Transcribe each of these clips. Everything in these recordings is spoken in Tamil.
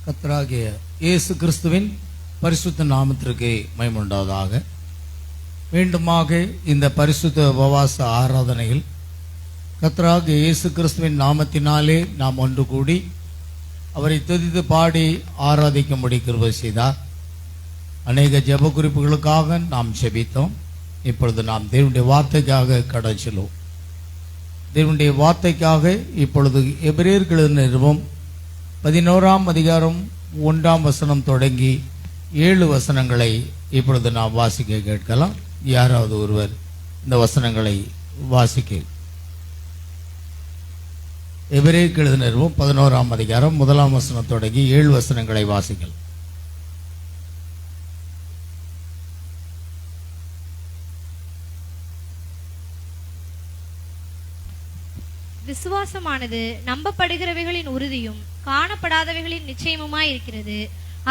கர்த்தராகிய இயேசு கிறிஸ்துவின் பரிசுத்த நாமத்திற்கு மகிமை உண்டாவதாக. மீண்டுமாக இந்த பரிசுத்த உபவாச ஆராதனையில் கர்த்தராகிய இயேசு கிறிஸ்துவின் நாமத்தினாலே நாம் ஒன்று கூடி அவரை துதித்து பாடி ஆராதிக்கும்படி கிருபை செய்தார். அநேக ஜெப குறிப்புகளுக்காக நாம் ஜெபித்தோம். இப்பொழுது நாம் தேவனுடைய வார்த்தைக்காக கடந்து செல்வோம். தேவனுடைய வார்த்தைக்காக இப்பொழுது எபிரேயர் நிறுவம் 11ஆம் அதிகாரம் 1ஆம் வசனம் தொடங்கி 7 வசனங்களை இப்பொழுது நாம் வாசிக்க கேட்கலாம். யாராவது ஒருவர் இந்த வசனங்களை வாசிக்க. எபிரேயர் நிறுவம் 11ஆம் அதிகாரம் 1ஆம் வசனம் தொடங்கி 7 வசனங்களை வாசிக்கலாம். விசுவாசமானது நம்பப்படுகிறவைகளின் உறுதியும் காணப்படாதவைகளின் நிச்சயமுமாய் இருக்கிறது.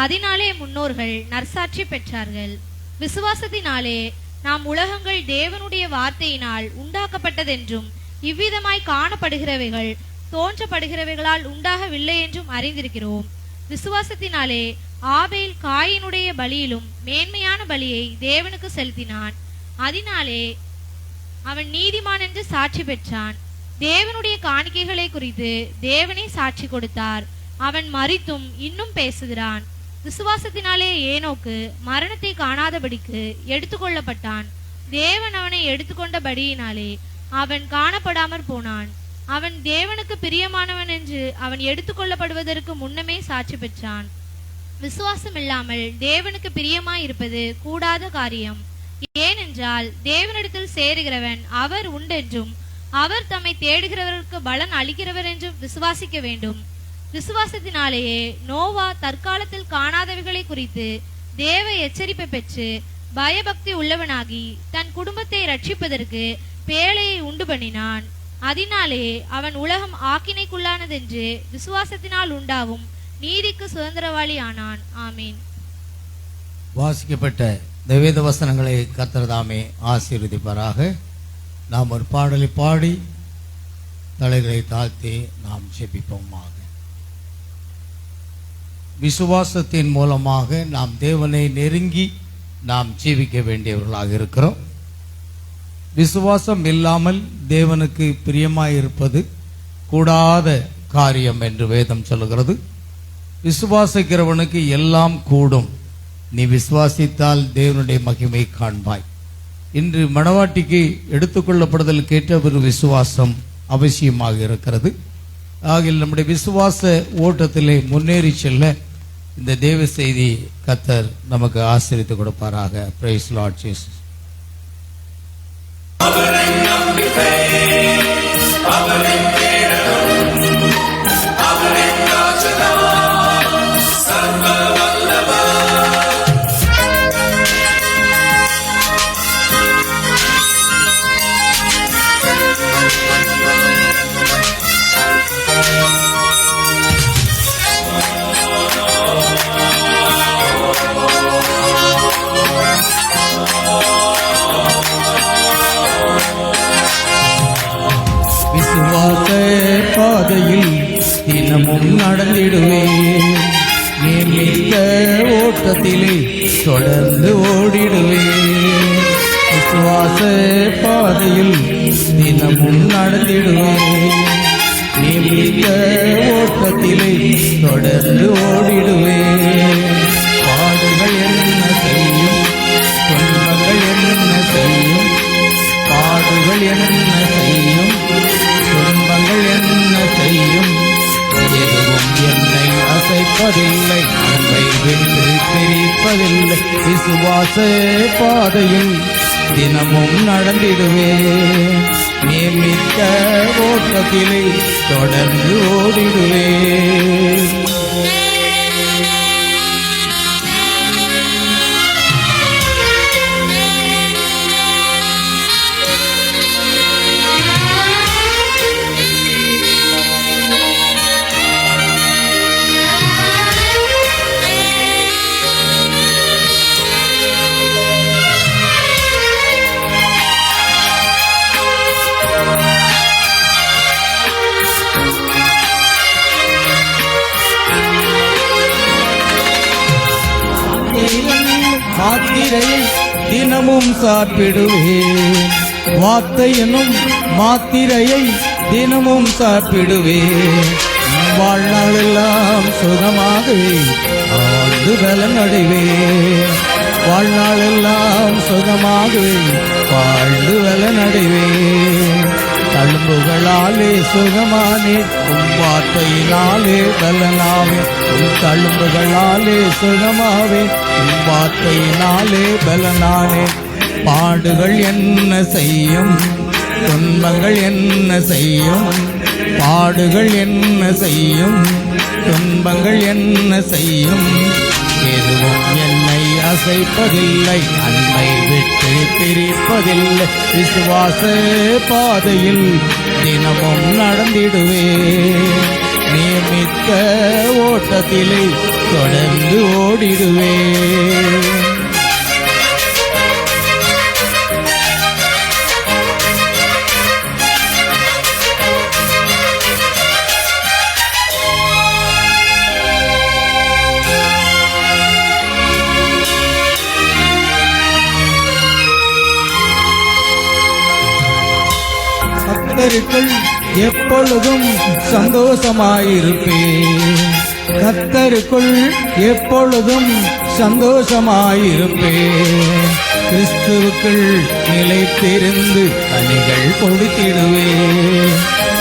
அதனாலே முன்னோர்கள் நற்சாட்சி பெற்றார்கள். விசுவாசத்தினாலே நாம் உலகங்கள் தேவனுடைய வார்த்தையினால் உண்டாக்கப்பட்டதென்றும் இவ்விதமாய் காணப்படுகிறவைகள் தோன்றப்படுகிறவைகளால் உண்டாகவில்லை என்றும் அறிந்திருக்கிறோம். விசுவாசத்தினாலே ஆபேல் காயினுடைய பலியிலும் மேன்மையான பலியை தேவனுக்கு செலுத்தினான். அதனாலே அவன் நீதிமான் என்று சாட்சி பெற்றான். தேவனுடைய காணிக்கைகளை குறித்து தேவனே சாட்சி கொடுத்தார். அவன் மரித்தும் இன்னும் பேசுகிறான். விசுவாசத்தினாலே ஏனோக்கு மரணத்தை காணாதபடிக்கு எடுத்துக்கொள்ளப்பட்டான். தேவன் அவனை எடுத்துக்கொண்டபடியினாலே அவன் காணப்படாமற் போனான். அவன் தேவனுக்கு பிரியமானவன் என்று அவன் எடுத்துக்கொள்ளப்படுவதற்கு முன்னமே சாட்சி பெற்றான். விசுவாசம் இல்லாமல் தேவனுக்கு பிரியமாய் இருப்பது கூடாத காரியம். ஏனென்றால் தேவனிடத்தில் சேருகிறவன் அவர் உண்டென்றும் அவர் தம்மை தேடுகிறவர்களுக்கு பலன் அளிக்கிறவர் என்றும் விசுவாசிக்க வேண்டும். விசுவாசத்தினாலேயே நோவா தற்காலத்தில் காணாதவைகளை குறித்து தேவ எச்சரிப்பை பெற்று பயபக்தி உள்ளவனாகி தன் குடும்பத்தை ரட்சிப்பதற்கு பேழையை உண்டு பண்ணினான். அதனாலே அவன் உலகம் ஆக்கினைக்குள்ளானதென்று விசுவாசத்தினால் உண்டாகும் நீதிக்கு சுதந்திரவாளி ஆனான். ஆமீன். வாசிக்கப்பட்ட வேத வசனங்களை கர்த்தர் தாமே ஆசீர்வதிப்பாராக. நாம் ஒரு பாடலை பாடி தலைகளை தாழ்த்தி நாம் ஜெபிப்போமாக. விசுவாசத்தின் மூலமாக நாம் தேவனை நெருங்கி நாம் ஜீவிக்க வேண்டியவர்களாக இருக்கிறோம். விசுவாசம் இல்லாமல் தேவனுக்கு பிரியமாயிருப்பது கூடாத காரியம் என்று வேதம் சொல்லுகிறது. விசுவாசிக்கிறவனுக்கு எல்லாம் கூடும். நீ விசுவாசித்தால் தேவனுடைய மகிமை காண்பாய். இன்று மணவாட்டிக்கு எடுத்துக்கொள்ளப்படுதல் கேட்ட ஒரு விசுவாசம் அவசியமாக இருக்கிறது. ஆகிய நம்முடைய விசுவாச ஓட்டத்திலே முன்னேறி செல்ல இந்த தேவ செய்தி கர்த்தர் நமக்கு ஆசீர்வதித்து கொடுப்பாராக. Price Lord Jesus. பாதையில் தினமும் நடந்திடுவேன். நியமித்த ஓட்டத்திலே தொடர்ந்து ஓடிடுவேன். விசுவாச பாதையில் தினமும் நடந்திடுவேன். நியமித்த ஓட்டத்திலே தொடர்ந்து ஓடிடுவேன். பாடுகள் என்ன செய்யும், துன்பங்கள் என்ன செய்யும், பாடுகள் என்ன செய்யும், துன்பங்கள் என்ன செய்யும், எதுவும் என்னை அசைப்பதில்லை, என்னை விட்டு பிரிப்பதில்லை. விசுவாச பாதையில் தினமும் நடந்திடுவேன். நியமித்த ஓட்டத்திலே தொடர்ந்து ஓடிடுவேன். திராட்சையை தினமும் சாப்பிடுவேன். வார்த்தை எனும் மாத்திரையை தினமும் சாப்பிடுவேன். வாழ்நாளெல்லாம் சுகமாகவே வாழ்ந்து பலன் அடைவேன். வாழ்நாளெல்லாம் சுகமாகவே வாழ்ந்து பலன் அடைவேன். தழும்புகளாலே சுகமானே உம் வார்த்தையினாலே பலனாவே. உம் தழும்புகளாலே சுகமாவே உம் வார்த்தையினாலே பலனானே. பாடுகள் என்ன செய்யும், துன்பங்கள் என்ன செய்யும், பாடுகள் என்ன செய்யும், துன்பங்கள் என்ன செய்யும், எதுவும் என்னை அசைப்பதில்லை, அன்பை விட்டு பிரிப்பதில்லை. விசுவாச பாதையில் தினமும் நடந்திடுவேன். நியமித்த ஓட்டத்திலே தொடர்ந்து ஓடிடுவேன். கர்த்தருக்குள் எப்பொழுதும் சந்தோஷமாயிருப்பேன். கர்த்தருக்குள் எப்பொழுதும் சந்தோஷமாயிருப்பேன். கிறிஸ்துவுக்குள் நிலைத்திருந்து கனிகள் கொடுத்திடுவேன்.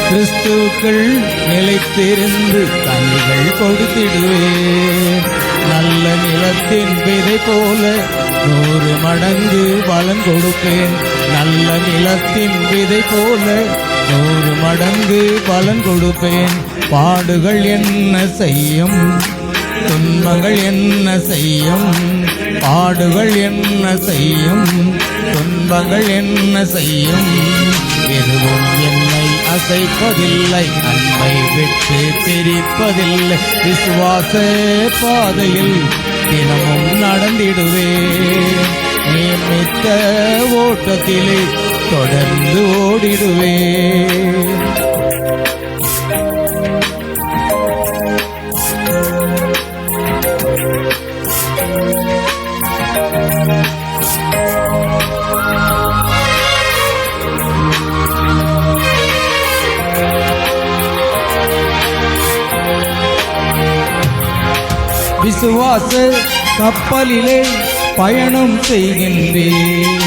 கிறிஸ்துவுக்குள் நிலைத்திருந்து கனிகள் கொடுத்திடுவேன். நல்ல நிலத்தின் விதை போல 100 மடங்கு பலன் கொடுப்பேன். நல்ல நிலத்தின் விதை போல 100 மடங்கு பலன் கொடுப்பேன். பாடுகள் என்ன செய்யும், துன்பங்கள் என்ன செய்யும், பாடுகள் என்ன செய்யும், துன்பங்கள் என்ன செய்யும், எதுவும் என்னை அசைப்பதில்லை, அன்பை விட்டு பிரிப்பதில்லை. விசுவாச பாதையில் தினமும் நடந்திடுவேன். நியமித்த ஓட்டத்திலே தொடர்ந்து ஓடிடுவேன். விசுவாச கப்பலிலே பயணம் செய்கின்றேன்.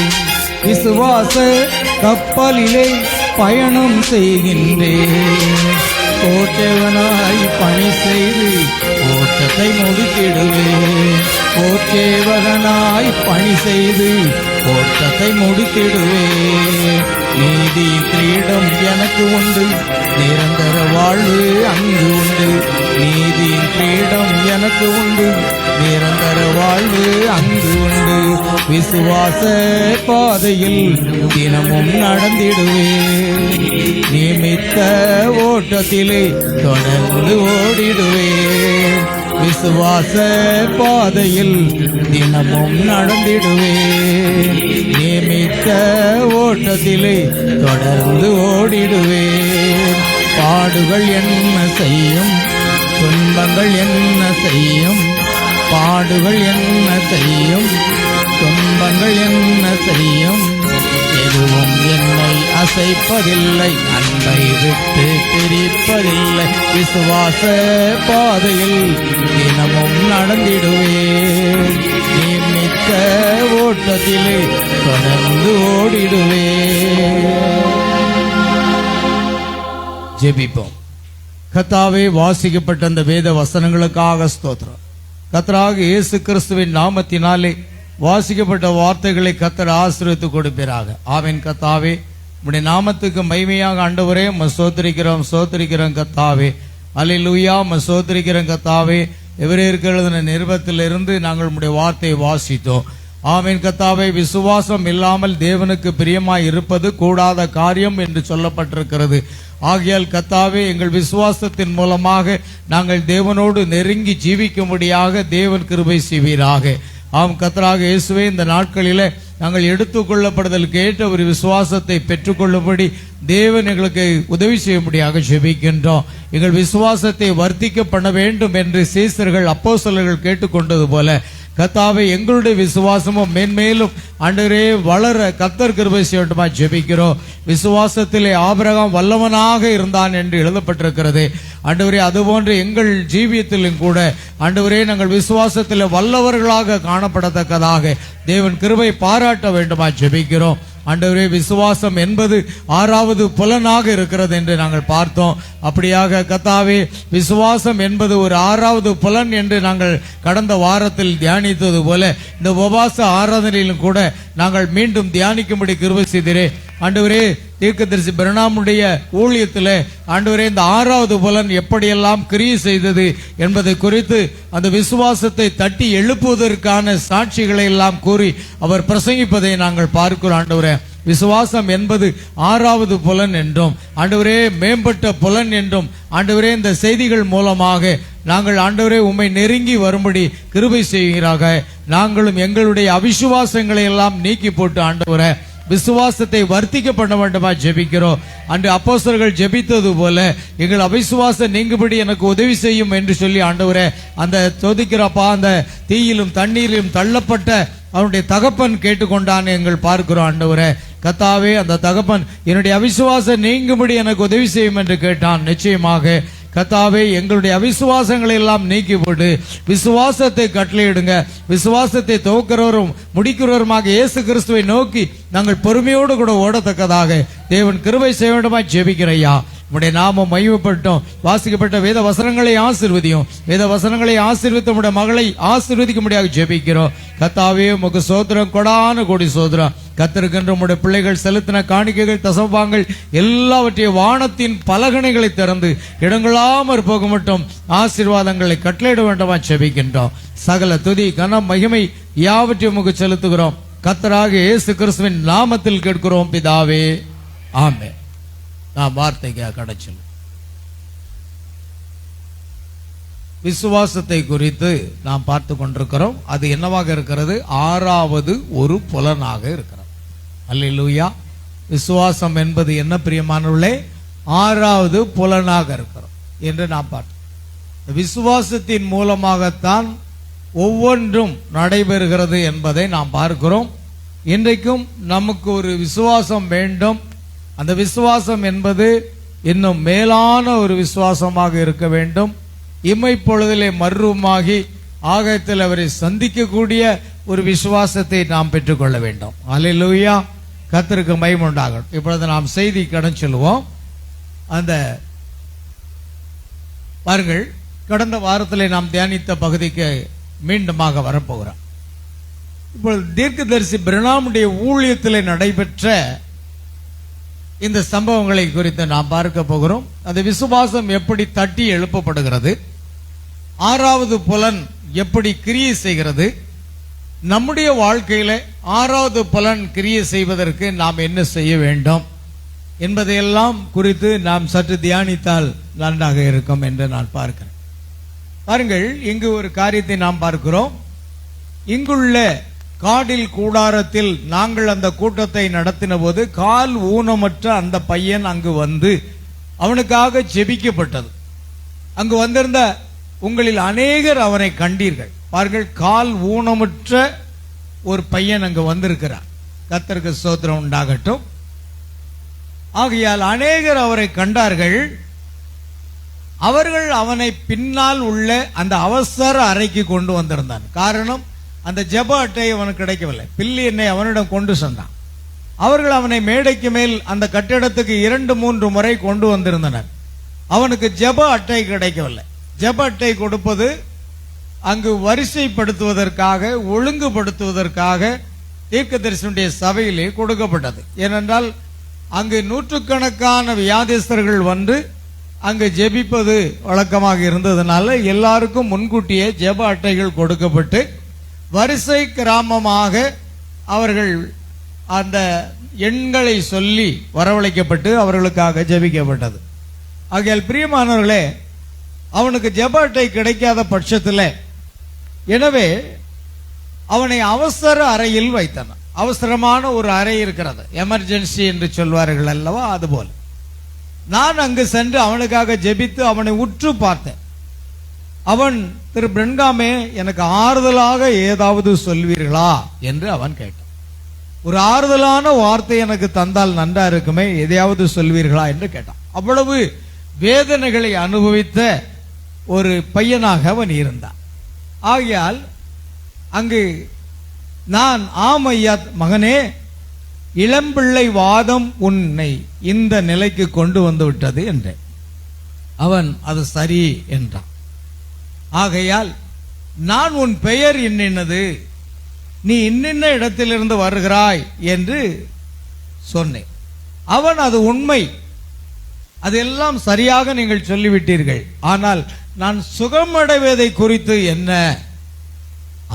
விசுவாச கப்பலிலே பயணம் செய்கின்றேன். போற்றவனாய் பணி செய்து ஓட்டத்தை முடித்திடுவேன். போற்றவனாய் பணி செய்து ஓட்டத்தை முடித்திடுவேன். நீதி கிரீடம் எனக்கு உண்டு, நிரந்தர வாழ்வு அங்கு உண்டு. நீதியின் கிரீடம் எனக்கு உண்டு, நிரந்தர வாழ்வு அங்கு உண்டு. விசுவாச பாதையில் தினமும் நடந்திடுவேன். நியமித்த ஓட்டத்திலே தொடர்ந்து ஓடிடுவேன். விசுவாச பாதையில் தினமும் நடந்திடுவேன். நியமித்த ஓட்டத்திலே தொடர்ந்து ஓடிடுவேன். பாடுகள் என்ன செய்யும், துன்பங்கள் என்ன செய்யும், பாடுகள் என்ன செய்யும், துன்பங்கள் என்ன செய்யும், எதுவும் என்னை அசைப்பதில்லை, அன்பை விட்டு பிரிப்பதில்லை. விசுவாச பாதையில் தினமும் நடந்திடுவேன். நியமித்த ஓட்டத்திலே தொடர்ந்து ஓடிடுவேன். ஜெபிப்போம். கர்த்தாவே, வாசிக்கப்பட்ட அந்த வேத வசனங்களுக்காக ஸ்தோத்திரம். கர்த்தராக இயேசு கிறிஸ்துவின் நாமத்தினாலே வாசிக்கப்பட்ட வார்த்தைகளை கர்த்தர் ஆசீர்வதித்து கொடுப்பீராக. ஆமென். கர்த்தாவே, உம்முடைய நாமத்துக்கு மகிமையாக ஆண்டவரே ஸ்தோத்திரிக்கிறோம், ஸ்தோத்திரிக்கிறோம் கர்த்தாவே. அல்லேலூயா, ஸ்தோத்திரிக்கிறோம் கர்த்தாவே. எபிரேயருக்கு எழுதின நிருபத்திலிருந்து நாங்கள் உம்முடைய வார்த்தையை வாசித்தோம். ஆமென். கர்த்தாவே, விசுவாசம் இல்லாமல் தேவனுக்கு பிரியமாய் இருப்பது கூடாத காரியம் என்று சொல்லப்பட்டிருக்கிறது. ஆகையால் கர்த்தாவே, எங்கள் விசுவாசத்தின் மூலமாக நாங்கள் தேவனோடு நெருங்கி ஜீவிக்கும்படியாக தேவன் கிருபை செய்வீராக. ஆம் கர்த்தராக இயேசுவே, இந்த நாட்களிலே நாங்கள் எடுத்துக்கொள்ளப்படுதலுக்கு ஏற்ற ஒரு விசுவாசத்தை பெற்றுக்கொள்ளும்படி தேவன் எங்களுக்கு உதவி செய்யும்படியாக ஜெபிக்கின்றோம். எங்கள் விசுவாசத்தை வர்த்திக்க பண்ண வேண்டும் என்று சீசர்கள் அப்போஸ்தலர்கள் கேட்டுக்கொண்டது போல கர்த்தாவே எங்களுடைய விசுவாசமும் மேன்மேலும் ஆண்டவரே வளர கர்த்தர் கிருபை செய்யட்டுமா ஜெபிக்கிறோம். விசுவாசத்திலே ஆபிரகாம் வல்லவனாக இருந்தான் என்று எழுதப்பட்டிருக்கிறது. ஆண்டவரே அதுபோன்று எங்கள் ஜீவியத்திலும் கூட ஆண்டவரே நாங்கள் விசுவாசத்தில் வல்லவர்களாக காணப்படத்தக்கதாக தேவன் கிருபை பாராட்ட வேண்டுமா ஜெபிக்கிறோம். ஆண்டவரே விசுவாசம் என்பது 6வது புலனாக இருக்கிறது என்று நாங்கள் பார்த்தோம். அப்படியாக கர்த்தாவே விசுவாசம் என்பது ஒரு 6வது புலன் என்று நாங்கள் கடந்த வாரத்தில் தியானித்தது போல இந்த உபவாச ஆராதனையிலும் கூட நாங்கள் மீண்டும் தியானிக்கும்படி கிருபை செய்தீரே. ஆண்டவரே தீர்க்கதரிசி பிரணாமுடைய ஊழியத்தில் ஆண்டவரே இந்த 6வது புலன் எப்படியெல்லாம் கிரியை செய்தது என்பதை குறித்து அந்த விசுவாசத்தை தட்டி எழுப்புவதற்கான சாட்சிகளை எல்லாம் கூறி அவர் பிரசங்கிப்பதை நாங்கள் பார்க்கிறோம். ஆண்டவரே விசுவாசம் என்பது 6வது புலன் என்றும் ஆண்டவரே மேம்பட்ட புலன் என்றும் ஆண்டவரே இந்த செய்திகள் மூலமாக நாங்கள் ஆண்டவரே உம்மை நெருங்கி வரும்படி கிருபை செய்கிறாக. நாங்களும் எங்களுடைய அவிசுவாசங்களை எல்லாம் நீக்கி போட்டு ஆண்டவரே விசுவாசத்தை வர்த்திக்க பண்ண வேண்டுமா ஜெபிக்கிறோம். அன்று அப்போஸ்தலர்கள் ஜெபித்தது போல எங்கள் அவிசுவாசம் நீங்கும்படி எனக்கு உதவி செய்யும் என்று சொல்லி ஆண்டவரே அந்த சோதிக்கிறப்பா அந்த தீயிலும் தண்ணீரிலும் தள்ளப்பட்ட அவனுடைய தகப்பன் கேட்டுக்கொண்டான் எங்கள் பார்க்கிறோம். ஆண்டவரே கர்த்தாவே அந்த தகப்பன் என்னுடைய அவிசுவாசம் நீங்கும்படி எனக்கு உதவி செய்யும் என்று கேட்டான். நிச்சயமாக கர்த்தாவே எங்களுடைய அவிசுவாசங்களை எல்லாம் நீக்கி போட்டு விசுவாசத்தை கட்டளையிடுங்க. விசுவாசத்தை துவக்கிறவரும் முடிக்கிறவருமாக இயேசு கிறிஸ்துவை நோக்கி நாங்கள் பொறுமையோடு கூட ஓடத்தக்கதாக தேவன் கிருபை செய்ய வேண்டுமா ஜெபிக்கிறையா. உம்முடைய நாமம் மகிமைப்பட்டோம். வாசிக்கப்பட்ட வேத வசனங்களை ஆசீர்வதியும். வேத வசனங்களை ஆசீர்வித்த உம்முடைய மகளை ஆசீர்வதிக்க முடியாது ஜெபிக்கிறோம். கர்த்தாவே உமக்கு சோத்திரம், கொடான கோடி சோத்திரம். கர்த்தருக்கென்று உம்முடைய பிள்ளைகள் செலுத்தின காணிக்கைகள் தசமபாகங்கள் எல்லாவற்றையும் வானத்தின் பலகணைகளை திறந்து இடங்களாமற் போக மட்டும் ஆசீர்வாதங்களை கட்டளையிட வேண்டுமா ஜெபிக்கின்றோம். சகல துதி கனம் மகிமை யாவற்றையும் உமக்கு செலுத்துகிறோம். கர்த்தராக இயேசு கிறிஸ்துவின் நாமத்தில் கேட்கிறோம் பிதாவே, ஆமென். நாம் வார்த்தைக்கு கடைச்சல் விசுவாசத்தை குறித்து நாம் பார்த்து கொண்டிருக்கிறோம். அது என்னவாக இருக்கிறது? 6வது ஒரு புலனாக இருக்கிறது. அல்லேலூயா. விசுவாசம் என்பது என்ன பிரியமானவர்களே? 6வது புலனாக இருக்கிறோம் என்று நாம் பார்த்தோம். விசுவாசத்தின் மூலமாகத்தான் ஒவ்வொன்றும் நடைபெறுகிறது என்பதை நாம் பார்க்கிறோம். இன்றைக்கும் நமக்கு ஒரு விசுவாசம் வேண்டும். அந்த விசுவாசம் என்பது இன்னும் மேலான ஒரு விசுவாசமாக இருக்க வேண்டும். இமைப்பொழுதிலே மர்வமாகி ஆகாயத்தில் அவரை சந்திக்கக்கூடிய ஒரு விசுவாசத்தை நாம் பெற்றுக்கொள்ள வேண்டும். அல்லேலூயா. கர்த்தருக்கு மகிமை உண்டாகட்டும். இப்பொழுது நாம் செய்தி கடன் சொல்லுவோம். அந்த பாருங்கள், கடந்த வாரத்தில் நாம் தியானித்த பகுதிக்கு மீண்டுமாக வரப்போகிறோம். இப்பொழுது தீர்க்கதரிசி பிரணாமுடைய ஊழியத்தில் நடைபெற்ற இந்த சம்பவங்களை குறித்து நாம் பார்க்க போகிறோம். அந்த விசுவாசம் எப்படி தட்டி எழுப்பப்படுகிறது, 6வது புலன் எப்படி கிரியை செய்கிறது, நம்முடைய வாழ்க்கையில 6வது புலன் கிரியை செய்வதற்கு நாம் என்ன செய்ய வேண்டும் என்பதையெல்லாம் குறித்து நாம் சற்று தியானித்தால் நன்றாக இருக்கும் என்று நான் பார்க்கிறேன். பாருங்கள், இங்கு ஒரு காரியத்தை நாம் பார்க்கிறோம். இங்குள்ள காடில் கூடாரத்தில் நாங்கள் அந்த கூட்டத்தை நடத்தின போது கால் ஊனமற்ற அந்த பையன் அங்கு வந்து அவனுக்காக ஜெபிக்கப்பட்டது. அங்கு வந்திருந்த உங்களில் அநேகர் அவனை கண்டீர்கள். பாருங்கள், கால் ஊனமற்ற ஒரு பையன் அங்கு வந்திருக்கிறார். கர்த்தருக்கு ஸ்தோத்திரம் உண்டாகட்டும். ஆகையால் அநேகர் அவரை கண்டார்கள். அவர்கள் அவனை பின்னால் உள்ள அந்த அவசர அறைக்கு கொண்டு வந்திருந்தான். காரணம், அந்த ஜெப அட்டை அவனுக்கு கிடைக்கவில்லை. பில்லி என்னை அவனிடம் கொண்டு சென்றான். அவர்கள் அவனை மேடைக்கு மேல் அந்த கட்டிடத்துக்கு 2-3 முறை கொண்டு வந்திருந்தனர். அவனுக்கு ஜெப அட்டை கிடைக்கவில்லை. ஜெப அட்டை கொடுப்பது அங்கு வரிசைப்படுத்துவதற்காக, ஒழுங்குபடுத்துவதற்காக தீர்க்கதரிசியுடைய சபையிலே கொடுக்கப்பட்டது. ஏனென்றால் அங்கு நூற்றுக்கணக்கான வியாதிஸ்தர்கள் வந்து அங்கு ஜெபிப்பது வழக்கமாக இருந்ததுனால எல்லாருக்கும் முன்கூட்டியே ஜெப அட்டைகள் கொடுக்கப்பட்டு வரிசை கிராமமாக அவர்கள் அந்த எண்களை சொல்லி வரவழைக்கப்பட்டு அவர்களுக்காக ஜெபிக்கப்பட்டது. ஆகையால் பிரியமானவர்களே, அவனுக்கு ஜெப அட்டை கிடைக்காத பட்சத்தில் எனவே அவனை அவசர அறையில் வைத்தனர். அவசரமான ஒரு அறை இருக்கிறது, எமர்ஜென்சி என்று சொல்வார்கள் அல்லவா, அதுபோல் நான் அங்கு சென்று அவனுக்காக ஜெபித்து அவனை உற்று பார்த்தேன். அவன், திரு பிரன்காமே, எனக்கு ஆறுதலாக ஏதாவது சொல்வீர்களா என்று அவன் கேட்டான். ஒரு ஆறுதலான வார்த்தை எனக்கு தந்தால் நன்றா இருக்குமே, எதையாவது சொல்வீர்களா என்று கேட்டான். அவ்வளவு வேதனைகளை அனுபவித்த ஒரு பையனாக அவன் இருந்தான். ஆகையால் அங்கு நான், ஆம் ஐயா மகனே, இளம்பிள்ளை வாதம் உன்னை இந்த நிலைக்கு கொண்டு வந்து விட்டது என்றேன். அவன் அது சரி என்றான். ஆகையால் நான், உன் பெயர் இன்னது, நீ இன்னின்ன இடத்திலிருந்து வருகிறாய் என்று சொன்னேன். அவன், அது உண்மை, அதெல்லாம் சரியாக நீங்கள் சொல்லிவிட்டீர்கள், ஆனால் நான் சுகமடைவதை குறித்து என்ன?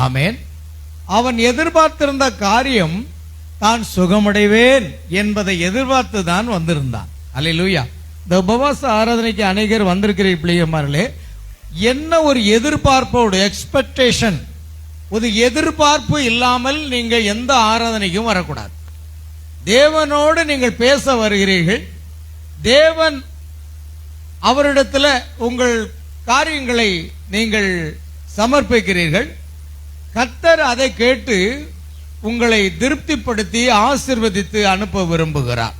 ஆமேன். அவன் எதிர்பார்த்திருந்த காரியம், தான் சுகமடைவேன் என்பதை எதிர்பார்த்து தான் வந்திருந்தான். அல்லேலூயா. இந்த உபவாச ஆராதனைக்கு அநேகர் வந்திருக்கிறீர்கள் பிள்ளைமார்களே. என்ன ஒரு எதிர்பார்ப்போடு, எக்ஸ்பெக்டேஷன், ஒரு எதிர்பார்ப்பு இல்லாமல் நீங்க எந்த ஆராதனைக்கும் வரக்கூடாது. தேவனோடு நீங்கள் பேச வருகிறீர்கள். தேவன் அவரிடத்துல உங்கள் காரியங்களை நீங்கள் சமர்ப்பிக்கிறீர்கள். கர்த்தர் அதை கேட்டு உங்களை திருப்திப்படுத்தி ஆசீர்வதித்து அனுப்ப விரும்புகிறார்.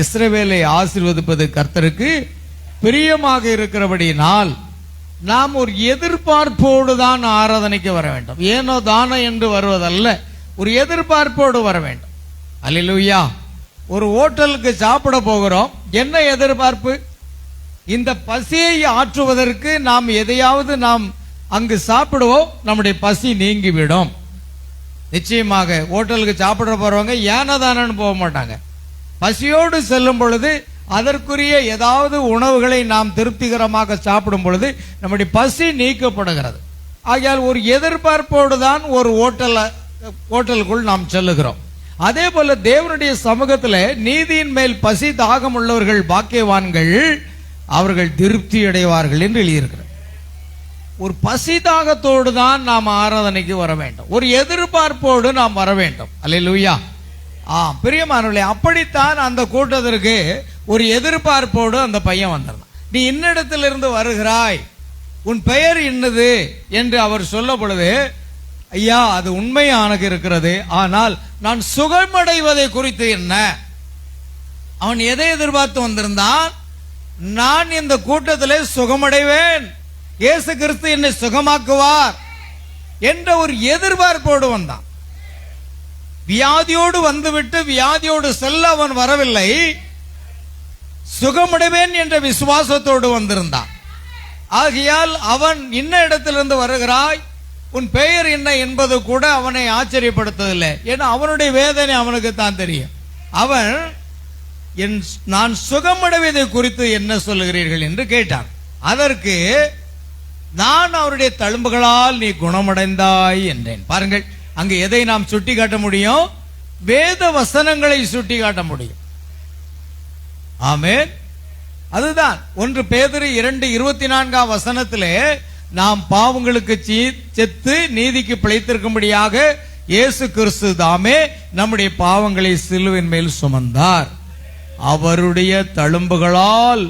இஸ்ரவேலை ஆசீர்வதிப்பது கர்த்தருக்கு பிரியமாக இருக்கிறபடியினால் நாம் ஒரு எதிர்பார்ப்போடு தான் ஆராதனைக்கு வர வேண்டும். ஏனோ தானோ என்று வருவதல்ல, ஒரு எதிர்பார்ப்போடு வர வேண்டும். அல்லேலூயா. ஒரு ஹோட்டலுக்கு சாப்பிட போகிறோம், என்ன எதிர்பார்ப்பு? இந்த பசியை ஆற்றுவதற்கு நாம் எதையாவது நாம் அங்கு சாப்பிடுவோம், நம்முடைய பசி நீங்கிவிடும். நிச்சயமாக ஹோட்டலுக்கு சாப்பிட போறவங்க ஏனதானு போக மாட்டாங்க. பசியோடு செல்லும் பொழுது அதற்குரிய ஏதாவது உணவுகளை நாம் திருப்திகரமாக சாப்பிடும் பொழுது நம்முடைய பசி நீக்கப்படுகிறது. ஆகையால் ஒரு எதிர்பார்ப்போடு தான் ஒரு ஹோட்டலுக்குள் நாம் செல்லுகிறோம். அதே போல தேவனுடைய சமூகத்தில் நீதியின் மேல் பசி தாகம் உள்ளவர்கள் பாக்கியவான்கள், அவர்கள் திருப்தி அடைவார்கள் என்று எழுதியிருக்கிறார். ஒரு பசி தாகத்தோடு தான் நாம் ஆராதனைக்கு வர வேண்டும், ஒரு எதிர்பார்ப்போடு நாம் வர வேண்டும். அல்லேலூயா. பிரியமானவர்களே, அப்படித்தான் அந்த கூட்டத்திற்கு ஒரு எதிர்பார்ப்போடு அந்த பையன் வந்திருந்தான். நீ இன்னிடத்திலிருந்து வருகிறாய், உன் பெயர் இன்னது என்று அவர் சொல்ல பொழுது, ஐயா அது உண்மையாக இருக்கிறது, ஆனால் நான் சுகமடைவதை குறித்து என்ன? அவன் எதை எதிர்பார்த்து வந்திருந்தான்? நான் இந்த கூட்டத்திலே சுகமடைவேன், இயேசு கிறிஸ்து என்னை சுகமாக்குவார் என்ற ஒரு எதிர்பார்ப்போடு வந்தான். வியாதியோடு வந்துவிட்டு வியாதியோடு செல்ல அவன் வரவில்லை, சுகமடைவேன் என்ற விசுவாசத்தோடு வந்திருந்தான். ஆகையால் அவன், இன்ன இடத்திலிருந்து வருகிறாய், உன் பெயர் என்ன என்பது கூட அவனை ஆச்சரியப்படுத்தவில்லை. ஏன்னா அவனுடைய வேதனை அவனுக்கு தான் தெரியும். அவன், நான் சுகமடைவதை குறித்து என்ன சொல்லுகிறீர்கள் என்று கேட்டான். அதற்கு நான், அவருடைய தழும்புகளால் நீ குணமடைந்தாய் என்றேன். பாருங்கள், அங்கு எதை நாம் சுட்டி காட்ட முடியும்? வேத வசனங்களை சுட்டி காட்ட முடியும். ஆமென். அதுதான் 1 பேதுரு 2:24 வசனத்திலே, நாம் பாவங்களுக்கு செத்து நீதிக்கு பிழைத்திருக்கும்படியாக இயேசு கிறிஸ்து தாமே நம்முடைய பாவங்களை சிலுவின் மேல் சுமந்தார், அவருடைய தழும்புகளால்,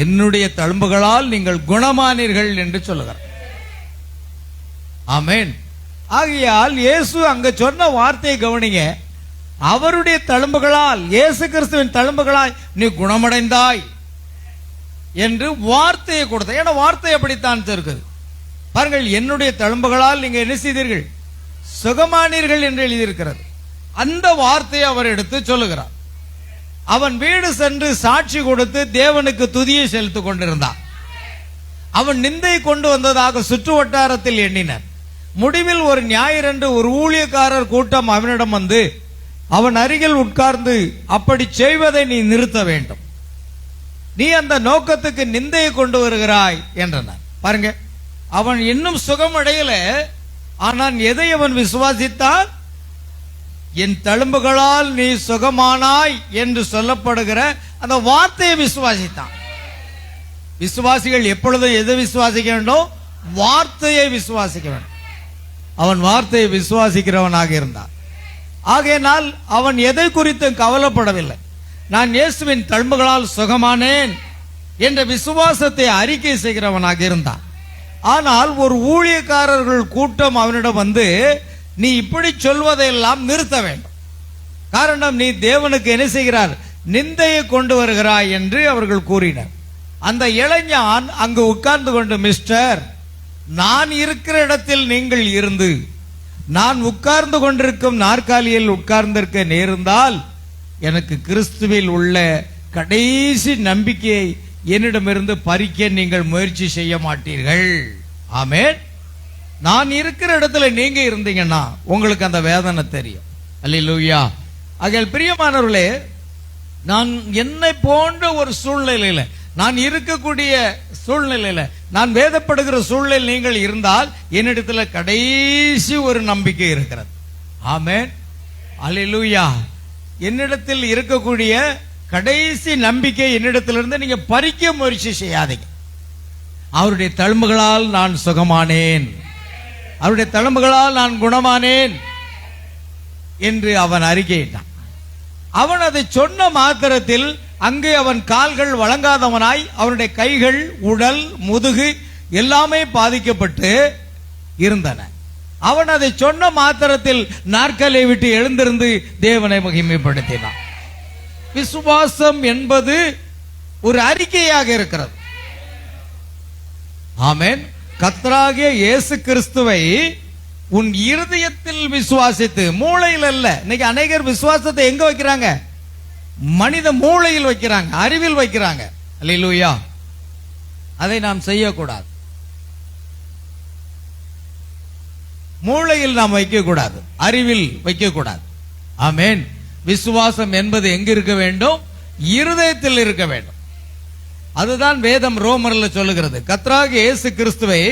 என்னுடைய தழும்புகளால் நீங்கள் குணமானீர்கள் என்று சொல்லுகிறார். ஆமென். ஆகையால் இயேசு அங்க சொன்ன வார்த்தையை கவனிங்க. அவருடைய தழும்புகளால், இயேசு கிறிஸ்துவின் தழும்புகளால் நீ குணமடைந்தாய் என்று வார்த்தையை கொடுத்த. ஏன்னா வார்த்தை அப்படித்தான் இருக்குது. பாருங்கள், என்னுடைய தழும்புகளால் நீங்க என்ன செய்தீர்கள்? சுகமானீர்கள் என்று எழுதியிருக்கிறது. அந்த வார்த்தையை அவர் எடுத்து சொல்லுகிறார். அவன் வீடு சென்று சாட்சி கொடுத்து தேவனுக்கு துதியை செலுத்திக் கொண்டிருந்தான். அவன் நிந்தை கொண்டு வந்ததாக சுற்று வட்டாரத்தில் எண்ணினர். முடிவில் ஒரு ஞாயிறன்று ஒரு ஊழியக்காரர் கூட்டம் அவனிடம் வந்து, அவன் அருகில் உட்கார்ந்து, அப்படி செய்வதை நீ நிறுத்த வேண்டும், நீ அந்த நோக்கத்துக்கு நிந்தையை கொண்டு வருகிறாய் என்றனர். பாருங்க, அவன் இன்னும் சுகமடையல. ஆனால் எதை அவன் விசுவாசித்தான்? என் தழும்புகளால் நீ சுகமானாய் என்று சொல்லப்படுகிற அந்த வார்த்தையை விசுவாசித்தான். விசுவாசிகள் எப்பொழுதும் எதை விசுவாசிக்க வேண்டும்? வார்த்தையை விசுவாசிக்க வேண்டும். அவன் வார்த்தையை விசுவாசிக்கிறவனாக இருந்தான். ஆகையினால் அவன் எதை குறித்து கவலைப்படவில்லை. நான் இயேசுவின் தழும்புகளால் சுகமானேன் என்ற விசுவாசத்தை அறிக்கை செய்கிறவனாக இருந்தான். ஆனால் ஒரு ஊழியக்காரர்கள் கூட்டம் அவனிடம் வந்து, நீ இப்படி சொல்வதையெல்லாம் நிறுத்த வேண்டும். காரணம், நீ தேவனுக்கு என்ன செய்கிறார், நிந்தையை கொண்டு வருகிறாய் என்று அவர்கள் கூறினர். அந்த இளைஞன் அங்கு உட்கார்ந்து கொண்டு, மிஸ்டர், நான் இருக்கிற இடத்தில் நீங்கள் இருந்து நான் உட்கார்ந்து கொண்டிருக்கும் நாற்காலியில் உட்கார்ந்திருக்க நேர்ந்தால் எனக்கு கிறிஸ்துவில் உள்ள கடைசி நம்பிக்கையை என்னிடமிருந்து பறிக்க நீங்கள் முயற்சி செய்ய மாட்டீர்கள். ஆமென். நான் இருக்கிற இடத்துல நீங்க இருந்தீங்கன்னா உங்களுக்கு அந்த வேதனை தெரியும். அல்லேலூயா. ஆகையால் பிரியமானவர்களே, நான் என்னை போன்ற ஒரு சூழ்நிலையில, நான் இருக்கக்கூடிய சூழ்நிலையில, நான் வேதப்படுகிற சூழ்நிலையில் நீங்கள் இருந்தால் என்னிடத்துல கடைசி ஒரு நம்பிக்கை இருக்கிறது. ஆமென். அல்லேலூயா. என்னிடத்தில் இருக்கக்கூடிய கடைசி நம்பிக்கை என்னிடத்திலிருந்து நீங்க பறிக்க முயற்சி செய்யாதீங்க. அவருடைய தழும்புகளால் நான் சுகமானேன், அவருடைய தழும்புகளால் நான் குணமானேன் என்று அவன் அறிக்கையிட்டான். அவன் அதை சொன்ன மாத்திரத்தில் அங்கே அவன் கால்கள் வழங்காதவனாய், அவனுடைய கைகள், உடல், முதுகு எல்லாமே பாதிக்கப்பட்டு இருந்தன. அவன் அதை சொன்ன மாத்திரத்தில் நாற்காலியை விட்டு எழுந்திருந்து தேவனை மகிமைப்படுத்தினான். விசுவாசம் என்பது ஒரு அறிக்கையாக இருக்கிறது. ஆமென். கர்த்தராகிய இயேசு கிறிஸ்துவை உன் இருதயத்தில் விசுவாசித்து, மூளையில் அல்ல. இன்னைக்கு அநேகர் விசுவாசத்தை எங்க வைக்கிறாங்க? மனித மூளையில் வைக்கிறாங்க, அறிவில் வைக்கிறாங்க. அல்லேலூயா. அதை நாம் செய்யக்கூடாது. மூளையில் நாம் வைக்க கூடாது, அறிவில் வைக்க கூடாது. ஆமென். விசுவாசம் என்பது எங்க இருக்க வேண்டும்? இருதயத்தில் இருக்க வேண்டும். அதுதான் வேதம் ரோமர்ல சொல்லுகிறது. கர்த்தராகிய இயேசு கிறிஸ்துவை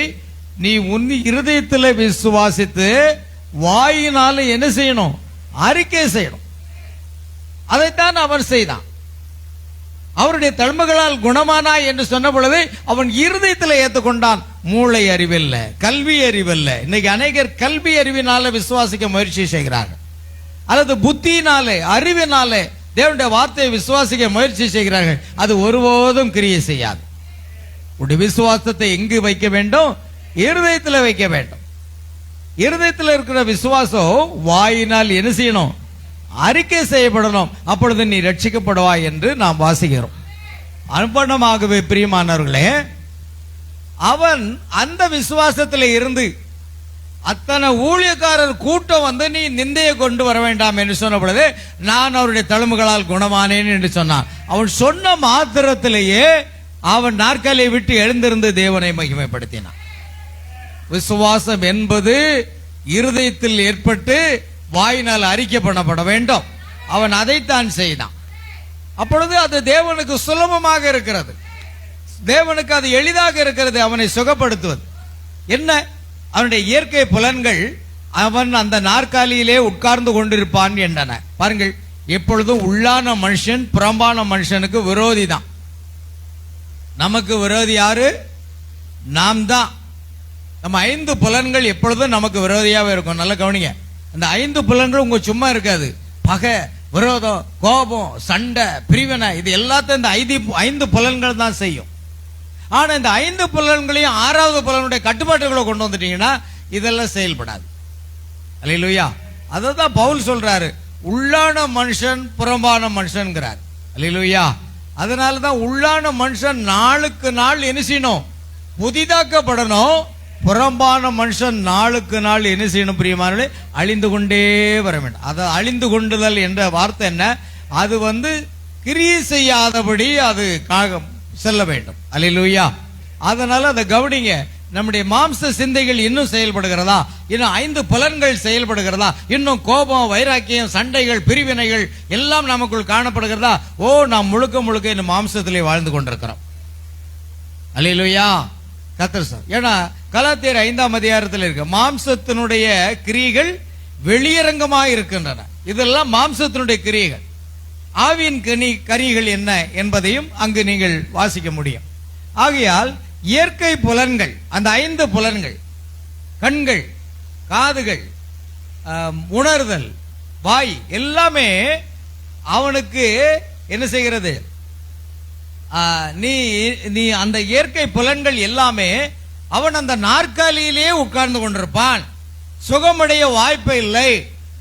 நீ உன் இருதயத்தில் விசுவாசித்து வாயினால என்ன செய்யணும்? அறிக்கை செய்யணும். அதைத்தான் அவர் செய்தான். அவருடைய தழும்புகளால் குணமானாய் என்று சொன்ன பொழுது அவன் இருதயத்தில் ஏற்றுக்கொண்டான். மூளை அறிவில்ல, கல்வி அறிவில்ல. இன்னைக்கு அநேகர் கல்வி அறிவினால விசுவாசிக்க முயற்சி செய்கிறார்கள், அல்லது புத்தியினாலே, அறிவினாலே தேவனுடைய வார்த்தையை விசுவாசிக்க முயற்சி செய்கிறார்கள். அது ஒருபோதும் கிரியை செய்யாது. உடைய விசுவாசத்தை எங்கு வைக்க வேண்டும்? இருதயத்தில் வைக்க வேண்டும். இருதயத்தில் இருக்கிற விசுவாசம் வாயினால் என்ன செய்யணும்? அறிக்கை செய்யப்படணும். அப்பொழுது நீ ரட்சிக்கப்படுவாய் என்று நாம் வாசிக்கிறோம். அனுப்பணமாகவே பிரியமானவர்களே, அவன் அந்த விசுவாசத்தில் இருந்து அத்தனை ஊழியக்காரர் கூட்டம் வந்து நீ நிந்தையை கொண்டு வர வேண்டாம் என்று சொன்ன பொழுது நான் அவருடைய தழும்புகளால் குணமானேன் என்று சொன்னான். அவன் சொன்ன மாத்திரத்திலேயே அவன் நாற்காலியை விட்டு எழுந்திருந்து தேவனை மகிமைப்படுத்தினான். விசுவாசம் என்பது இருதயத்தில் ஏற்பட்டு வாயினால் அறிக்கை பண்ணப்பட வேண்டும். அவன் அதைத்தான் செய்தான். அப்பொழுது அது தேவனுக்கு சுலபமாக இருக்கிறது, தேவனுக்கு அது எளிதாக இருக்கிறது அவனை சுகப்படுத்துவது. என்ன? அவனுடைய இயற்கை புலன்கள் அவன் அந்த நாற்காலியிலே உட்கார்ந்து கொண்டிருப்பான் என்றன. பாருங்கள், எப்பொழுதும் உள்ளான மனுஷன் புறம்பான மனுஷனுக்கு விரோதி தான். நமக்கு விரோதி யாரு? நாம் தான். நம்ம 5 புலன்கள் எப்பொழுதும் நமக்கு விரோதியாவே இருக்கும். நல்ல கவனிங்க. அந்த 5 புலன்கள் உங்க சும்மா இருக்காது. பகை, விரோதம், கோபம், சண்டை, பிரிவினை, இது எல்லாத்தையும் இந்த 5 புலன்கள் தான் செய்யும். ஆனா இந்த 5 புலன்களையும் 6வது புலனுடைய கட்டுப்பாட்டுகளை கொண்டு வந்துட்டீங்கன்னா இதெல்லாம் செயல்படாது. அல்லேலூயா. அததான் பவுல் சொல்றாரு, உள்ளான மனுஷன் புறம்பான மனுஷன்கிறார். அல்லேலூயா. அதனாலதான் உள்ளான மனுஷன் நாளுக்கு நாள் என்ன செய்யணும்? புதிதாக்கப்படணும். புறம்பான மனுஷன் நாளுக்கு நாள் என்ன செய்யணும் பிரியமானவர்களே? அழிந்து கொண்டே வர வேண்டும். அது அழிந்து கொண்டுதல் என்ற வார்த்தை என்ன? அது கிரியை செய்யாதபடி அது செல்ல வேண்டும். அல்லேலூயா. அதனால அதை கவனிங்க. நம்முடைய மாம்ச சிந்தைகள் இன்னும் செயல்படுகிறதா? இன்னும் 5 புலன்கள் செயல்படுகிறதா? இன்னும் கோபம், வைராக்கியம், சண்டைகள், பிரிவினைகள் எல்லாம் நமக்குள் காணப்படுகிறதா? ஓ, நாம் முழுக்க முழுக்க இந்த மாம்சத்திலே வாழ்ந்து கொண்டிருக்கிறோம். அல்லேலூயா. கர்த்தர் சார். ஏன்னா கலாத்தியர் 5ஆம் அதிகாரத்தில் இருக்கு, மாம்சத்தினுடைய கிரியைகள் வெளியரங்கமாக இருக்கின்றன. இதெல்லாம் மாம்சத்தினுடைய கிரியைகள். ஆவியின் கனிகள் என்ன என்பதையும் அங்கு நீங்கள் வாசிக்க முடியும். ஆகையால் இயற்கை புலன்கள், அந்த 5 புலன்கள், கண்கள், காதுகள், உணர்தல், வாய் எல்லாமே அவனுக்கு என்ன செய்கிறது? நீ அந்த இயற்கை புலன்கள் எல்லாமே அவன் அந்த நாற்காலியிலே உட்கார்ந்து கொண்டிருப்பான். சுகமடைய வாய்ப்பு இல்லை.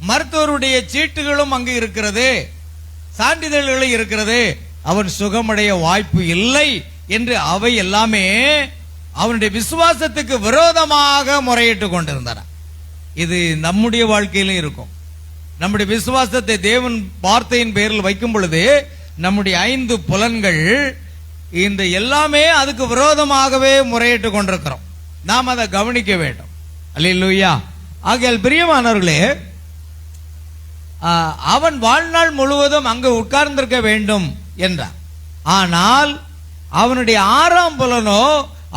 மருத்துவருடைய சீட்டுகளும் அங்கு இருக்கிறது, சான்றிதழ்களும் இருக்கிறது. அவன் சுகமடைய வாய்ப்பு இல்லை என்று அவை எல்லாமே அவனுடைய விசுவாசத்துக்கு விரோதமாக முறையிட்டு கொண்டிருந்தன. இது நம்முடைய வாழ்க்கையிலும் இருக்கும். நம்முடைய விசுவாசத்தை தேவன் வார்த்தையின் பேரில் வைக்கும் பொழுது நம்முடைய 5 புலன்கள் இந்த எல்லாமே அதுக்கு விரோதமாகவே முறையிட்டு கொண்டிருக்கிறோம். நாம் அதை கவனிக்க வேண்டும். அல்லேலூயா. ஆகையால் பிரியமானவர்களே, அவன் வாழ்நாள் முழுவதும் அங்கு உட்கார்ந்திருக்க வேண்டும் என்றார். ஆனால் அவனுடைய 6ஆம் புலனோ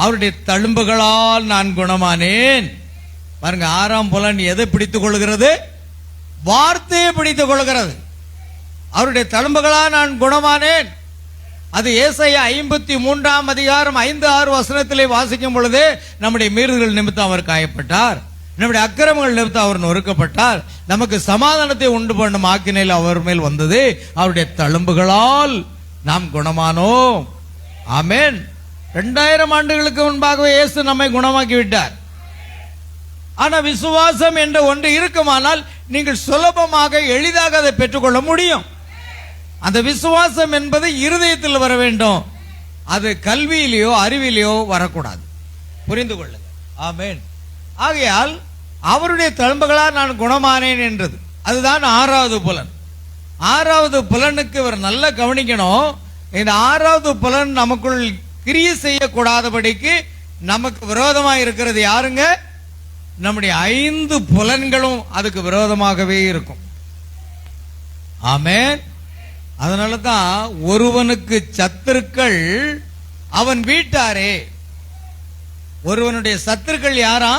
அவருடைய தழும்புகளால் நான் குணமானேன். பாருங்க, 6ஆம் புலன் எதை பிடித்துக் கொள்கிறது? வார்த்தையை பிடித்துக் கொள்கிறது. அவருடைய தழும்புகளால் நான் குணமானேன். அது ஏசாயா 53ஆம் அதிகாரம் 5-6 வசனத்திலே வாசிக்கும் பொழுது நம்முடைய மீறுதல் நிமித்தம் அவர் காயப்பட்டார், நம்முடைய அக்கிரமங்கள் நிமித்தம் அவர் நொறுக்கப்பட்டார், நமக்கு சமாதானத்தை உண்டு பண்ணும் ஆக்கினையில் அவர் மேல் வந்தது, அவருடைய தழும்புகளால் நாம் குணமானோம். ஆமென். 2000 ஆண்டுகளுக்கு முன்பாகவே இயேசு நம்மை குணமாக்கி விட்டார். ஆனா விசுவாசம் என்ற ஒன்று இருக்குமானால் நீங்கள் சுலபமாக எளிதாக அதை பெற்றுக்கொள்ள முடியும். அந்த விசுவாசம் என்பது இருதயத்தில் வர வேண்டும். அது கல்வியிலேயோ அறிவிலேயோ வரக்கூடாது. புரிந்து கொள்ளுங்கள். ஆமென். ஆகையால் அவருடைய தழும்புகளால் நான் குணமானேன் என்றது அதுதான் 6வது புலன். 6வது புலனுக்கு இவர் நல்லா கவனிக்கணும். இந்த 6வது புலன் நமக்குள் கிரியை செய்யக்கூடாதபடிக்கு நமக்கு விரோதமாக இருக்கிறது யாருங்க? நம்முடைய 5 புலன்களும் அதுக்கு விரோதமாகவே இருக்கும். ஆமென். அதனால தான் ஒருவனுக்கு சத்துருக்கள் அவன் வீட்டாரே. ஒருவனுடைய சத்துருக்கள் யாரா?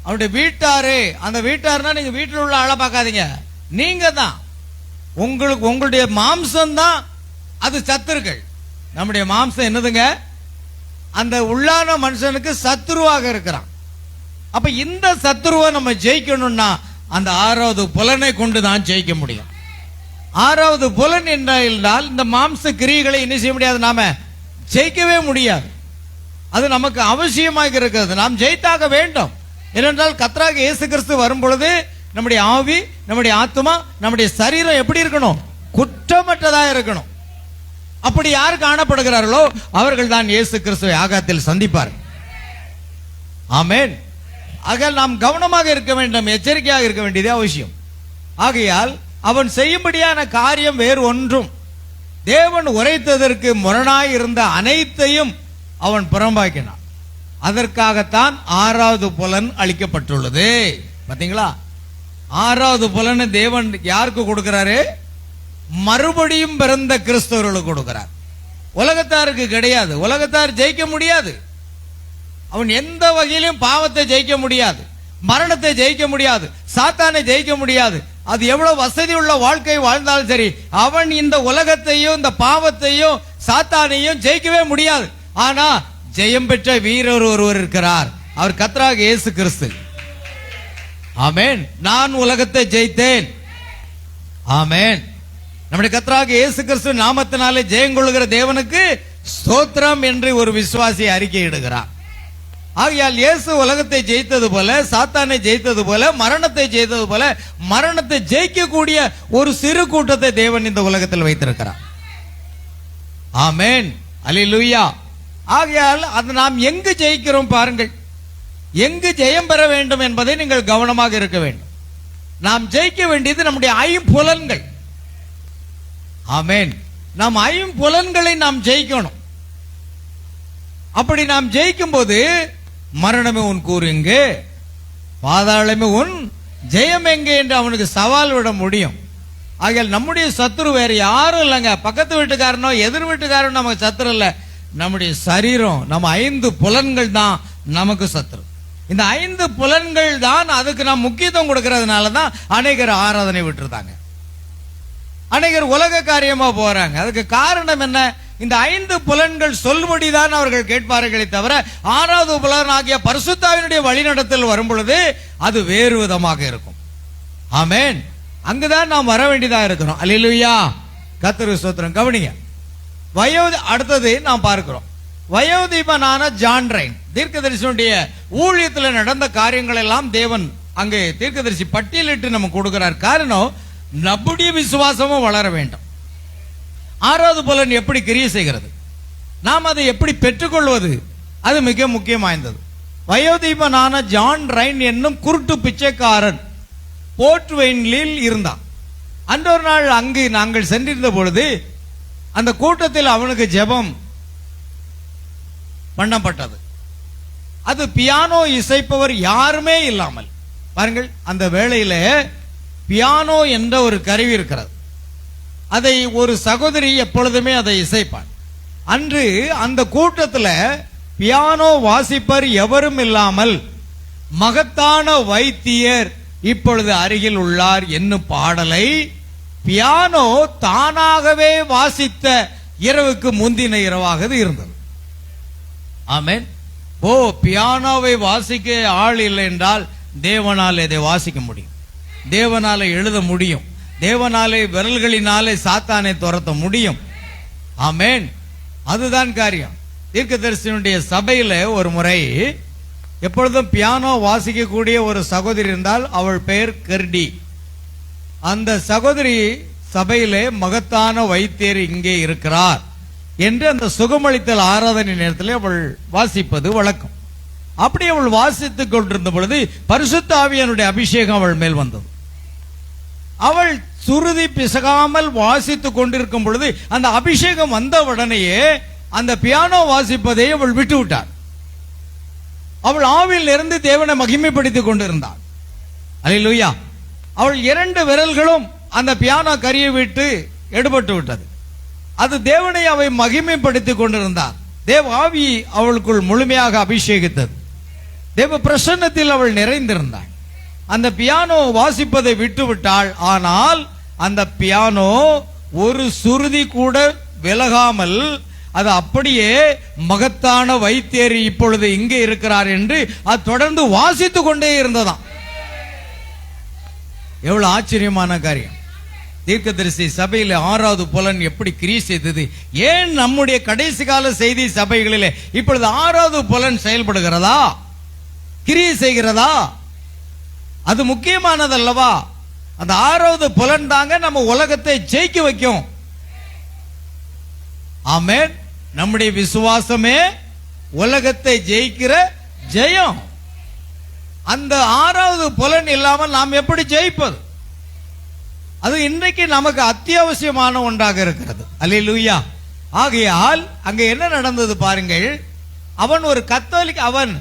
அவனுடைய வீட்டாரே. அந்த வீட்டார்னா நீங்க வீட்டில் உள்ள ஆளை பார்க்காதீங்க, நீங்க தான். உங்களுக்கு உங்களுடைய மாம்சம் தான் அது சத்துருக்கள். நம்முடைய மாம்சம் என்னதுங்க? அந்த உள்ளான மனுஷனுக்கு சத்துருவாக இருக்கிறான். அப்ப இந்த சத்துருவை நம்ம ஜெயிக்கணும்னா அந்த 6வது புலனை கொண்டு தான் ஜெயிக்க முடியும். 6வது புலன் என்றால் இந்த மாம்ச கிரியைகளை என்ன செய்ய முடியாது, நாம ஜெயிக்கவே முடியாது. அது நமக்கு அவசியமாக இருக்கிறது. நாம் ஜெயித்தாக வேண்டும். ஏனென்றால் கர்த்தராகிய இயேசு கிறிஸ்து வரும் பொழுது நம்முடைய ஆவி, நம்முடைய ஆத்மா, நம்முடைய சரீரம் எப்படி இருக்கணும்? குற்றமற்றதா இருக்கணும். அப்படி யார் காணப்படுகிறார்களோ அவர்கள் தான் இயேசு கிறிஸ்துவை ஆகாயத்தில் சந்திப்பார். ஆமென். ஆக நாம் கவனமாக இருக்க வேண்டும், எச்சரிக்கையாக இருக்க வேண்டியது அவசியம். ஆகையால் அவன் செய்யும்படியான காரியம் வேறு ஒன்றும், தேவன் உரைத்ததற்கு முரணாய் இருந்த அனைத்தையும் அவன் புறம்பாக்கினான். அதற்காகத்தான் 6வது புலன் அளிக்கப்பட்டுள்ளது. பாத்தீங்களா? 6வது புலன் தேவன் யாருக்கு கொடுக்கிறாரு? மறுபடியும் பிறந்த கிறிஸ்தவர்களுக்கு கொடுக்கிறார். உலகத்தாருக்கு கிடையாது. உலகத்தார் ஜெயிக்க முடியாது. அவன் எந்த வகையிலும் பாவத்தை ஜெயிக்க முடியாது, மரணத்தை ஜெயிக்க முடியாது, சாத்தானை ஜெயிக்க முடியாது. அது எவ்வளவு வசதி உள்ள வாழ்க்கை வாழ்ந்தாலும் சரி, அவன் இந்த உலகத்தையும் இந்த பாவத்தையும் சாத்தானையும் ஜெயிக்கவே முடியாது. ஆனா ஜெயம் பெற்ற வீரர் ஒருவர் இருக்கிறார். அவர் கர்த்தராகிய இயேசு கிறிஸ்து. ஆமென். நான் உலகத்தை ஜெயித்தேன். ஆமென். நம்முடைய கர்த்தராகிய இயேசு கிறிஸ்து நாமத்தினாலே ஜெயம் கொள்ளுகிற தேவனுக்கு ஸ்தோத்திரம் என்று ஒரு விசுவாசி அறிக்கையிடுகிறார். ஆகையால் இயேசு உலகத்தை ஜெயித்தது போல, சாத்தானை ஜெயித்தது போல, மரணத்தை ஜெயித்தது போல, மரணத்தை ஜெயிக்கக்கூடிய ஒரு சிறு கூட்டத்தை தேவன் இந்த உலகத்தில் வைத்திருக்கிறார். ஆமென். அல்லேலூயா. ஆகையால் அது நாம் எங்கு ஜெயிக்கிறோம் பாருங்கள். எங்கு ஜெயம் பெற வேண்டும் என்பதை நீங்கள் கவனமாக இருக்க வேண்டும். நாம் ஜெயிக்க வேண்டியது நம்முடைய 5 புலன்கள். ஆமென். நாம் 5 புலன்களை நாம் ஜெயிக்கணும். அப்படி நாம் ஜெயிக்கும் போது மரணமே உன் கூறு எங்கே, பாதாளமே உன் ஜெயம் எங்கே என்று அவனுக்கு சவால் விட முடியும். ஆகையால் நம்முடைய சத்துரு வேற யாரும் இல்லைங்க. பக்கத்து வீட்டுக்காரனோ எதிர் வீட்டுக்காரனோ நமக்கு சத்துரு இல்ல. நம்முடைய சரீரம், நம்ம 5 புலன்கள் தான் நமக்கு சத்துரு. இந்த 5 புலன்கள் தான் அதுக்கு நாம் முக்கியத்துவம் கொடுக்கறதுனால தான் அநேகர் ஆராதனை விட்டுருந்தாங்க, அநேகர் உலக காரியமா போறாங்க. அதுக்கு காரணம் என்ன? இந்த 5 புலன்கள் சொல்படிதான் அவர்கள் கேட்பார்களே தவிர 6வது புலன் ஆகிய பரிசுத்தாவினுடைய வழிநடத்தல் வரும் பொழுது அது வேறு விதமாக இருக்கும். ஆமென். அங்குதான் நாம் வர வேண்டியதா இருக்கிறோம். அல்லேலூயா. கர்த்தருக்கு ஸ்தோத்திரம். கவனிங்க, அடுத்தது நாம் பார்க்கிறோம் வயோதிபனான ஜான் ரைன் தீர்க்கதரிசியுடைய ஊழியத்தில் நடந்த காரியங்கள் எல்லாம் தேவன் அங்கே தீர்க்கதரிசி பட்டியலிட்டு நம்ம கொடுக்கிறார். காரணம், நம்முடைய விசுவாசமும் வளர வேண்டும். ஆறாவது பலன் எப்படி கிரியை செய்கிறது, நாம் அதை எப்படி பெற்றுக்கொள்வது, அது மிக முக்கியம் வாய்ந்தது. வயோதிபனான ஜான் ரைன் என்னும் குருட்டு பிச்சைக்காரன் போர்ட் வெயினில் இருந்தான். அன்றொரு நாள் அங்கு நாங்கள் சென்றிருந்த பொழுது அந்த கூட்டத்தில் அவனுக்கு ஜெபம் பண்ணப்பட்டது. அது பியானோ இசைப்பவர் யாருமே இல்லாமல். பாருங்கள், அந்த வேளையில பியானோ என்ற ஒரு கருவி இருக்கிறது. அதை ஒரு சகோதரி எப்பொழுதுமே அதை இசைப்பாள். அன்று அந்த கூட்டத்தில் பியானோ வாசிப்பர் எவரும் இல்லாமல் மகத்தான வைத்தியர் இப்பொழுது அருகில் உள்ளார் என்னும் பாடலை பியானோ தானாகவே வாசித்த இரவுக்கு முந்தின இரவாக இருந்தது. ஆமென். ஓ, பியானோவை வாசிக்க ஆள் இல்லை என்றால் தேவனால் இதை வாசிக்க முடியும், தேவனால எழுத முடியும், தேவனாலே விரல்களினாலே சாத்தானை துரத்த முடியும். ஆமென். அதுதான் காரியம். தீர்க்கதரிசியினுடைய சபையில ஒரு முறை எப்பொழுதும் பியானோ வாசிக்கக்கூடிய ஒரு சகோதரி இருந்தால் அவள் பெயர் கெர்டி. அந்த சகோதரி சபையிலே மகத்தான வைத்தியர் இங்கே இருக்கிறார் என்று அந்த சுகமளித்தல் ஆராதனை நேரத்தில் அவள் வாசிப்பது வழக்கம். அப்படி அவள் வாசித்துக் கொண்டிருந்த பொழுது பரிசுத்த ஆவியானுடைய அபிஷேகம் அவள் மேல் வந்தது. அவள் சுருதி பிசகாமல் வாசித்துக் கொண்டிருக்கும் பொழுது அந்த அபிஷேகம் வந்த உடனேயே அந்த பியானோ வாசிப்பதை அவள் விட்டு விட்டார். அவள் ஆவியில் இருந்து தேவனை மகிமைப்படுத்திக் கொண்டிருந்தாள். அல்லேலூயா. அவள் 2 விரல்களும் அந்த பியானோ கரியை விட்டு எடுபட்டு விட்டது. அது தேவனை அவை மகிமைப்படுத்திக் கொண்டிருந்தார். தேவ ஆவி அவளுக்குள் முழுமையாக அபிஷேகித்தது. தேவ பிரசன்னத்தில் அவள் நிறைந்திருந்தாள். அந்த பியானோ வாசிப்பதை விட்டு விட்டாள். ஆனால் அந்த பியானோ ஒரு சுருதி கூட விலகாமல் அது அப்படியே மகத்தான வைத்தியர் இப்பொழுது இங்கே இருக்கிறார் என்று அது தொடர்ந்து வாசித்துக் கொண்டே இருந்ததாம். எவ்வளவு ஆச்சரியமான காரியம். தீர்க்கதரிசி சபையில 6வது புலன் எப்படி கிரியை செய்தது? ஏன் நம்முடைய கடைசி கால செய்தி சபைகளிலே இப்பொழுது 6வது புலன் செயல்படுகிறதா, கிரியை செய்கிறதா? அது முக்கியமானது அல்லவா? அந்த 6வது புலன் தாங்க நம்ம உலகத்தை ஜெயிக்க வைக்கும். ஆமென். நம்முடைய விசுவாசமே உலகத்தை ஜெயிக்கிற ஜெயம். அந்த 6வது புலன் இல்லாமல் நாம் எப்படி ஜெயிப்பது? அது இன்றைக்கு நமக்கு அத்தியாவசியமான ஒன்றாக இருக்கிறது. அல்லேலூயா. ஆகையால் அங்க என்ன நடந்தது பாருங்கள். அவன் ஒரு கத்தோலிக்க, அவன்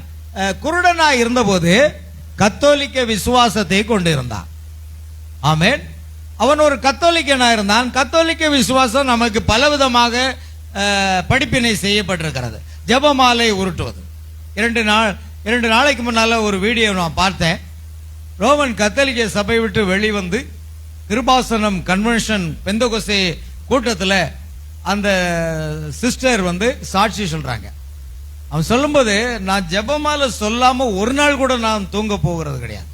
குருடனாய் இருந்தபோது கத்தோலிக்க விசுவாசத்தை கொண்டிருந்தான். ஆமென். அவன் ஒரு கத்தோலிக்கனாக இருந்தான். கத்தோலிக்க விசுவாசம் நமக்கு பலவிதமாக படிப்பினை செய்யப்பட்டிருக்கிறது. ஜெபமாலை உருட்டுவது. 2 நாளைக்கு முன்னால ஒரு வீடியோ நான் பார்த்தேன். ரோமன் கத்தோலிக்க சபை விட்டு வெளிவந்து கிருபாசனம் கன்வென்ஷன் பெந்தகோஸ்தே கூட்டத்தில் அந்த சிஸ்டர் சாட்சி சொல்றாங்க. அவன் சொல்லும்போது, நான் ஜெபமாலை சொல்லாம ஒரு நாள் கூட நான் தூங்க போகிறது கிடையாது.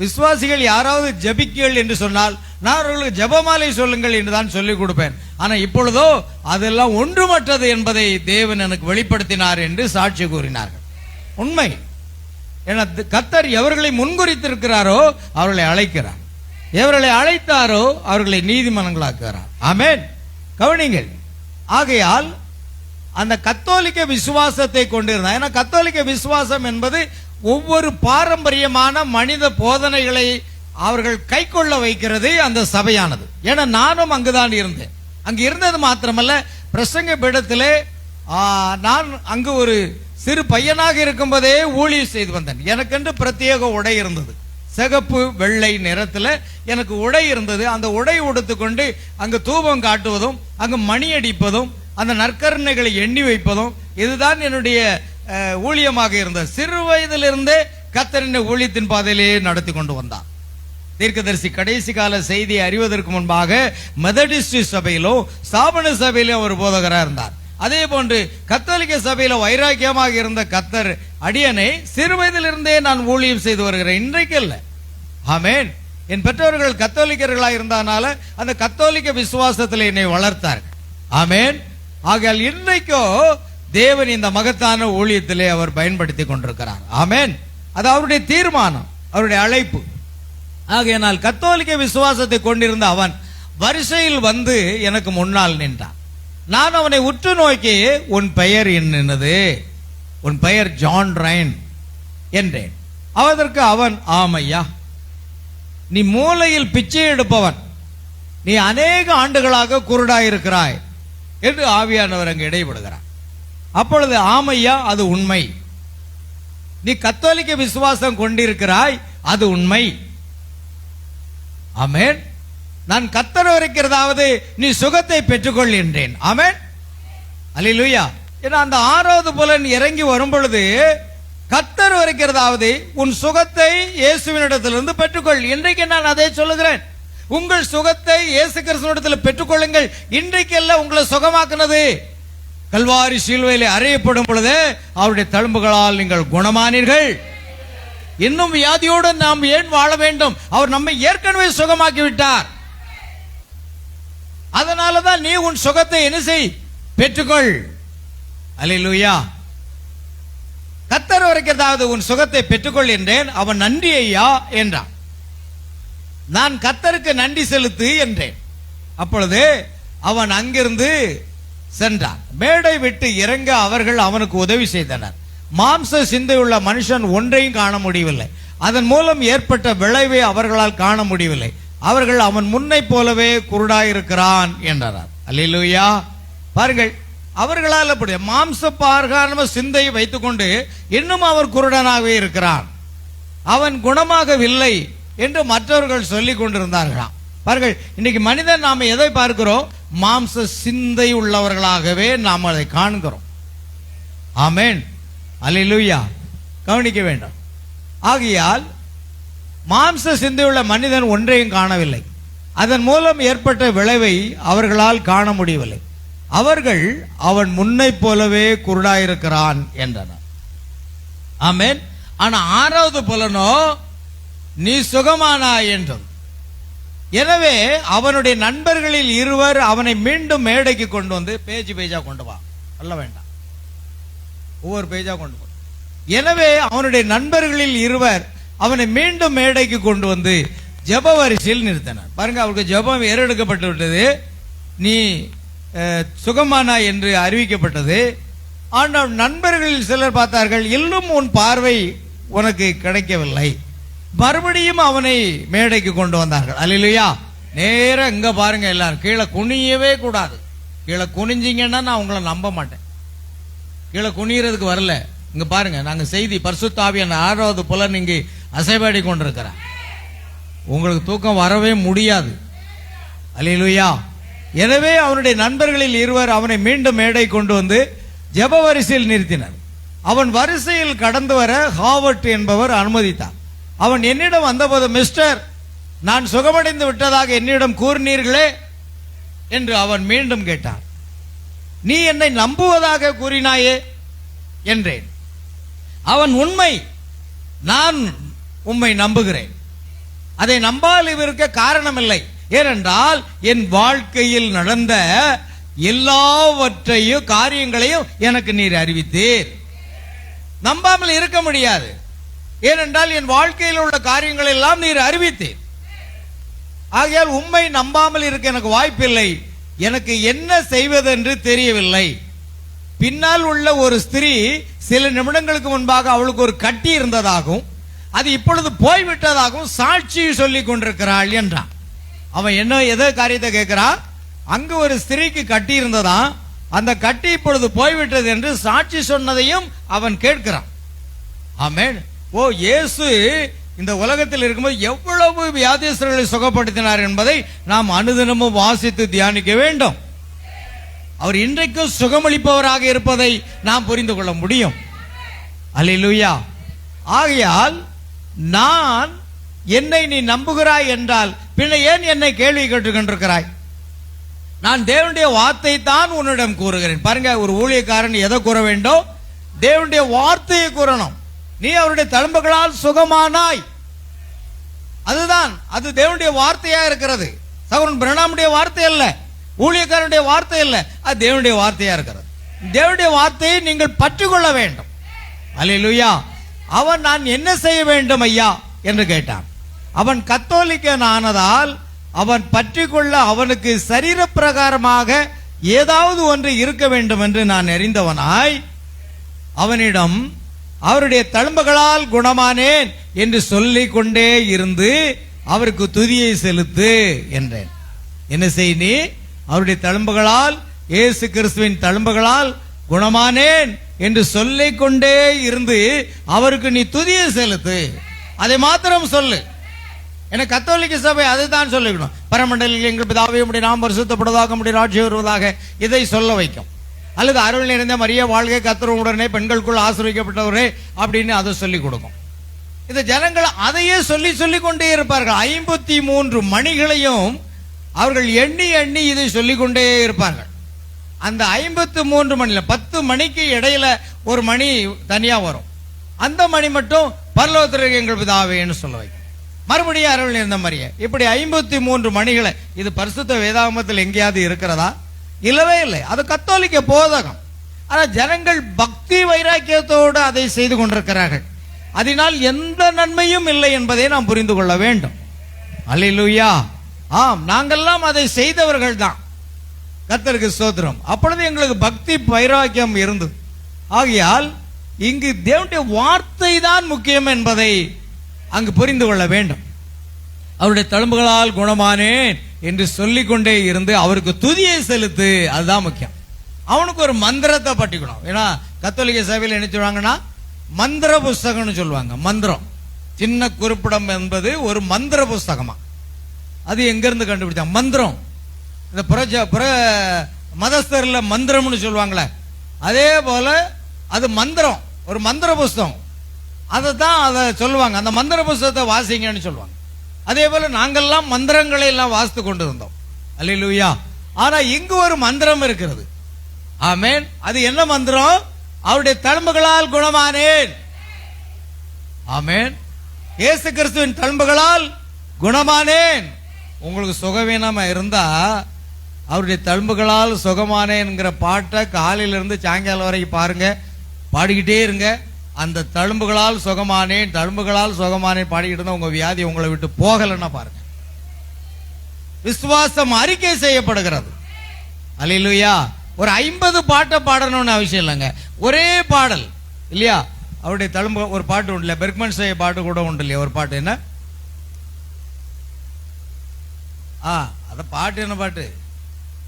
விசுவாசிகள் யாராவது ஜெபிக்கல் என்று சொன்னால் நான் அவர்களுக்கு ஜெபமாலை சொல்லுங்கள் என்று தான் சொல்லிக் கொடுப்பேன். ஆனா இப்பொழுதோ அதெல்லாம் ஒன்றுமற்றது என்பதை தேவன் எனக்கு வெளிப்படுத்தினார் என்று சாட்சி கூறினார்கள். உண்மை. ஏன்னா கர்த்தர் எவர்களை முன்குறித்திருக்கிறாரோ அவர்களை அழைக்கிறார், எவர்களை அழைத்தாரோ அவர்களை நீதிமன்றங்களாக்குகிறார். ஆமென். கவனிங்கள். ஆகையால் அந்த கத்தோலிக்க விசுவாசத்தை கொண்டிருந்தார். ஏன்னா கத்தோலிக்க விசுவாசம் என்பது ஒவ்வொரு பாரம்பரியமான மனித போதனைகளை அவர்கள் கை கொள்ள வைக்கிறது அந்த சபையானது. ஏன்னா நானும் அங்குதான் இருந்தேன். அங்கு இருந்தது மாத்திரமல்ல, பிரசங்க பீடத்திலே நான் அங்கு ஒரு சிறு பையனாக இருக்கும்போதே ஊழியம் செய்து வந்தேன். எனக்கென்று பிரத்யேக உடை இருந்தது. சிகப்பு வெள்ளை நிறத்தில் எனக்கு உடை இருந்தது. அந்த உடை உடுத்துக்கொண்டு அங்கு தூபம் காட்டுவதும் அங்கு மணி அடிப்பதும் அந்த நற்கருணைகளை எண்ணி வைப்பதும் இதுதான் என்னுடைய ஊழியமாக இருந்தது. சிறு வயதிலிருந்தே கர்த்தரின் ஊழியத்தின் பாதையிலேயே நடத்தி கொண்டு வந்தார். தீர்க்கதரிசி கடைசி கால செய்தியை அறிவதற்கு முன்பாக மெதடிஸ்ட் சபையிலோ ஸ்தாபன சபையிலோ ஒரு போதகராக இருந்தார். அதே போன்று கத்தோலிக்க சபையில வைராக்கியமாக இருந்த கர்த்தர் அடியனை சிறு வயதிலிருந்தே நான் ஊழியம் செய்து வருகிறேன். இன்றைக்கு அல்ல. ஆமென். என் பெற்றோர்கள் கத்தோலிக்கர்களாக இருந்தனால அந்த கத்தோலிக்க விசுவாசத்தில் என்னை வளர்த்தார்கள். ஆமென். ஆகையால் இன்றைக்கோ தேவன் இந்த மகத்தான ஊழியத்திலே அவர் பயன்படுத்தி கொண்டிருக்கிறார். ஆமென். அது அவருடைய தீர்மானம், அவருடைய அழைப்பு. ஆகையினால் கத்தோலிக்க விசுவாசத்தை கொண்டிருந்த அவன் வரிசையில் வந்து எனக்கு முன்னால் நின்றான். நான் அவனை உற்று நோக்கி, உன் பெயர் என்னது? உன் பெயர் ஜான் ரைன் என்றேன். அதற்கு அவன், ஆமையா, நீ மூலையில் பிச்சை எடுப்பவன், நீ அநேக ஆண்டுகளாக குருடாயிருக்கிறாய் என்று ஆவியானவர் அங்கு இடைபடுகிறார். அப்பொழுது, ஆமையா, அது உண்மை. நீ கத்தோலிக்க விசுவாசம் கொண்டிருக்கிறாய், அது உண்மை. ஆமென். நான் கத்தர் இருக்கிறதாவது நீ சுகத்தை பெற்றுக்கொள் என்றேன். ஆமென். அல்லேலூயா. ஏன்னா அந்த 6வது புலன் இறங்கி வரும் பொழுது கத்தர் இருக்கிறதாவது உன் சுகத்தை இயேசுவினிடத்திலிருந்து பெற்றுக்கொள். இன்றைக்கு நான் அதை சொல்லுகிறேன். உங்கள் சுகத்தை இயேசு கிறிஸ்துவினிடத்தில் பெற்றுக்கொள்ளுங்கள். இன்றைக்கெல்லாம் உங்களை சுகமாக்குனது கல்வாரி சிலுவையிலே அறையப்படும் பொழுது அவருடைய தழும்புகளால் நீங்கள் குணமானீர்கள். இன்னும் வியாதியோடு நாம் ஏன் வாழ வேண்டும்? அவர் நம்மை ஏற்கனவே சுகமாக்கி விட்டார். அதனாலதான் நீ உன் சுகத்தை என்ன செய்? பெற்றுக்கொள். அல்லேலூயா. கத்தர் இருக்கிறதாவது உன் சுகத்தை பெற்றுக்கொள் என்றேன். அவன், நன்றி ஐயா என்றான். நான் கத்தருக்கு நன்றி செலுத்து என்றேன். அப்பொழுது அவன் அங்கிருந்து சென்றான். மேடை விட்டு இறங்க அவர்கள் அவனுக்கு உதவி செய்தனர். மாம்ச சிந்தையுள்ள மனுஷன் ஒன்றையும் காண முடியவில்லை. அதன் மூலம் ஏற்பட்ட விளைவை அவர்களால் காண முடியவில்லை. அவர்கள் அவன் முன்னை போலவே குருடாயிருக்கிறான் என்றனர். அல்லேலூயா. பாருங்கள், அவர்களால் அப்படி மாம்ச பார்க்கான சிந்தையை வைத்துக்கொண்டு இன்னும் அவர் குருடனாகவே இருக்கிறான், அவன் குணமாகவில்லை என்று மற்றவர்கள் சொல்லிக் கொண்டிருந்தார்களாம். பாருங்கள், இன்னைக்கு மனிதன் நாம எதை பார்க்கிறோம்? மாம்ச சிந்தை உள்ளவர்களாகவே நாம் அதை காண்கிறோம். ஆமென். அல்லேலூயா. கவனிக்க வேண்டும். ஆகையால் மாம்ச சிந்தையுள்ள மனிதன் ஒன்றையும் காணவில்லை. அதன் மூலம் ஏற்பட்ட விளைவை அவர்களால் காண முடியவில்லை. அவர்கள் அவன் முன்னை போலவே குருடாயிருக்கிறான் என்றனர். ஆமென். ஆனா 6வது புலனோ நீ சுகமானாய் என்றது. எனவே அவனுடைய நண்பர்களில் இருவர் அவனை மீண்டும் மேடைக்கு கொண்டு வந்து பேஜா கொண்டு வா, சொல்ல வேண்டாம், ஒவ்வொரு பேஜா கொண்டு வா. எனவே அவனுடைய நண்பர்களில் இருவர் அவனை மீண்டும் மேடைக்கு கொண்டு வந்து ஜெப வரிசையில் நிறுத்தினார். பாருங்க, அவருக்கு ஜெபம் ஏறெடுக்கப்பட்டு விட்டது, நீ சுகமானா என்று அறிவிக்கப்பட்டது. ஆனால் நண்பர்களில் சிலர் பார்த்தார்கள், இன்னும் உன் பார்வை உனக்கு கிடைக்கவில்லை. மறுபடியும் அவனை மேடைக்கு கொண்டு வந்தார்கள். அல்லேலூயா. நேரா இங்க பாருங்க, எல்லாரும் கீழே குனியவே கூடாது. கீழே குனிஞ்சிங்கன்னா நான் உங்களை நம்ப மாட்டேன். கீழே குனியறதுக்கு வரல. இங்க பாருங்க, நாங்க செய்தி பரிசுத்த ஆவியான 6வது புலன் இங்கே அசைபாடி கொண்டிருக்கிறார். உங்களுக்கு தூக்கம் வரவே முடியாது. அல்லேலூயா. எனவே அவனுடைய நண்பர்களில் இருவர் அவனை மீண்டும் மேடை கொண்டு வந்து ஜெப வரிசையில் நிறுத்தினர். அவன் வரிசையில் கடந்து வர ஹாவர்ட் என்பவர் அனுமதித்தார். அவன் என்னிடம் வந்தபோது, மிஸ்டர், நான் சுகமடைந்து விட்டதாக என்னிடம் கூறினீர்களே என்று அவன் மீண்டும் கேட்டான். நீ என்னை நம்புவதாக கூறினாயே என்றேன். அவன், உண்மை, நான் உம்மை நம்புகிறேன். அதை நம்பால் இருக்க காரணமில்லை. ஏனென்றால் என் வாழ்க்கையில் நடந்த எல்லாவற்றையும் காரியங்களையும் எனக்கு நீர் அறிவித்தீர். நம்பாமல் இருக்க முடியாது. ஏனென்றால் என் வாழ்க்கையில் உள்ள காரியங்கள் எல்லாம் நீர் அறிவித்தீர். ஆகையால் உம்மை நம்பாமல் இருக்க எனக்கு வாய்ப்பில்லை. எனக்கு என்ன செய்வதென்று தெரியவில்லை. பின்னால் உள்ள ஒரு ஸ்திரீ சில நிமிடங்களுக்கு முன்பாக அவளுக்கு ஒரு கட்டி இருந்ததாகவும் அது இப்பொழுது போய்விட்டதாகவும் சாட்சி சொல்லிக் கொண்டிருக்கிறாள் என்றான். அவன் என்ன எதோ காரியத்தை கேட்கிறான். அங்கு ஒரு ஸ்திரீக்கு கட்டி இருந்ததாம், அந்த கட்டி இப்பொழுது போய்விட்டது என்று சாட்சி சொன்னதையும் அவன் கேட்கிறான். ஆமென். ஓ, இயேசு இந்த உலகத்தில் இருக்கும்போது எவ்வளவு வியாதியஸ்தர்களை சுகப்படுத்தினார் என்பதை நாம் அனுதினமும் வாசித்து தியானிக்க வேண்டும். அவர் இன்றைக்கும் சுகமளிப்பவராக இருப்பதை நாம் புரிந்து கொள்ள முடியும். அல்லேலூயா. ஆகையால் நான் என்னை நீ நம்புகிறாய் என்றால் பின்ன ஏன் என்னை கேள்வி கேட்டுக்கொண்டிருக்கிறாய்? நான் தேவனுடைய வார்த்தை தான் உன்னிடம் கூறுகிறேன். பாருங்க, ஒரு ஊழியக்காரன் எதை கூற வேண்டும்? தேவனுடைய வார்த்தையை கூறணும். நீ அவருடைய தழும்புகளால் சுகமானாய், அதுதான், அது தேவனுடைய வார்த்தையா இருக்கிறது. சகோதரன் பிரணாமுடைய வார்த்தை அல்ல, ஊழியக்காரனுடைய வார்த்தை அல்ல, அது தேவனுடைய வார்த்தையா இருக்கிறது. தேவனுடைய வார்த்தையை நீங்கள் பற்றிக்கொள்ள வேண்டும். அல்லேலூயா. அவன் நான் என்ன செய்ய வேண்டும் ஐயா என்று கேட்டான். அவன் கத்தோலிக்கன் ஆனதால் அவன் பற்றிக்கொள்ள அவனுக்கு சரீர பிரகாரமாக ஏதாவது ஒன்று இருக்க வேண்டும் என்று நான் அறிந்தவனாய் அவனிடம் அவருடைய தழும்புகளால் குணமானேன் என்று சொல்லிக் கொண்டே இருந்து அவருக்கு துதியை செலுத்து என்றேன். என்ன செய் நீ? அவருடைய தழும்புகளால், இயேசு கிறிஸ்துவின் தழும்புகளால் குணமானேன் என்று சொல்லிக் கொண்டே இருந்து அவருக்கு நீ துதியை செலுத்து. அதை மாத்திரம் சொல்லு. என கத்தோலிக்க சபை அதுதான் சொல்லிக்கணும். பரமண்டலில் எங்கள் பிதாவே உம்முடைய நாமம் பரிசுத்தப்படுவதாக, உம்முடைய ராஜ்யம் வருவதாக, இதை சொல்ல வைக்கும். அல்லது அருள் நிறைந்த மரியே வாழ்க, கர்த்தர் உடனே பெண்களுக்குள் ஆசீர்வதிக்கப்பட்டவரே அப்படின்னு அதை சொல்லிக் கொடுக்கும். இந்த ஜனங்கள் அதையே சொல்லி கொண்டே இருப்பார்கள். 53 மணிகளையும் அவர்கள் எண்ணி எண்ணி இதை சொல்லிக் கொண்டே இருப்பார்கள். அந்த 53 மணில 10 மணிக்கு இடையில ஒரு மணி தனியா வரும். அந்த மணி மட்டும் பரலோகத்தில் எங்கள் பிதாவேன்னு சொல்ல வைக்கும். மறுபடியும் அருள் நிறைந்த மரியே. இப்படி 53 மணிகளை, இது பரிசுத்த வேதாகமத்தில் எங்கேயாவது இருக்கிறதா? இல்லவே இல்லை. அது கத்தோலிக்க போதகம். ஆனால் ஜனங்கள் பக்தி வைராக்கியத்தோடு அதை செய்து கொண்டிருக்கிறார்கள். அதனால் எந்த நன்மையும் இல்லை என்பதை நாம் புரிந்து கொள்ள வேண்டும். அல்லேலூயா. ஆம், நாங்கெல்லாம் அதை செய்தவர்கள் தான். கர்த்தருக்கு ஸ்தோத்திரம். அப்பொழுது எங்களுக்கு பக்தி வைராக்கியம் இருந்தது. ஆகையால் இங்கு தேவனுடைய வார்த்தை தான் முக்கியம் என்பதை அங்கு புரிந்து கொள்ள வேண்டும். அவருடைய தழும்புகளால் குணமானேன் என்று சொல்லிக் கொண்டே இருந்து அவருக்கு துதியை செலுத்து, அதுதான் முக்கியம். அவனுக்கு ஒரு மந்திரத்தை பட்டிக்கணும். ஏன்னா கத்தோலிக்க சபையில் என்ன சொல்லுவாங்கன்னா மந்திர புஸ்தகம்னு சொல்லுவாங்க. மந்திரம், சின்ன குறிப்பிடம் என்பது ஒரு மந்திர புஸ்தகமா. அது எங்க இருந்து கண்டுபிடிச்சாங்க? மந்திரம். இந்த புற மதஸ்தர்ல மந்திரம்னு சொல்லுவாங்களே, அதே போல அது மந்திரம், ஒரு மந்திர புஸ்தகம். அதை தான் அதை சொல்லுவாங்க. அந்த மந்திர புஸ்தகத்தை வாசிங்கன்னு சொல்லுவாங்க. அதே போல நாங்கெல்லாம் மந்திரங்களை எல்லாம் வாசித்து கொண்டு இருந்தோம். அல்லேலூயா. ஆனா இங்கு ஒரு மந்திரம் இருக்கிறது. ஆமென். அது என்ன மந்திரம்? அவருடைய தழும்புகளால் குணமானேன். ஆமென். இயேசு கிறிஸ்துவின் தழும்புகளால் குணமானேன். உங்களுக்கு சுகவீனமா இருந்தா அவருடைய தழும்புகளால் சுகமானேன்ங்கிற பாட்டை காலையிலிருந்து சாயங்காலம் வரைக்கும் பாருங்க, பாடிக்கிட்டே இருங்க. அந்த தழும்புகளால் சுகமானேன், தழும்புகளால் சுகமானேன் பாடிக்கிட்டு இருந்தா உங்க வியாதி உங்களை விட்டு போகலன்னா பாருங்க. விசுவாசம் அறிக்கை செய்யப்படுகிறது. அல்லேலூயா. ஒரு 50 பாட்டை பாடணும்னு அவசியம் இல்லைங்க. ஒரே பாடல் இல்லையா? அவருடைய தழும்பு ஒரு பாட்டு உண்டு இல்லையா? பெர்க்மன் செய்ய பாட்டு கூட உண்டு இல்லையா? ஒரு பாட்டு என்ன? அந்த பாட்டு என்ன பாட்டு?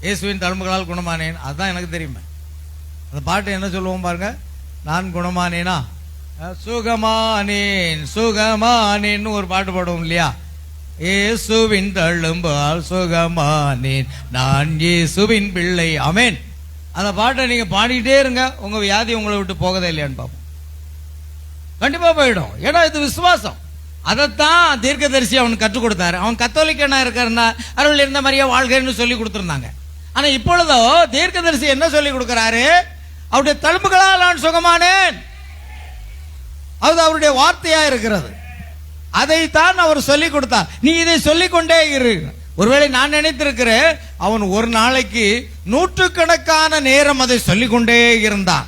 இயேசுவின் தழும்புகளால் குணமானேன். அதுதான் எனக்கு தெரியுமே. அந்த பாட்டு என்ன சொல்லுவோம் பாருங்க. நான் குணமானேனா, சுகமானேன் சுகமானேன்னு ஒரு பாட்டு பாடுவோம் இல்லையா? இயேசுவின் தழும்பால் சுகமானேன், நான் இயேசுவின் பிள்ளை. ஆமென். அந்த பாட்டை நீங்க பாடிக்கிட்டே இருங்க, உங்க வியாதி உங்களை விட்டு போகதே இல்லையான்னு பார்ப்போம். கண்டிப்பா போயிடும். ஏன்னா இது விசுவாசம். அதைத்தான் தீர்க்கதரிசி அவனுக்கு கற்றுக் கொடுத்தாரு. அவன் கத்தோலிக்கனா இருக்கிறனா அருள் இருந்த மாதிரியே வாழ்க்கைன்னு சொல்லி கொடுத்திருந்தாங்க. ஆனா இப்பொழுதோ தீர்க்கதரிசி என்ன சொல்லி கொடுக்கிறாரு? அவருடைய தழும்புகளால் நான் சுகமானேன். அது அவருடைய வார்த்தையா இருக்கிறது. அதைத்தான் அவர் சொல்லிக் கொடுத்தார். நீ இதை சொல்லிக் கொண்டே இரு. ஒருவேளை நான் நினைத்திருக்கிறேன் அவன் ஒரு நாளைக்கு 100கணக்கான நேரம் அதை சொல்லிக் கொண்டே இருந்தான்.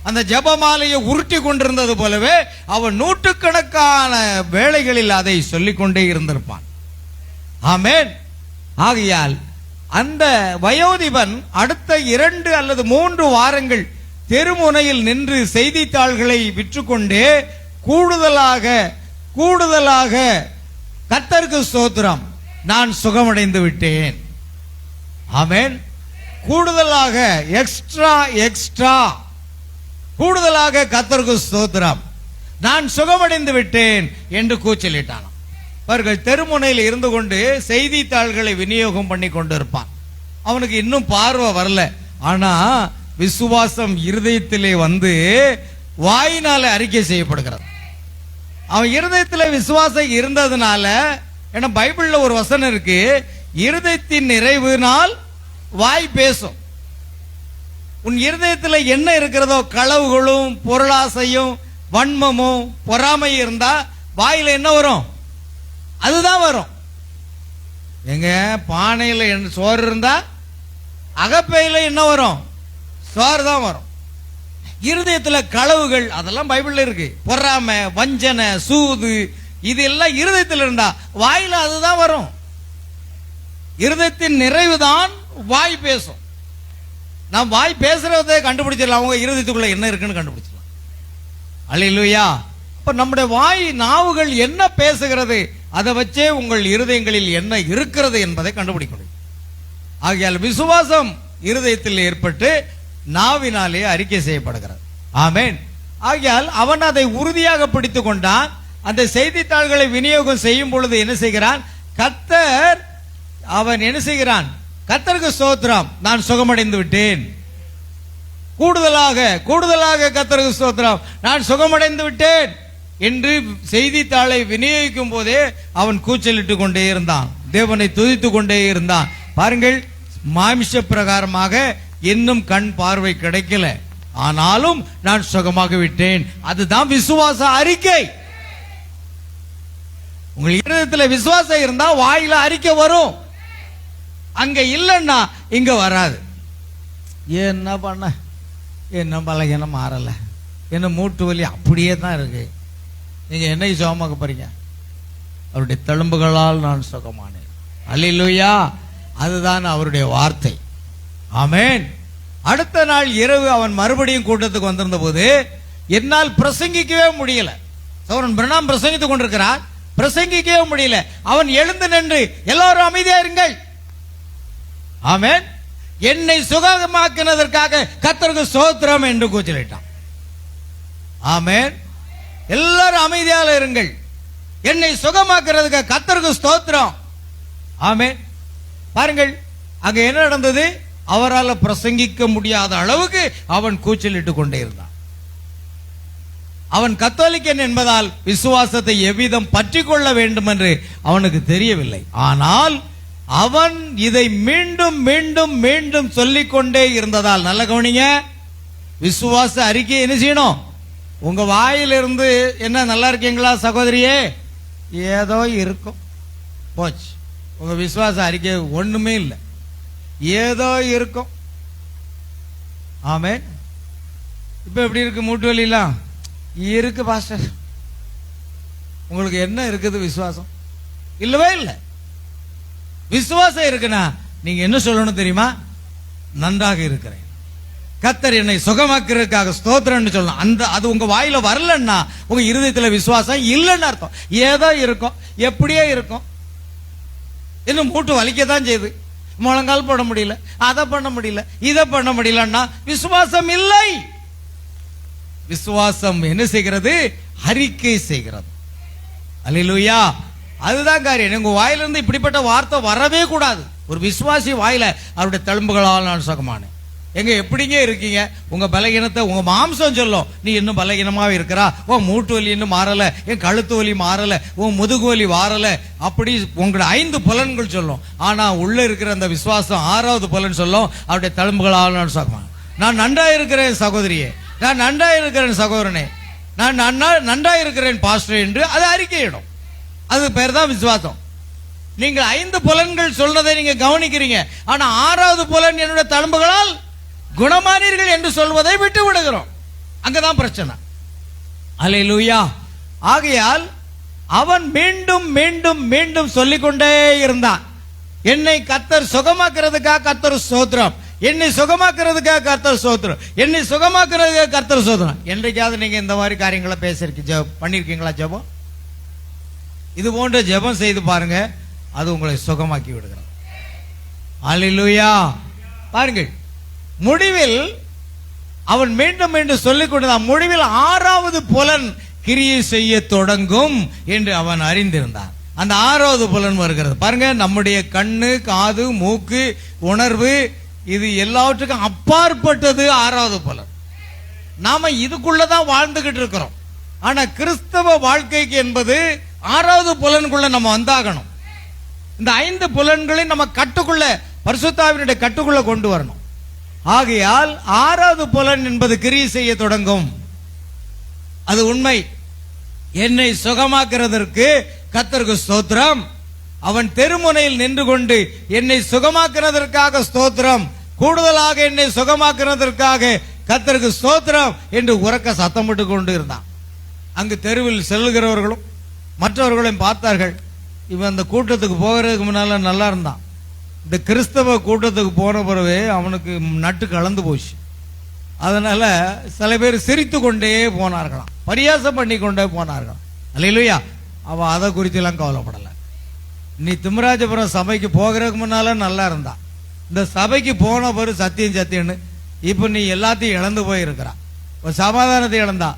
அந்த ஜெபமாலையை உருட்டி கொண்டிருந்தது போலவே அவன் 100கணக்கான வேளைகளில் அதை சொல்லிக் கொண்டே இருந்திருப்பான். ஆமென். ஆகையால் அந்த வயோதிபன் அடுத்த 2 அல்லது 3 வாரங்கள் தெருமுனையில் நின்று செய்தித்தாள்களை விற்றுக்கொண்டே கூடுதலாக கர்த்தருக்கு ஸ்தோத்திரம், நான் சுகமடைந்து விட்டேன். ஆமென். கூடுதலாக எக்ஸ்ட்ரா கூடுதலாக கர்த்தருக்கு ஸ்தோத்திரம், நான் சுகமடைந்து விட்டேன் என்று கூச்சலிட்டான். அவர்கள் தெருமுனையில் இருந்து கொண்டு செய்தித்தாள்களை விநியோகம் பண்ணி கொண்டு இருப்பான். அவனுக்கு இன்னும் பார்வை வரல. ஆனா விசுவாசம் இருதயத்திலே வந்து வாயினால அறிக்கை செய்யப்படுகிறது. அவன் இருதயத்தில் விசுவாசம் இருந்ததுனால, ஏன்னா பைபிள்ல ஒரு வசனம் இருக்கு, இருதயத்தின் நிறைவினால் வாய் பேசும். உன் இருதயத்தில் என்ன இருக்கிறதோ, களவுகளும் பொருளாசையும் வன்மமும் பொறாமை இருந்தா வாயில என்ன வரும்? அதுதான் வரும். எங்க பானையில சோறு இருந்தா அகப்பையில என்ன வரும்? சோறு தான் வரும். இருதயத்துல களவுகள் அதெல்லாம் பைபிள்ல இருக்கு. பொறாமை, வஞ்சனை, சூது, இது எல்லாம் இருதயத்தில் இருந்தா வாயில அதுதான் வரும். இருதயத்தின் நிறைவுதான் வாய் பேசும். நாம் வாய் பேசுறதை கண்டுபிடிச்சிடலாம், அவங்க இருதயத்துக்குள்ள என்ன இருக்குன்னு கண்டுபிடிச்சிடலாம். அல்லேலூயா. அப்ப நம்முடைய வாய் நாவுகள் என்ன பேசுகிறது, அதை வச்சே உங்கள் இருதயங்களில் என்ன இருக்கிறது என்பதை கண்டுபிடிக்க முடியும். ஆகையால் விசுவாசம் இருதயத்தில் ஏற்பட்டு நாவினாலே அறிக்கை செய்யப்படுகிறது. ஆமென். ஆகையால் அவன் அதை உறுதியாக பிடித்துக் கொண்டான். அந்த செய்தித்தாள்களை விநியோகம் செய்யும் பொழுது என்ன செய்கிறான், கர்த்தர் அவன் என்ன செய்கிறான், கர்த்தருக்கு ஸ்தோத்திரம், நான் சுகமடைந்து விட்டேன். கூடுதலாக கர்த்தருக்கு ஸ்தோத்திரம், நான் சுகமடைந்து விட்டேன் என்று செய்தித்தாளை விநியோகிக்கும் போதே அவன் கூச்சலிட்டு கொண்டே இருந்தான், தேவனை துதித்துக் கொண்டே இருந்தான். பாருங்கள், மாமிச பிரகாரமாக இன்னும் கண் பார்வை கிடைக்கல, ஆனாலும் நான் சுகமாக விட்டேன். அதுதான் விசுவாச அறிக்கை. உங்கள் இருதயத்தில் விசுவாசம் இருந்தா வாயில அறிக்கை வரும். அங்க இல்லைன்னா இங்க வராது. என்ன பண்ண, என்ன பலகீனம் மாறல, என்ன மூட்டு வலி அப்படியே தான் இருக்கு, நீங்க என்னை சுகமாக்க போறீங்க, அவருடைய தழும்புகளால் நான் சுகமானேன். அல்லேலூயா. அதுதான் அவருடைய வார்த்தை. ஆமென். அடுத்த நாள் இரவு அவன் மறுபடியும் கூட்டத்துக்கு வந்திருந்த போது என்னால் பிரசங்கிக்கவே முடியல. சகோதரன் பிரணாம் பிரசங்கித்துக் கொண்டிருக்கிறார், பிரசங்கிக்கவே முடியல. அவன் எழுந்து நின்று எல்லாரும் அமைதியா இருங்கள், ஆமென், என்னை சுகமாக்கினதற்காக கர்த்தருக்கு ஸ்தோத்திரம் என்று கூச்சலிட்டான். ஆமென். எல்லாரும் அமைதியாக இருங்கள், என்னை சுகமாக்குறதுக்கு கர்த்தருக்கு ஸ்தோத்திரம். ஆமென். பாருங்கள், அங்க என்ன நடந்தது, அவரால் பிரசங்கிக்க முடியாத அளவுக்கு அவன் கூச்சலிட்டு கொண்டே இருந்தான். அவன் கத்தோலிக்கன் என்பதால் விசுவாசத்தை எவ்விதம் பற்றி கொள்ள வேண்டும் என்று அவனுக்கு தெரியவில்லை. ஆனால் அவன் இதை மீண்டும் மீண்டும் மீண்டும் சொல்லிக்கொண்டே இருந்ததால், நல்ல கவனிங்க, விசுவாச அறிக்கை என்ன செய்யணும், உங்க வாயிலிருந்து என்ன நல்லா இருக்கீங்களா சகோதரியே, ஏதோ இருக்கும், போச்சு. உங்க விசுவாச அறிக்கை ஒண்ணுமே இல்லை, ஏதோ இருக்கும். ஆமென். இப்ப எப்படி இருக்கு, மூட்டு வலிலாம் இருக்கு பாஸ்டர், உங்களுக்கு என்ன இருக்குது, விசுவாசம் இல்லவே இல்லை. விசுவாசம் இருக்குன்னா நீங்க என்ன சொல்லணும் தெரியுமா, நன்றாக இருக்கிறேன், கர்த்தர் என்னை சுகமாக்குறதுக்காக ஸ்தோத்திரம்னு சொல்லணும். அந்த அது உங்க வாயில வரலன்னா உங்க இருதயத்துல விசுவாசம் இல்லைன்னு அர்த்தம். ஏதோ இருக்கும், எப்படியே இருக்கும், இன்னும் மூட்டு வலிக்கத்தான் செய்யுது, முழங்கால் போட முடியல, அதை பண்ண முடியல, இதை பண்ண முடியலன்னா விசுவாசம் இல்லை. விசுவாசம் என்ன செய்கிறது, அறிக்கை செய்கிறது. அல்லேலூயா. அதுதான் காரியம். உங்க வாயிலிருந்து இப்படிப்பட்ட வார்த்தை வரவே கூடாது. ஒரு விசுவாசி வாயில அவருடைய தழும்புகளால் நான் சுகமானேன். எங்க எப்படிங்க இருக்கீங்க, உங்க பலகீனத்தை உங்க மாம்சம் சொல்லும், நீ இன்னும் பலகீனமாக இருக்கிறா, உன் மூட்டு வலி இன்னும் மாறல, என் கழுத்து வலி மாறல, உன் முதுகு வலி மாறல, அப்படி உங்களோட 5 புலன்கள் சொல்லும். ஆனா உள்ள இருக்கிற அந்த விசுவாசம் 6வது புலன் சொல்லும், அவருடைய தழும்புகளால் நான் சுகமானேன். நான் நன்றா இருக்கிறேன் சகோதரியே, நான் நன்றா இருக்கிறேன் சகோதரனே, நான் நன்றா இருக்கிறேன் பாஸ்டர் என்று அது அறிக்கையிடும். அது பேர் தான் விசுவாசம். நீங்கள் 5 புலன்கள் சொல்றதை நீங்க கவனிக்கிறீங்க, ஆனா 6வது புலன் என்னுடைய தழும்புகளால் குணமானீர்கள் என்று சொல்வதை விட்டு விடுகிறோம். அங்கதான் பிரச்சனை. அல்லேலூயா. ஆகையால் அவன் மீண்டும் மீண்டும் மீண்டும் சொல்லிக்கொண்டே இருந்தான், என்னை கர்த்தர் சுகமாக்குறதுக்காக கர்த்தர் ஸ்தோத்திரம், என்னை சுகமாக்குறதுக்காக கர்த்தர் ஸ்தோத்திரம், என்னை சுகமாக்குறதுக்காக கர்த்தர் ஸ்தோத்திரம். என்றைக்காவது நீங்க இந்த மாதிரி காரியங்களை பண்ணிருக்கீங்களா? ஜெபம் இது போன்ற ஜெபம் செய்து பாருங்க, அது உங்களை சுகமாக்கி விடுகிறது. அல்லேலூயா. பாருங்கள், முடிவில் அவன் மீண்டும் மீண்டும் சொல்லிக் கொண்டான், முடிவில் 6வது புலன் கிரியை செய்ய தொடங்கும் என்று அவன் அறிந்திருந்தான். அந்த 6வது புலன் வருகிறது. பாருங்க, நம்முடைய கண்ணு, காது, மூக்கு, உணர்வு, இது எல்லாவற்றுக்கும் அப்பாற்பட்டது 6வது புலன். நாம இதுக்குள்ளதான் வாழ்ந்துகிட்டு இருக்கிறோம். ஆனா கிறிஸ்தவ வாழ்க்கைக்கு என்பது 6வது புலனுக்குள்ள நம்ம வந்தாகணும். இந்த 5 புலன்களை நம்ம கட்டுக்குள்ள, பரிசுத்தாவினுடைய கட்டுக்குள்ள கொண்டு வரணும். ஆகையால் 6வது புலன் என்பது கிரியை செய்ய தொடங்கும். அது உண்மை. என்னை சுகமாக்குறதற்கு கர்த்தருக்கு ஸ்தோத்திரம். அவன் தெருமுனையில் நின்று கொண்டு என்னை சுகமாக்குறதற்காக ஸ்தோத்திரம், கூடுதலாக என்னை சுகமாக்குறதற்காக கர்த்தருக்கு ஸ்தோத்திரம் என்று உரக்க சத்தமிட்டு கொண்டு இருந்தான். அங்கு தெருவில் செல்லுகிறவர்களும் மற்றவர்களையும் பார்த்தார்கள். இவன் அந்த கூட்டத்துக்கு போகிறதுக்கு முன்னால நல்லா இருந்தான். இந்த கிறிஸ்தவ கூட்டத்துக்கு போன பிறகு அவனுக்கு நட்டு கலந்து போச்சு. அதனால சில பேர் சிரித்து கொண்டே போனார்களாம், பரியாசம் பண்ணி கொண்டே போனார்களாம். அல்லேலூயா. அவன் அதை குறித்து எல்லாம் கவலைப்படலை. நீ திம்மராஜபுரம் சபைக்கு போகிறதுக்கு முன்னால நல்லா இருந்தான். இந்த சபைக்கு போன பிறகு சத்தியம்னு இப்ப நீ எல்லாத்தையும் இழந்து போயிருக்கிறா. சமாதானத்தை இழந்தா,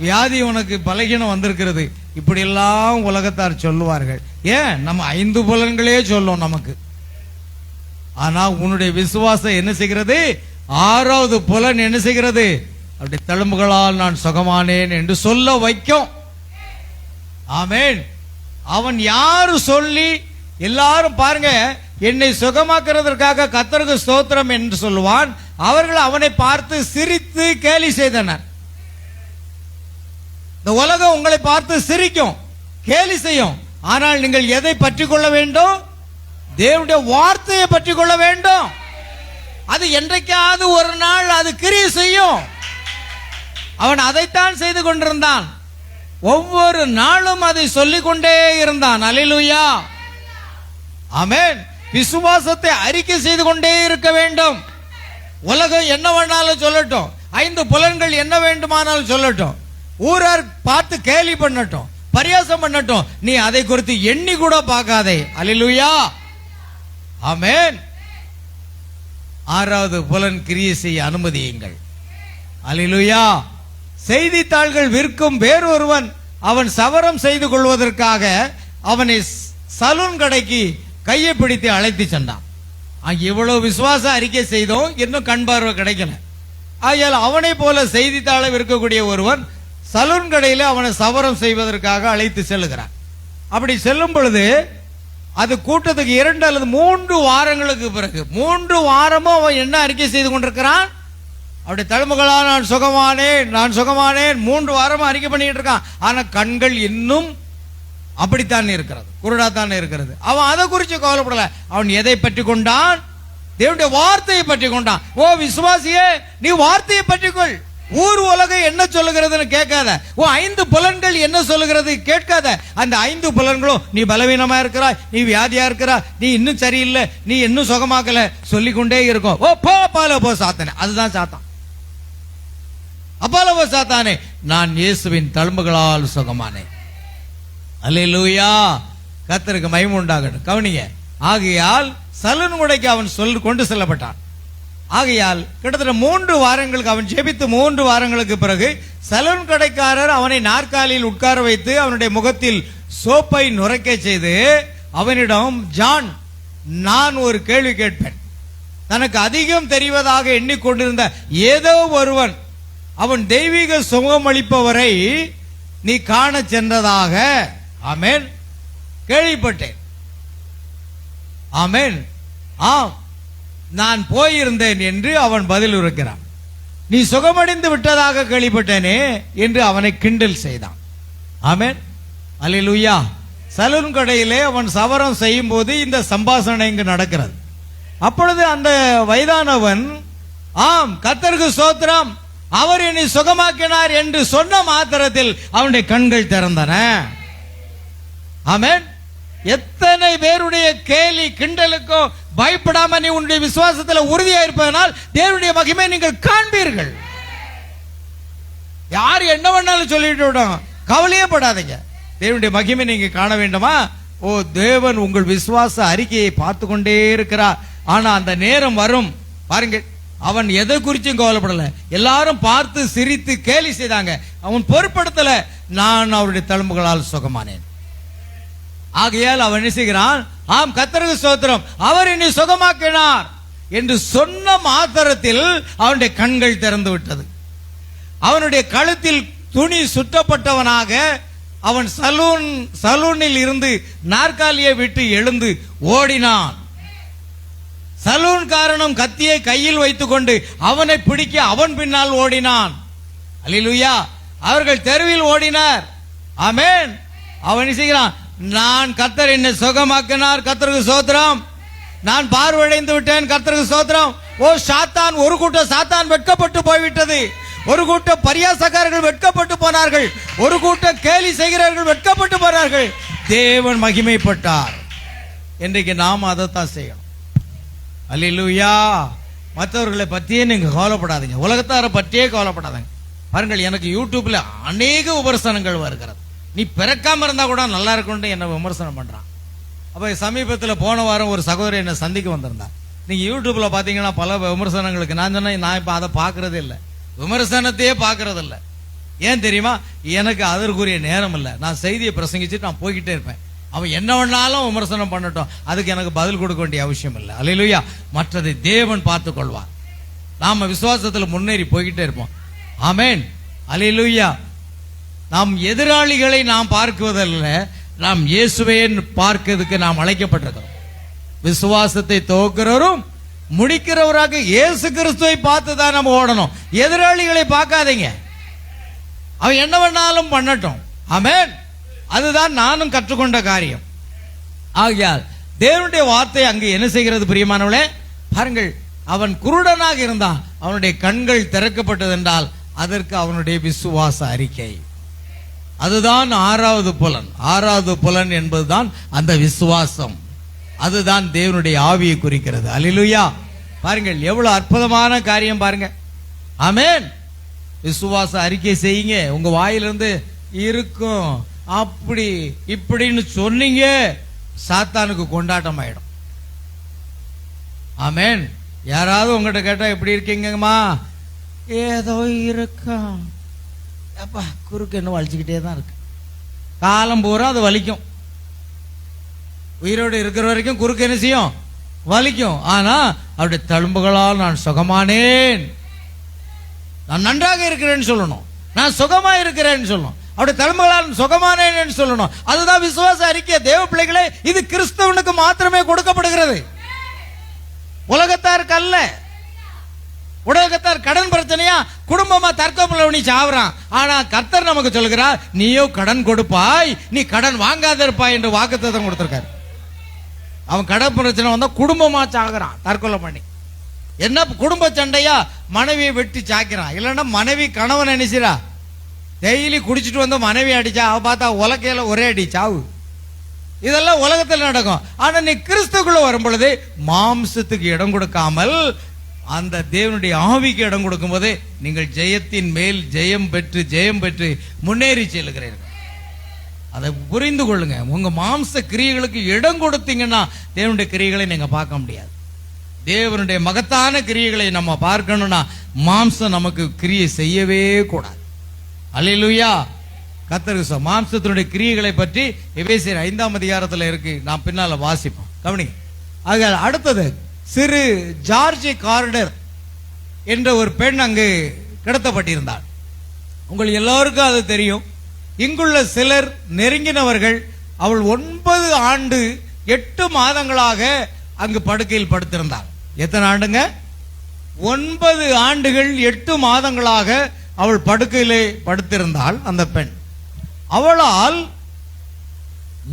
வியாதி உனக்கு பலகீனம் வந்திருக்கிறது, இப்படி எல்லாம் உலகத்தார் சொல்லுவார்கள். ஏன், நம்ம 5 புலன்களே சொல்லும் நமக்கு. ஆனா உன்னுடைய விசுவாசம் என்ன செய்கிறது? 6வது புலன் என்ன செய்கிறது? அப்படி தழும்புகளால் நான் சுகமானேன் என்று சொல்ல வைக்கும். ஆமென். அவன் யாரு சொல்லி எல்லாரும் பாருங்க, என்னை சுகமாக்குறதற்காக கர்த்தருக்கு ஸ்தோத்திரம் என்று சொல்லுவான். அவர்கள் அவனை பார்த்து சிரித்து கேலி செய்தனர். இந்த உலகம் உங்களை பார்த்து சிரிக்கும், கேலி செய்யும். ஆனால் நீங்கள் எதை பற்றி கொள்ள வேண்டும்? தேவனுடைய வார்த்தையை பற்றி கொள்ள வேண்டும். அது என்றைக்காவது ஒரு நாள் அது கிரியை செய்யும். அவன் அதைத்தான் செய்து கொண்டிருந்தான். ஒவ்வொரு நாளும் அதை சொல்லிக் கொண்டே இருந்தான். அல்லேலூயா. ஆமென். விசுவாசத்தை அறிக்கை செய்து கொண்டே இருக்க வேண்டும். உலகம் என்ன வேணாலும் சொல்லட்டும், 5 புலன்கள் என்ன வேண்டுமானாலும் சொல்லட்டும், ஊரார் பார்த்து கேலி பண்ணட்டும், பரியாசம் பண்ணட்டும், நீ அதை குறித்து எண்ணி கூட பார்க்காதே. அல்லேலூயா. ஆமென். 6வது புலன் கிரியை செய்ய அனுமதியுங்கள். அல்லேலூயா. செய்தித்தாள்கள் விற்கும் வேறொருவன் அவன் சவரம் செய்து கொள்வதற்காக அவனை சலூன் கடைக்கு கையை பிடித்து அழைத்து சென்றான். இவ்வளவு விசுவாச அறிக்கை செய்தோம், இன்னும் கண் பார்வை கிடைக்கல. ஆகையால் அவனை போல செய்தித்தாளை விற்கக்கூடிய ஒருவன் சலூன் கடையில் அவனை சவரம் செய்வதற்காக அழைத்து செல்லுகிறான். அப்படி செல்லும் பொழுது அது கூட்டத்துக்கு 2 அல்லது 3 வாரங்களுக்கு பிறகு 3 வாரமும் அவன் என்ன அறிக்கை செய்து கொண்டிருக்கிறான்? அப்படி தழும்புகளா நான் சுகமானேன், நான் சுகமானேன், 3 வாரமும் அறிக்கை பண்ணிட்டு இருக்கான். ஆனா கண்கள் இன்னும் அப்படித்தான் இருக்கிறது, குருடாத்தான் இருக்கிறது. அவன் அதை குறித்து கவலைப்படல. அவன் எதை பற்றி கொண்டான்? தேவனுடைய வார்த்தையை பற்றி கொண்டான். ஓ விசுவாசியே, நீ வார்த்தையை பற்றிக்கொள். ஊர் உலகம் என்ன சொல்லுகிறதுன்னு கேட்காத. ஓ 5 புலன்கள் என்ன சொல்லுகிறது கேட்காத. அந்த 5 புலன்களும் நீ பலவீனமா இருக்கிறாய், நீ வியாதியா இருக்கிறாய், நீ இன்னும் சரியில்லை, நீ இன்னும் சுகமாக்கல சொல்லிக்கொண்டே இருக்கும். ஓ போ அப்பால போ சாத்தானே. அதுதான் சாத்தான். அப்பால போ சாத்தானே, நான் இயேசுவின் தழும்புகளால் சுகமானேன். அல்லேலூயா. கர்த்தருக்கு மகிமை உண்டாகட்டும். கவனிங்க. ஆகையால் சலூன் கடைக்கு அவன் கொண்டு செல்லப்பட்டான். ஆகையால் கிட்டத்தட்ட 3 வாரங்களுக்கு அவன் ஜெபித்து 3 வாரங்களுக்கு பிறகு சலூன் கடைக்காரர் அவனை நாற்காலியில் உட்கார வைத்து அவனுடைய முகத்தில் சோப்பை நுரைக்க செய்து அவனிடம், ஜான், நான் ஒரு கேள்வி கேட்பேன். தனக்கு அதிகம் தெரிவதாக எண்ணிக்கொண்டிருந்த ஏதோ ஒருவன் அவன் தெய்வீக சுகமளிப்பவரை நீ காண சென்றதாக ஆமென் கேள்விப்பட்டேன். ஆமென். ஆம், நான் போயிருந்தேன் என்று அவன் பதில் உரைக்கிறான். நீ சுகமடைந்து விட்டதாக கேள்விப்பட்டேனே என்று அவனை கிண்டல் செய்தான். ஆமென். அல்லேலூயா. சலூன் கடையிலே அவன் சவரம் செய்யும் போது இந்த சம்பாஷணை இங்கு நடக்கிறது. அப்பொழுது அந்த வயதானவன், ஆம் கர்த்தருக்கு ஸ்தோத்திரம், அவர் என்னை சுகமாக்கினார் என்று சொன்ன மாத்திரத்தில் அவனுடைய கண்கள் திறந்தன. ஆமென். எத்தனை பேருடைய கேலி கிண்டலுக்கும் பயப்படாம நீ உன்னுடைய விசுவாசத்தில் உறுதியா இருப்பதனால் தேவனுடைய மகிமை நீங்கள் காண்பீர்கள். யார் என்ன வேணாலும் சொல்லிட்டு விடும், கவலையே படாதீங்க. தேவனுடைய மகிமை நீங்க காண வேண்டுமா? ஓ தேவன் உங்கள் விசுவாச அறிக்கையை பார்த்து கொண்டே இருக்கிறார். ஆனா அந்த நேரம் வரும் பாருங்க. அவன் எதை குறிச்சும் கவலைப்படல. எல்லாரும் பார்த்து சிரித்து கேலி செய்தாங்க. அவன் பொறுப்படுத்தல. நான் அவருடைய தழும்புகளால் சுகமானேன். ஆகையால் அவன் என்ன செய்கிறான்? ஆம் கர்த்தருக்கு ஸ்தோத்திரம், அவர் என்னை சுகமாக்கினார் என்று சொன்ன மாத்திரத்தில் அவனுடைய கண்கள் திறந்து விட்டது. அவனுடைய கழுத்தில் துணி சுற்றப்பட்டவனாக அவன் சலூனில் இருந்து நாற்காலியை விட்டு எழுந்து ஓடினான். சலூன் காரணம் கத்தியை கையில் வைத்துக் கொண்டு அவனை பிடிக்க அவன் பின்னால் ஓடினான். அல்லேலூயா. அவர்கள் தெருவில் ஓடினார். ஆமென். அவன் செய்கிறான், நான் கர்த்தர் என்னை சுகமாக்கினார், கர்த்தருக்கு ஸ்தோத்திரம், நான் பார்வையடைந்து விட்டேன், கர்த்தருக்கு ஸ்தோத்திரம், ஓ சாத்தான், ஒரு கூட்டம் சாத்தான் வெட்கப்பட்டு போய்விட்டது. ஒரு கூட்டம் பரியாசக்காரர்கள் வெட்கப்பட்டு போனார்கள். ஒரு கூட்டம் கேலி செய்கிறவர்கள் வெட்கப்பட்டு போனார்கள். தேவன் மகிமைப்பட்டார். இன்றைக்கு நாம் அதைத்தான் செய்யணும். அல்லேலூயா. மற்றவர்களை பற்றியே நீங்க கவலைப்படாதீங்க, உலகத்தாரை பற்றியே கவலைப்படாதீங்க. பாருங்கள், எனக்கு யூடியூப்ல அநேக விமர்சனங்கள் வருகிறது. நீ பிறக்காம இருந்தா கூட நல்லா இருக்கும்னு என்ன விமர்சனம் பண்றான். அப்ப சமீபத்தில் போன வாரம் ஒரு சகோதரி என்னை சந்திக்க வந்திருந்தார். நீங்க யூடியூப்ல பாத்தீங்கன்னா பல விமர்சனங்களுக்கு நான் சொன்னேன், நான் இப்ப அதை பாக்குறதே இல்லை, விமர்சனத்தையே பாக்குறது இல்லை. ஏன் தெரியுமா? எனக்கு அதற்குரிய நேரம் இல்லை. நான் செய்தியை பிரசங்கிச்சுட்டு நான் போய்கிட்டே இருப்பேன். அவன் என்ன வேணாலும் விமர்சனம் பண்ணட்டும், அதுக்கு எனக்கு பதில் கொடுக்க வேண்டிய அவசியம் இல்லை. அல்லேலூயா. மற்றதை தேவன் பார்த்துக் கொள்வார். நாம விசுவாசத்துல முன்னேறி போய்கிட்டே இருப்போம். ஆமென். அல்லேலூயா. நாம் எதிராளிகளை நாம் பார்க்குவதல்ல, நாம் இயேசுவை பார்க்கிறதுக்கு நாம் அழைக்கப்பட்டிருக்கிறோம். விசுவாசத்தை துவக்கிறவரும் முடிக்கிறவராக இயேசு கிறிஸ்துவை பார்த்து தான் நம்ம ஓடணும். எதிராளிகளை பார்க்காதீங்க, அவன் என்ன வேணாலும் பண்ணட்டும். ஆமென். அதுதான் நானும் கற்றுக்கொண்ட காரியம். ஆகையால் தேவனுடைய வார்த்தை அங்கு என்ன செய்கிறது பிரியமானவளே? பாருங்கள், அவன் குருடனாக இருந்தான், அவனுடைய கண்கள் திறக்கப்பட்டது என்றால் அதற்கு அவனுடைய விசுவாச அறிக்கை. அதுதான் ஆறாவது புலன். ஆறாவது புலன் என்பதுதான் அந்த விசுவாசம். அதுதான் தேவனுடைய ஆவியை குறிக்கிறது. அல்லேலூயா. பாருங்கள், எவ்வளவு அற்புதமான காரியம் பாருங்க. ஆமென். விசுவாச அறிக்கை செய்யுங்க. உங்க வாயிலிருந்து இருக்கும் அப்படி இப்படின்னு சொன்னீங்க, சாத்தானுக்கு கொண்டாட்டம் ஆயிடும். ஆமென். யாராவது உங்ககிட்ட கேட்டா எப்படி இருக்கீங்கம்மா? ஏதோ இருக்கும். அப்பா, குறுக்கு என்ன வலிச்சுக்கிட்டே தான் இருக்கு. காலம் பூரா அது வலிக்கும். உயிரோடு இருக்கிற வரைக்கும் குறுக்கு என்ன செய்யும்? வலிக்கும். ஆனா அவருடைய தழும்புகளால் நான் சுகமானேன், நான் நன்றாக இருக்கிறேன்னு சொல்லணும், நான் சுகமா இருக்கிறேன்னு சொல்லணும், அவருடைய தழும்புகளால் சுகமானேன்னு சொல்லணும். அதுதான் விசுவாச அறிக்கை. தேவ பிள்ளைகளே, இது கிறிஸ்தவனுக்கு மாத்திரமே கொடுக்கப்படுகிறது, உலகத்தாருக்கு அல்ல. உலகத்தார் கடன் பிரச்சனையா குடும்பமா தற்கொலை சாவுறான். ஆனா கர்த்தர் நமக்கு சொல்கிறார், நீயோ கடன் கொடுப்பாய், நீ கடன் வாங்காத இருப்பாய் என்று வாக்குத்தத்தம் கொடுத்திருக்காரு. அவன் கடன் பிரச்சனை வந்தா குடும்பமா சாகுறான் தற்கொலை பண்ணி. என்ன குடும்ப சண்டையா? மனைவியை வெட்டி சாக்கிறான். இல்லைன்னா மனைவி கணவன் நினைச்சிரா டெய்லி குடிச்சிட்டு வந்து மனைவி அடிச்சா, அவ பார்த்தா உலக்கையில ஒரே அடி சாவு. இதெல்லாம் உலகத்தில் நடக்கும். ஆனா நீ கிறிஸ்துக்குள்ள வரும் பொழுது மாம்சத்துக்கு இடம் கொடுக்காமல் அந்த தேவனுடைய ஆவிக்கு இடம் கொடுக்கும் போதே நீங்கள் ஜெயத்தின் மேல் ஜெயம் பெற்று முன்னேறி செல்கிறீர்கள். அதை புரிந்து கொள்ளுங்க. உங்க மாம்ச கிரியைகளுக்கு இடம் கொடுத்தீங்கன்னா தேவனுடைய கிரியைகளை நீங்க பார்க்க முடியாது. தேவனுடைய மகத்தான கிரியைகளை நம்ம பார்க்கணும்னா மாம்சம் நமக்கு கிரியை செய்யவே கூடாது. அல்லேலூயா. கர்த்தருக்கு மாம்சத்தினுடைய கிரியைகளை பற்றி எபேசியர் 5ஆம் அதிகாரத்தில் இருக்கு. நாம் பின்னால வாசிப்போம், கவனிங்க. ஆக அடுத்தது, சிறு ஜார்ஜ் கார்டர் என்ற ஒரு பெண் அங்கு கடத்தப்பட்டிருந்தாள். உங்களுக்கு எல்லாருக்கும் அது தெரியும். இங்குள்ள சிலர் நெருங்கினவர்கள் அவள் 9 ஆண்டு 8 மாதங்களாக அங்கு படுக்கையில் படுத்திருந்தாள். எத்தனை ஆண்டுங்க? 9 ஆண்டுகள் 8 மாதங்களாக அவள் படுக்கையிலே படுத்திருந்தாள். அந்த பெண், அவளால்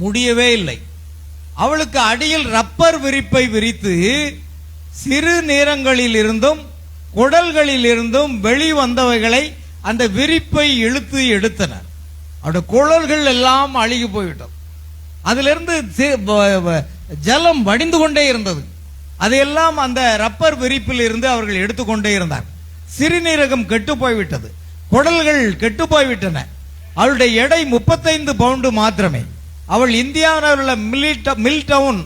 முடியவே இல்லை. அவளுக்கு அடியில் ரப்பர் விரிப்பை விரித்து சிறு நீரங்களில் இருந்தும் குடல்களில் இருந்தும் வெளிவந்தவைகளை அந்த விரிப்பை இழுத்து எடுத்தனர். அவருடைய குடல்கள் எல்லாம் அழுகி போய்விட்டது. அதிலிருந்து ஜலம் வடிந்து கொண்டே இருந்தது. அதையெல்லாம் அந்த ரப்பர் விரிப்பில் இருந்து அவர்கள் எடுத்துக்கொண்டே இருந்தார். சிறுநீரகம் கெட்டு போய்விட்டது, குடல்கள் கெட்டு போய்விட்டன. அவளுடைய எடை 35 பவுண்டு மாத்திரமே. அவள் இந்தியாவில் உள்ள மில் டவுன்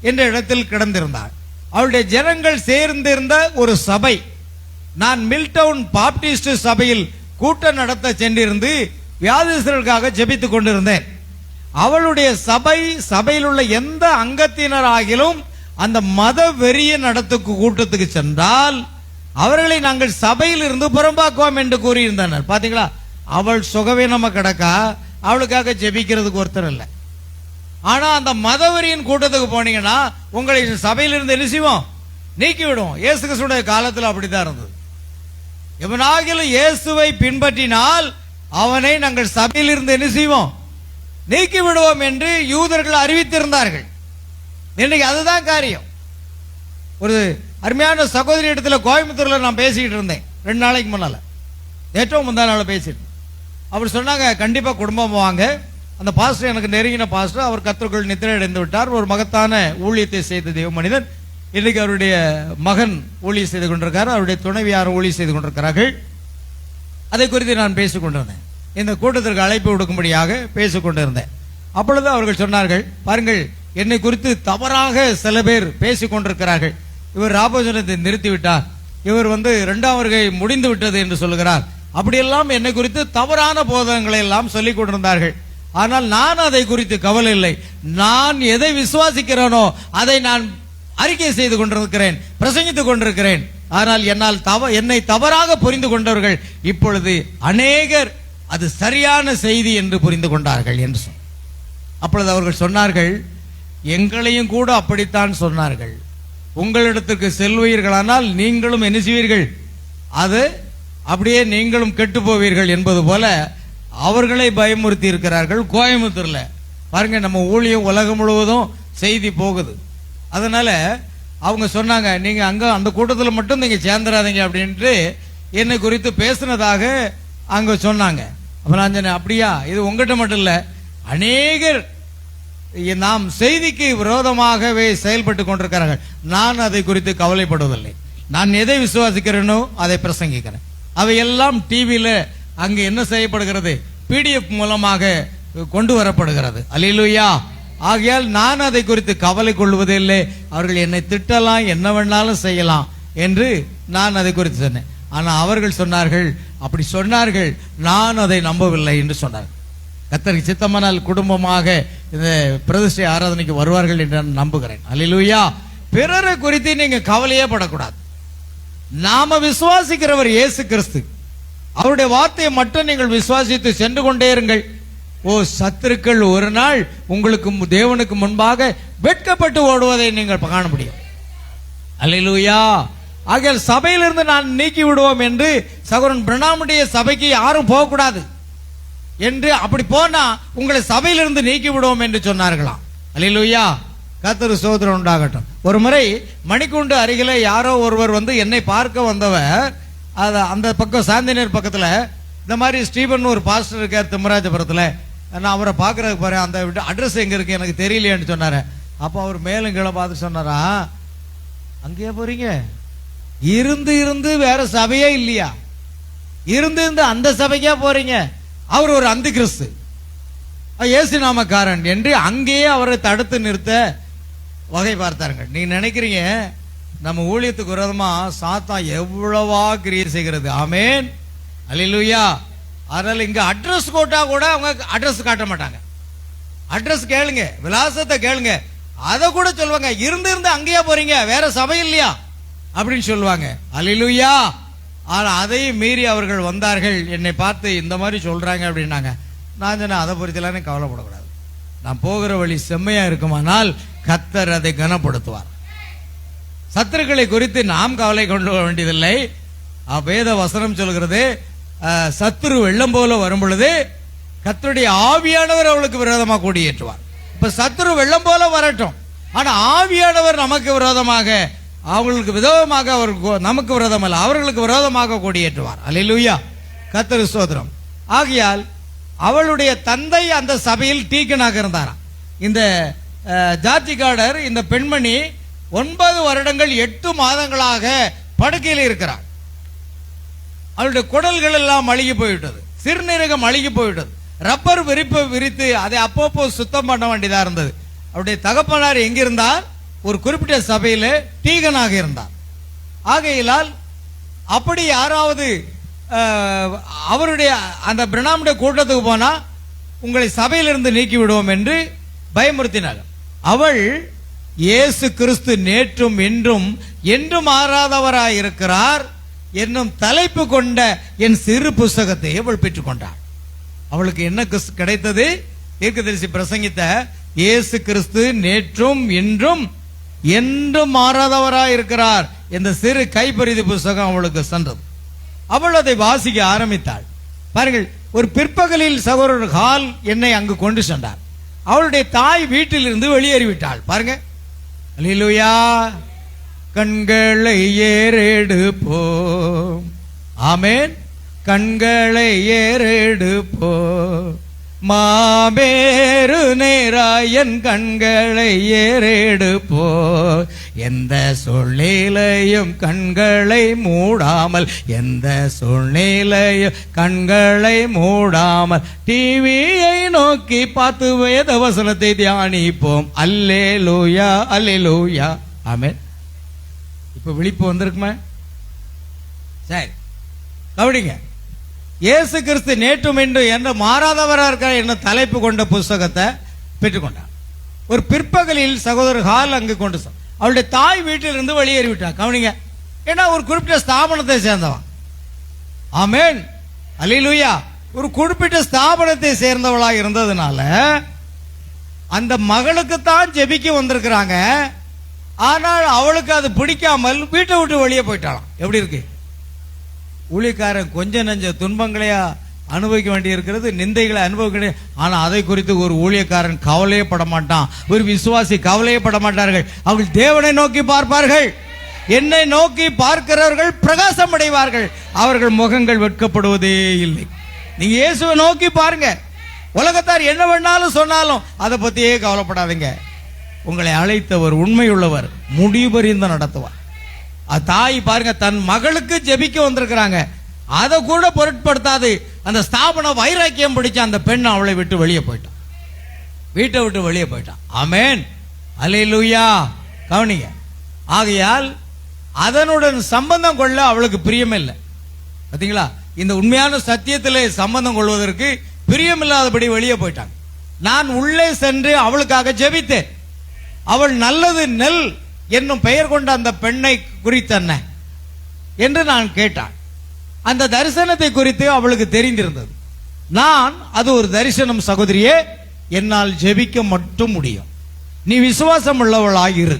என்ற இடத்தில் கிடந்திருந்தாள். அவளுடைய ஜனங்கள் சேர்ந்திருந்த ஒரு சபை. நான் மில் டவுன் பாப்டிஸ்ட் சபையில் கூட்டம் நடத்த சென்றிருந்து வியாதிஸ்தர்களுக்காக ஜெபித்துக் கொண்டிருந்தேன். அவளுடைய சபையில் உள்ள எந்த அங்கத்தினராகிலும் அந்த மத வெறிய நடத்துக்கு கூட்டத்துக்கு சென்றால் அவர்களை நாங்கள் சபையில் இருந்து புறம்பாக்குவோம் என்று கூறியிருந்தனர். பாத்தீங்களா? அவள் சுகவீனமா கிடக்கா, அவளுக்காக ஜெபிக்கிறதுக்கு ஒருத்தர் இல்லை. ஆனா அந்த மதவெறியின் கூட்டத்துக்கு போனீங்கன்னா உங்களை சபையிலிருந்து என்ன செய்வோம்? நீக்கிவிடும். இயேசு கிறிஸ்துடைய காலத்தில் அப்படித்தான் இருந்தது. எவனாகிலும் இயேசுவை பின்பற்றினால் அவனை நாங்கள் சபையிலிருந்து என்ன செய்வோம்? நீக்கி விடுவோம் என்று யூதர்கள் அறிவித்திருந்தார்கள். இன்னைக்கு அதுதான் காரியம். ஒரு அருமையான சகோதரி இடத்துல கோயம்புத்தூர்ல நான் பேசிக்கிட்டு இருந்தேன் 2 நாளைக்கு முன்னால, நேற்றும் முந்தா நாள் பேசிட்டு. அவர் சொன்னாங்க, கண்டிப்பா குடும்பம் வாங்க. அந்த பாஸ்டர் எனக்கு நெருங்கின பாஸ்டர், அவர் கர்த்தருக்குள் நித்திரை அடைந்து விட்டார். ஒரு மகத்தான ஊழியத்தை செய்த தெய்வ மனிதன். இன்னைக்கு அவருடைய மகன் ஊழியம் செய்து கொண்டிருக்கார், அவருடைய துணைவியார் ஊழியம் செய்து கொண்டிருக்கிறார்கள். அதை குறித்து நான் பேசிக் கொண்டிருந்தேன். இந்த கூட்டத்திற்கு அழைப்பு விடுக்கும்படியாக பேசிக் கொண்டிருந்தேன். அப்பொழுது அவர்கள் சொன்னார்கள், பாருங்கள், என்னை குறித்து தவறாக சில பேர் பேசிக் கொண்டிருக்கிறார்கள். இவர் ராபோஜனத்தை நிறுத்திவிட்டார், இவர் 2ஆம் வருகை முடிந்து விட்டது என்று சொல்லுகிறார். அப்படியெல்லாம் என்னை குறித்து தவறான போதகங்களை எல்லாம் சொல்லிக் கொண்டிருந்தார்கள். ஆனால் நான் அதை குறித்து கவலை இல்லை. நான் எதை விசுவாசிக்கிறேனோ அதை நான் அறிக்கை செய்து கொண்டிருக்கிறேன், பிரசங்கித்துக் கொண்டிருக்கிறேன். ஆனால் என்னை தவறாக புரிந்து கொண்டவர்கள் இப்பொழுது அநேகர் அது சரியான செய்தி என்று புரிந்து கொண்டார்கள் என்று சொன்னார். அப்பொழுது அவர்கள் சொன்னார்கள், எங்களையும் கூட அப்படித்தான் சொன்னார்கள். உங்களிடத்துக்கு செல்வீர்களானால் நீங்களும் என்ன செய்வீர்கள், அது அப்படியே நீங்களும் கெட்டு போவீர்கள் என்பது போல அவர்களை பயமுறுத்தி இருக்கிறார்கள். கோயம்புத்தூர்ல பாருங்க, நம்ம ஊழியம் உலகம் முழுவதும் செய்தி போகுது. அதனால அவங்க சொன்னாங்க, நீங்க அங்க அந்த கூட்டத்தில் மட்டும் நீங்க சேர்ந்துடாதீங்க அப்படின்ட்டு என்னை குறித்து பேசினதாக அங்க சொன்னாங்க. அப்ப நான் சொன்னேன், அப்படியா, இது உங்ககிட்ட மட்டும் இல்ல, அநேகர் நாம் செய்திக்கு விரோதமாகவே செயல்பட்டு கொண்டிருக்கிறார்கள். நான் அதை குறித்து கவலைப்படுவதில்லை. நான் எதை விசுவாசிக்கிறேனோ அதை பிரசங்கிக்கிறேன். அவையெல்லாம் டிவியில அங்கு என்ன செய்யப்படுகிறது, PDF மூலமாக கொண்டு வரப்படுகிறது. அல்லேலூயா. ஆகையால் நான் அதை குறித்து கவலை கொள்வதில்லை. அவர்கள் என்னை திட்டலாம், என்ன வேணாலும் செய்யலாம் என்று நான் அதை குறித்து சொன்னேன். ஆனா அவர்கள் சொன்னார்கள், அப்படி சொன்னார்கள், நான் அதை நம்பவில்லை என்று சொன்னார்கள். கர்த்தருக்கு சித்தமானால் குடும்பமாக இந்த பிரதிஷ்டை ஆராதனைக்கு வருவார்கள் என்று நான் நம்புகிறேன். அல்லேலூயா. பிறரை குறித்து நீங்க கவலையே படக்கூடாது. நாம விசுவாசிக்கிறவர் இயேசு கிறிஸ்து, அவருடைய வார்த்தையை மட்டும் நீங்கள் விசுவாசித்து சென்று கொண்டே இருங்கள். ஓ சத்துருக்கள் ஒரு நாள் உங்களுக்கு தேவனுக்கு முன்பாக வெட்கப்பட்டு ஓடுவதை நீங்கள் காண முடியும். அல்லேலூயா. ஆகையால் சபையிலிருந்து நான் நீக்கி விடுவோம் என்று சகோதரன் பிரணாமுடைய சபைக்கு யாரும் போகக்கூடாது என்று, அப்படி போனா உங்களை சபையிலிருந்து நீக்கி விடுவோம் என்று சொன்னார்களாம். அல்லேலூயா. கர்த்தருக்கு ஸ்தோத்திரம் உண்டாகட்டும். ஒரு முறை மணிக்கூண்டு அருகில யாரோ ஒருவர் என்னை பார்க்க வந்தவர், அந்த பக்கம் சாந்தினர் பக்கத்துல இந்த மாதிரி ஸ்டீபன் ஒரு பாஸ்டர் இருக்கார் திம்மராஜபுரத்துல, நான் அவரை பார்க்கறதுக்கு போறேன், அந்த அட்ரஸ் எங்க இருக்கு எனக்கு தெரியலையேன்னு சொன்னாரு. அப்போ அவர் மேலும் கீழே பார்த்து சொன்னாரா, அங்கேயே போறீங்க, இருந்து இருந்து வேற சபையே இல்லையா, இருந்து இருந்து அந்த சபைக்கா போறீங்க, அவர் ஒரு அந்தி கிறிஸ்து, இயேசு நாமக்காரன் என்று அங்கேயே அவரை தடுத்து நிறுத்த வகை பார்த்தார்கள். நீங்க நினைக்கிறீங்க நம்ம ஊழியத்துக்கு விரோதமா சாத்தான் எவ்வளவா கிரியை செய்கிறது. ஆமேன். அல்லேலூயா. அதனால இங்க அட்ரஸ் போட்டா கூட அவங்க அட்ரஸ் காட்ட மாட்டாங்க. அட்ரஸ் கேளுங்க, விலாசத்தை கேளுங்க, அதை கூட சொல்லுவாங்க, இருந்து இருந்து அங்கேயே போறீங்க, வேற சபை இல்லையா அப்படின்னு சொல்லுவாங்க. அல்லேலூயா. ஆனா அதையும் மீறி அவர்கள் வந்தார்கள், என்னை பார்த்து இந்த மாதிரி சொல்றாங்க அப்படின்னாங்க. நான் சொன்னேன், அதை பொறுத்தெல்லாம் கவலைப்படக்கூடாது. நான் போகிற வழி செம்மையா இருக்குமானால் கர்த்தர் அதை கனப்படுத்துவார். சத்துருக்களை குறித்து நாம் கவலை கொண்டு வேண்டியதில்லை. வேத வசனம் சொல்கிறது, சத்துரு வெள்ளம் போல வரும் பொழுது கர்த்தருடைய ஆவியானவர் அவளுக்கு விரோதமாக கொடியேற்றுவார். இப்ப சத்துரு வெள்ளம் போல வரட்டும், ஆனா ஆவியானவர் நமக்கு விரோதமாக, அவங்களுக்கு விரோதமாக, அவர் நமக்கு விரோதம் அல்ல, அவர்களுக்கு விரோதமாக கொடியேற்றுவார். அல்லேலூயா. கர்த்தருக்கு ஸ்தோத்திரம். ஆகையால் அவளுடைய தந்தை அந்த சபையில் டீக்கனாக இருந்தாராம். இந்த ஜார்ஜி கார்டர், இந்த பெண்மணி 9 வருடங்கள் 8 மாதங்களாக படுக்கையில் இருக்கிறார். அவளுடைய குடல்கள் எல்லாம் அழுகி போய்விட்டது, சிறுநீரகம் அழுகி போய்விட்டது, ரப்பர் விரித்து அதை அப்பப்போ சுத்தம் பண்ண வேண்டியதா இருந்தது. அவருடைய தகப்பனார் எங்கிருந்தார், ஒரு குறிப்பிட்ட சபையில் டீகனாக இருந்தார். ஆகையினால் அப்படி யாராவது அவருடைய அந்த பிரணாமுடைய கூட்டத்துக்கு போனா உங்களை சபையிலிருந்து நீக்கி விடுவோம் என்று பயமுறுத்தினார். அவள் இயேசு கிறிஸ்து நேற்றும் இன்றும் என்றும் மாறாதவராய் இருக்கிறார் என்னும் தலைப்பு கொண்ட என் சிறு புஸ்தகத்தை அவள் பெற்றுக் கொண்டாள். அவளுக்கு என்ன கிடைத்தது? தீர்க்கதரிசி பிரசங்கித்த இயேசு கிறிஸ்து நேற்றும் இன்றும் என்றும் மாறாதவராய் இருக்கிறார் இந்த சிறு கைப்பறிதி புஸ்தகம் அவளுக்கு சென்றது. அவள் அதை வாசிக்க ஆரம்பித்தாள். பாருங்கள், ஒரு பிற்பகலில் சகோதரர் ஹால் என்னை அங்கு கொண்டு சென்றார். அவளுடைய தாய் வீட்டில் இருந்து வெளியேறிவிட்டாள். பாருங்க. அல்லேலூயா. கண்களை ஏறெடுப்போம். ஆமென். கண்களை ஏறெடுப்போம். மாபேரு நேராயன் கண்களை ஏறெடுப்போ. எந்த சூழ்நிலையும் கண்களை மூடாமல், எந்த சூழ்நிலையும் கண்களை மூடாமல் டிவியை நோக்கி பார்த்து வேத வசனத்தை தியானிப்போம். அல்லேலூயா, அல்லேலூயா. ஆமென். இப்ப விழிப்பு வந்திருக்குமே? சரி, கவனிங்க. இயேசு கிறிஸ்து நேற்றும் இன்று என்ற மாறாதவராக இருக்கிற என்ன தலைப்பு கொண்ட புஸ்தகத்தை பெற்றுக்கொண்டார். ஒரு பிற்பகலில் சகோதரர் ஹால் அங்கு கொண்டு அவளுடைய தாய் வீட்டிலிருந்து வெளியேறிவிட்டார். கவனிங்க, ஏன்னா ஒரு குறிப்பிட்ட ஸ்தாபனத்தை சேர்ந்தவன். ஆமென், அல்லேலூயா. ஒரு குறிப்பிட்ட ஸ்தாபனத்தை சேர்ந்தவளாக இருந்ததுனால அந்த மகளுக்கு தான் ஜெபிக்க வந்திருக்கிறாங்க. ஆனால் அவளுக்கு அது பிடிக்காமல் வீட்டை விட்டு வெளியே போயிட்டாளாம். எப்படி இருக்கு? ஊழியக்காரன் கொஞ்ச நெஞ்ச துன்பங்களையா அனுபவிக்க வேண்டி இருக்கிறது, நிந்தைகளை அனுபவிக்க. ஆனா அதை குறித்து ஒரு ஊழியக்காரன் கவலையே பட மாட்டான், ஒரு விசுவாசி கவலையே பட மாட்டார்கள். அவர்கள் தேவனை நோக்கி பார்ப்பார்கள். என்னை நோக்கி பார்க்கிறவர்கள் பிரகாசம் அடைவார்கள், அவர்கள் முகங்கள் வெட்கப்படுவதே இல்லை. நீங்க இயேசுவை நோக்கி பாருங்க. உலகத்தார் என்ன வேணாலும் சொன்னாலும் அதை பத்தியே கவலைப்படாதீங்க. உங்களை அழைத்தவர் உண்மையுள்ளவர், முடிவறிந்து நடத்துவார். தாய் பாருங்க, தன் மகளுக்கு ஜெபிக்க வந்திருக்கிறாங்க, அதை கூட பொருட்படுத்தாது அந்த ஸ்தாபன வைராக்கியம் பிடிச்ச அந்த பெண் அவளை விட்டு வெளியே போயிட்டான், வீட்டை விட்டு வெளியே போயிட்டான். ஆமென், அல்லேலூயா. கவனிங்க, ஆகையால் அதனுடன் சம்பந்தம் கொள்ள அவளுக்கு பிரியமில்லை. பாத்தீங்களா? இந்த உண்மையான சத்தியத்திலே சம்பந்தம் கொள்வதற்கு பிரியமில்லாதபடி வெளியே போயிட்டாங்க. நான் உள்ளே சென்று அவளுக்காக ஜெபித்தேன். அவள் நல்லது நெல் என்னும் பெயர் கொண்ட அந்த பெண்ணை குறித்தன்ன என்று நான் கேட்டான். அந்த தரிசனத்தை குறித்து அவளுக்கு தெரிந்திருந்தது. நான் அது ஒரு தரிசனம் சகோதரியே, என்னால் ஜெபிக்க மட்டும் முடியும், நீ விசுவாசம் உள்ளவளாயிரு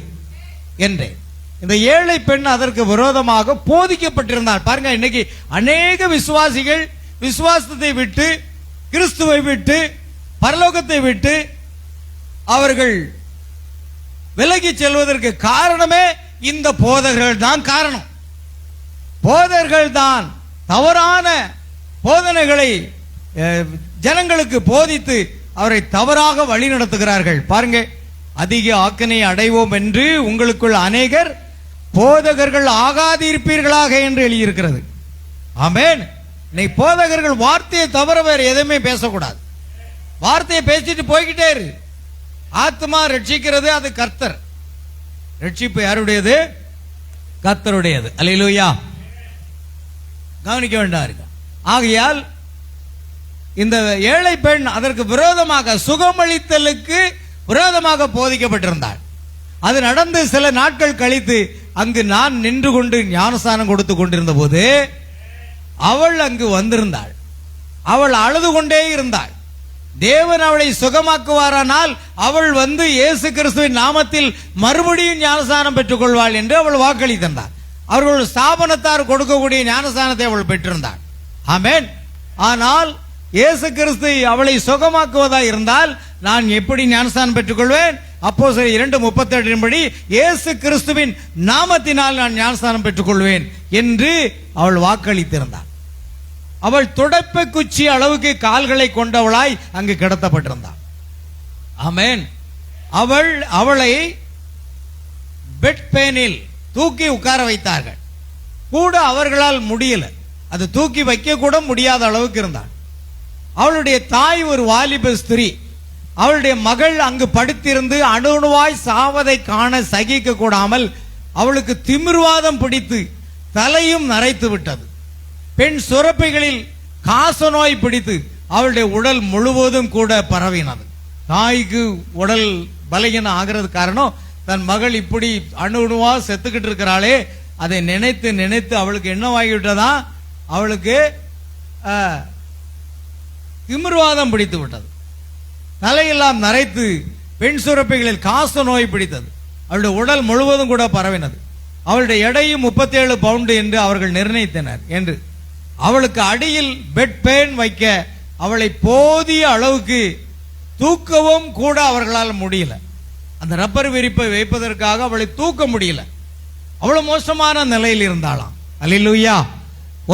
என்றேன். இந்த ஏழை பெண் அதற்கு விரோதமாக போதிக்கப்பட்டிருந்தார். பாருங்க, இன்னைக்கு அநேக விசுவாசிகள் விசுவாசத்தை விட்டு, கிறிஸ்துவை விட்டு, பரலோகத்தை விட்டு அவர்கள் விலகி செல்வதற்கு காரணமே இந்த போதகர்கள் தான் காரணம். போதகர்கள் தான் தவறான போதனைகளை ஜனங்களுக்கு போதித்து அவரை தவறாக வழி நடத்துகிறார்கள். பாருங்க, அதிக ஆக்கினை அடைவோம் என்று உங்களுக்குள் அநேகர் போதகர்கள் ஆகாதிருப்பீர்களாக என்று எழுதியிருக்கிறது. ஆமென். இன்னைக்கு போதகர்கள் வார்த்தையை தவிர வேற எதுவுமே பேசக்கூடாது. வார்த்தையை பேசிட்டு போய்கிட்டே இரு. ஆத்மா ரட்சிக்கிறது அது கர்த்தர். ரட்சிப்பு யாருடையது? கர்த்தருடையது. அல்லேலூயா. கவனிக்க வேண்டாம் இருக்கு. ஆகையால் இந்த ஏழை பெண் அதற்கு விரோதமாக, சுகமளித்தலுக்கு விரோதமாக போதிக்கப்பட்டிருந்தாள். அது நடந்து சில நாட்கள் கழித்து அங்கு நான் நின்று கொண்டு ஞானஸ்தானம் கொடுத்து கொண்டிருந்த போது அவள் அங்கு வந்திருந்தாள். அவள் அழுது கொண்டே இருந்தாள். தேவன் அவளை சுகமாக்குவாரானால் அவள் வந்து இயேசு கிறிஸ்துவின் நாமத்தில் மறுபடியும் ஞானஸ்தானம் பெற்றுக் கொள்வாள் என்று அவள் வாக்களித்தார். அவர்கள் ஸ்தாபனத்தார் கொடுக்கக்கூடிய ஞானஸ்தானத்தை அவள் பெற்றிருந்தாள். ஆமென். ஆனால் இயேசு கிறிஸ்து அவளை சுகமாக்குவதா இருந்தால் நான் எப்படி ஞானஸ்தானம் பெற்றுக் கொள்வேன்? அப்போஸ்தலர் 2:38 படி இயேசு கிறிஸ்துவின் நாமத்தினால் நான் ஞானஸ்தானம் பெற்றுக் கொள்வேன் என்று அவள் வாக்களித்திருந்தாள். அவள் துடைப்ப குச்சி அளவுக்கு கால்களை கொண்டவளாய் அங்கு கிடத்தப்பட்டிருந்தாள். ஆமென். அவளை பெட் பேனில் தூக்கி உட்கார வைத்தார்கள். கூட அவர்களால் முடியல, அது தூக்கி வைக்க கூட முடியாத அளவுக்கு இருந்தாள். அவளுடைய தாய் ஒரு வாலிப ஸ்திரீ. அவளுடைய மகள் அங்கு படுத்திருந்து அணுவாய் சாவதை காண சகிக்க கூடாமல் அவளுக்கு திமிர்வாதம் பிடித்து தலையும் நரைத்து விட்டது. பெண் சுரப்பைகளில் காச நோய் பிடித்து அவளுடைய உடல் முழுவதும் கூட பரவினது. தாய்க்கு உடல் பலகீனம் ஆகிறது காரணம், தன் மகள் இப்படி அணுவா செத்துக்கிட்டு இருக்கிறாளே, அதை நினைத்து நினைத்து அவளுக்கு என்னவாகிவிட்டதா, அவளுக்கு திமிர்வாதம் பிடித்து விட்டது. தலையெல்லாம் நரைத்து பெண் சுரப்பைகளில் காச நோய் பிடித்தது. அவளுடைய உடல் முழுவதும் கூட பரவினது. அவளுடைய எடையும் 37 பவுண்டு என்று அவர்கள் நிர்ணயித்தனர் என்று. அவளுக்கு அடியில் பெட் பெயின் வைக்க அவளை போதிய அளவுக்கு தூக்கவும் கூட அவர்களால் முடியல. அந்த ரப்பர் விரிப்பை வைப்பதற்காக அவளை தூக்க முடியல. அவ்வளவு மோசமான நிலையில் இருந்தாளாம். அல்லேலூயா.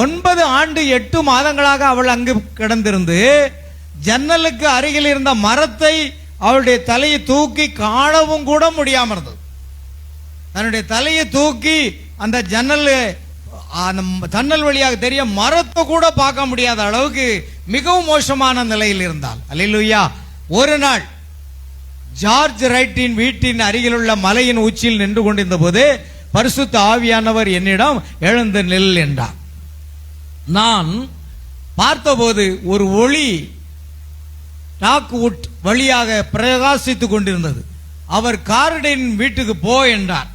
9 ஆண்டு 8 மாதங்களாக அவள் அங்கு கிடந்திருந்து ஜன்னலுக்கு அருகில் இருந்த மரத்தை அவளுடைய தலையை தூக்கி காணவும் கூட முடியாம இருந்தது. தன்னுடைய தலையை தூக்கி அந்த ஜன்னல் வழியாக தெரிய மரத்தை கூட பார்க்க முடியாத அளவுக்கு மிகவும் மோசமான நிலையில் இருந்தாள். அல்லேலூயா. ஒரு நாள் ஜார்ஜ் ரைட்டின் வீட்டின் அருகில் உள்ள மலையின் உச்சியில் நின்று கொண்டிருந்த போது பரிசுத்த ஆவியானவர் என்னிடம் எழுந்து நில் என்றார். நான் பார்த்தபோது ஒரு ஒளி டாக்வுட் வழியாக பிரகாசித்துக் கொண்டிருந்தது. அவர் காரடின் வீட்டுக்கு போ என்றார்.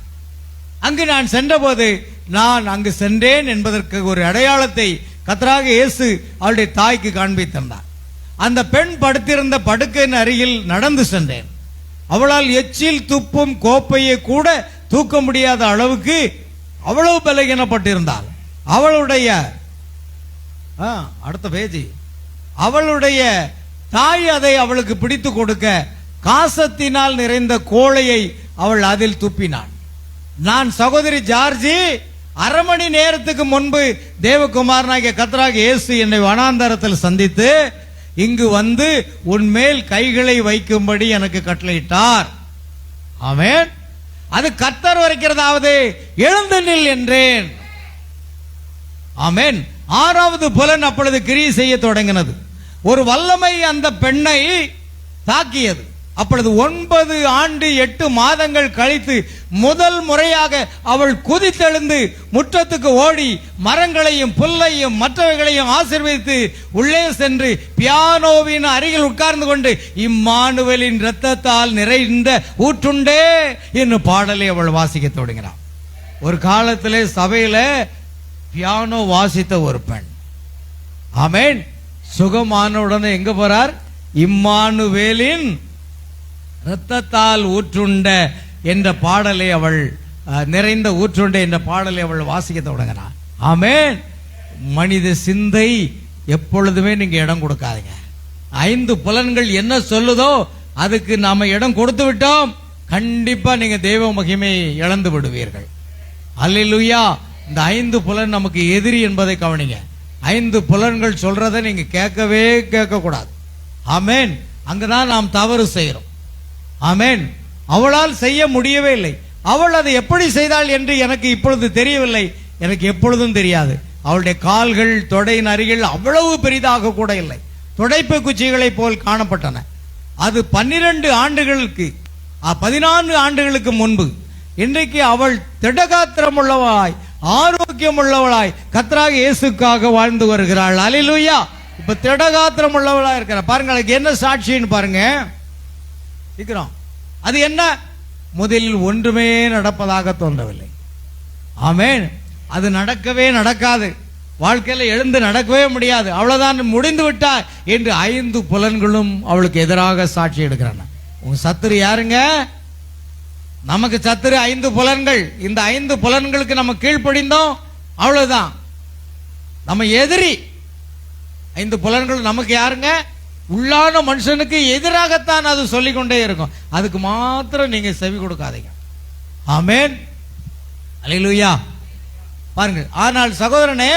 அங்கு நான் சென்றபோது நான் அங்கு சென்றேன் என்பதற்கு ஒரு அடையாளத்தை கர்த்தராகிய இயேசு அவளுடைய தாய்க்கு காண்பித்தார். அந்த பெண் படுத்திருந்த படுக்கையின் அருகில் நடந்து சென்றேன். அவளால் எச்சில் துப்பும் கோப்பையை கூட தூக்க முடியாத அளவுக்கு அவ்வளவு பலகீனப்பட்டிருந்தாள். அவளுடைய அடுத்த பேஜ், அவளுடைய தாய் அதை அவளுக்கு பிடித்து கொடுக்க காசத்தினால் நிறைந்த கோழையை அவள் அதில் துப்பினாள். நான் சகோதரி ஜார்ஜி, அரை மணி நேரத்துக்கு முன்பு தேவகுமாரனாகிய கர்த்தராகிய இயேசு என்னை வனாந்தரத்தில் சந்தித்து இங்கு வந்து உன்மேல் கைகளை வைக்கும்படி எனக்கு கட்டளையிட்டார். ஆமென். அது கர்த்தர் வரைக்கிறதாவது எழுந்து நில் என்றேன். ஆமென். 6வது புலன் அப்பொழுது கிரியை செய்ய தொடங்கினது. ஒரு வல்லமை அந்த பெண்ணை தாக்கியது. அப்பொழுது 9 ஆண்டு 8 மாதங்கள் கழித்து முதல் முறையாக அவள் குதித்தெழுந்து முற்றத்துக்கு ஓடி மரங்களையும் புல்லையும் மற்றவைகளையும் ஆசீர்வதித்து உள்ளே சென்று பியானோவின் அருகில் உட்கார்ந்து கொண்டு இம்மானுவேலின் இரத்தத்தால் நிறைந்த ஊற்றுண்டே என்னும் பாடலை அவள் வாசிக்க தொடங்கினாள். ஒரு காலத்திலே சபையில பியானோ வாசித்த ஒரு பெண். ஆமென். சுகமான உடனே எங்க போறார்? இம்மானுவேலின் இரத்தத்தால் ஊற்றுண்ட என்ற பாடலை அவள் நிறைந்த ஊற்றுண்ட என்ற பாடலை அவள் வாசிக்க தொடங்கினார். ஆமென். மனித சிந்தை எப்பொழுதுமே நீங்க இடம் கொடுக்காதீங்க. 5 புலன்கள் என்ன சொல்லுதோ அதுக்கு நாம இடம் கொடுத்து விட்டோம், கண்டிப்பா நீங்க தெய்வ மகிமையை இழந்து விடுவீர்கள். அல்லேலூயா. இந்த 5 புலன் நமக்கு எதிரி என்பதை கவனிங்க. 5 புலன்கள் சொல்றதை நீங்க கேட்கவே கேட்க கூடாது. ஆமென். அங்கதான் நாம் தவறு செய்யறோம். ஆமென். அவளால் செய்ய முடியவே இல்லை. அவள் அதை எப்படி செய்தாள் என்று எனக்கு இப்பொழுது தெரியவில்லை, எனக்கு எப்பொழுதும் தெரியாது. அவளுடைய கால்கள் தொடையின் அருகில் அவ்வளவு பெரிதாக கூட இல்லை, துடைப்பு குச்சிகளை போல் காணப்பட்டன. அது 12 ஆண்டுகளுக்கு 14 ஆண்டுகளுக்கு முன்பு. இன்றைக்கு அவள் திடகாத்திரம் உள்ளவளாய் ஆரோக்கியம் உள்ளவளாய் கர்த்தராகிய இயேசுக்காக வாழ்ந்து வருகிறாள். அல்லேலூயா. இப்ப திடகாத்திரம் உள்ளவளா இருக்கிற பாருங்க. அதுக்கு என்ன சாட்சின்னு பாருங்க. சீக்கிரம். அது என்ன? முதலில் ஒன்றுமே நடப்பதாக தோன்றவில்லை. ஆமென். அது நடக்கவே நடக்காது, வாழ்க்கையில எழுந்து நடக்கவே முடியாது, அவ்வளவுதான், முடிந்து விட்டார் என்று 5 புலன்களும் அவளுக்கு எதிராக சாட்சி எடுக்கிறாங்க. உங்க சத்துரு யாருங்க? நமக்கு சத்துரு 5 புலன்கள். இந்த 5 புலன்களுக்கு நம்ம கீழ்ப்படிந்தோம், அவ்வளவுதான். நம்ம எதிரி 5 புலன்கள் நமக்கு யாருங்க? உள்ளான மனுஷனுக்கு எதிராகத்தான் அது சொல்லிக்கொண்டே இருக்கும். அதுக்கு மாத்திரம் நீங்க செவி கொடுக்காதீங்க. ஆமென். அல்லேலூயா. பாருங்க. ஆனால் சகோதரனே,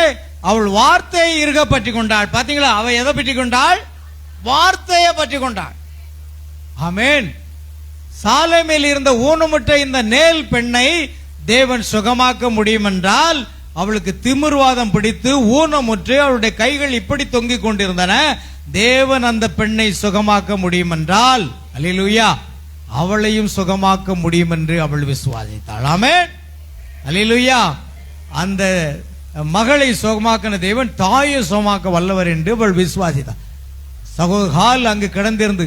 அவள் வார்த்தையை இருக பற்றி கொண்டாள். பாத்தீங்களா? அவள் எதை பற்றி கொண்டாள்? வார்த்தையை பற்றி கொண்டாள். ஆமென். சாலேமில் இருந்த ஊனமுற்ற இந்த நேல் பெண்ணை தேவன் சுகமாக்க முடியும் என்றால், அவளுக்கு திமிர்வாதம் பிடித்து ஊனமுற்று அவளுடைய கைகள் இப்படி தொங்கிக் கொண்டிருந்தன. தேவன் அந்த பெண்ணை சுகமாக்க முடியும் என்றால், அல்லேலூயா, அவளையும் சுகமாக்க முடியும் என்று அவள் விசுவாசித்தாள். ஆமென். அல்லேலூயா. அந்த மகளை சுகமாக்கின தேவன் தாயை சுகமாக்க வல்லவர் என்று அவள் விசுவாசித்தாள். சகோதரர் அங்கு கிடந்திருந்து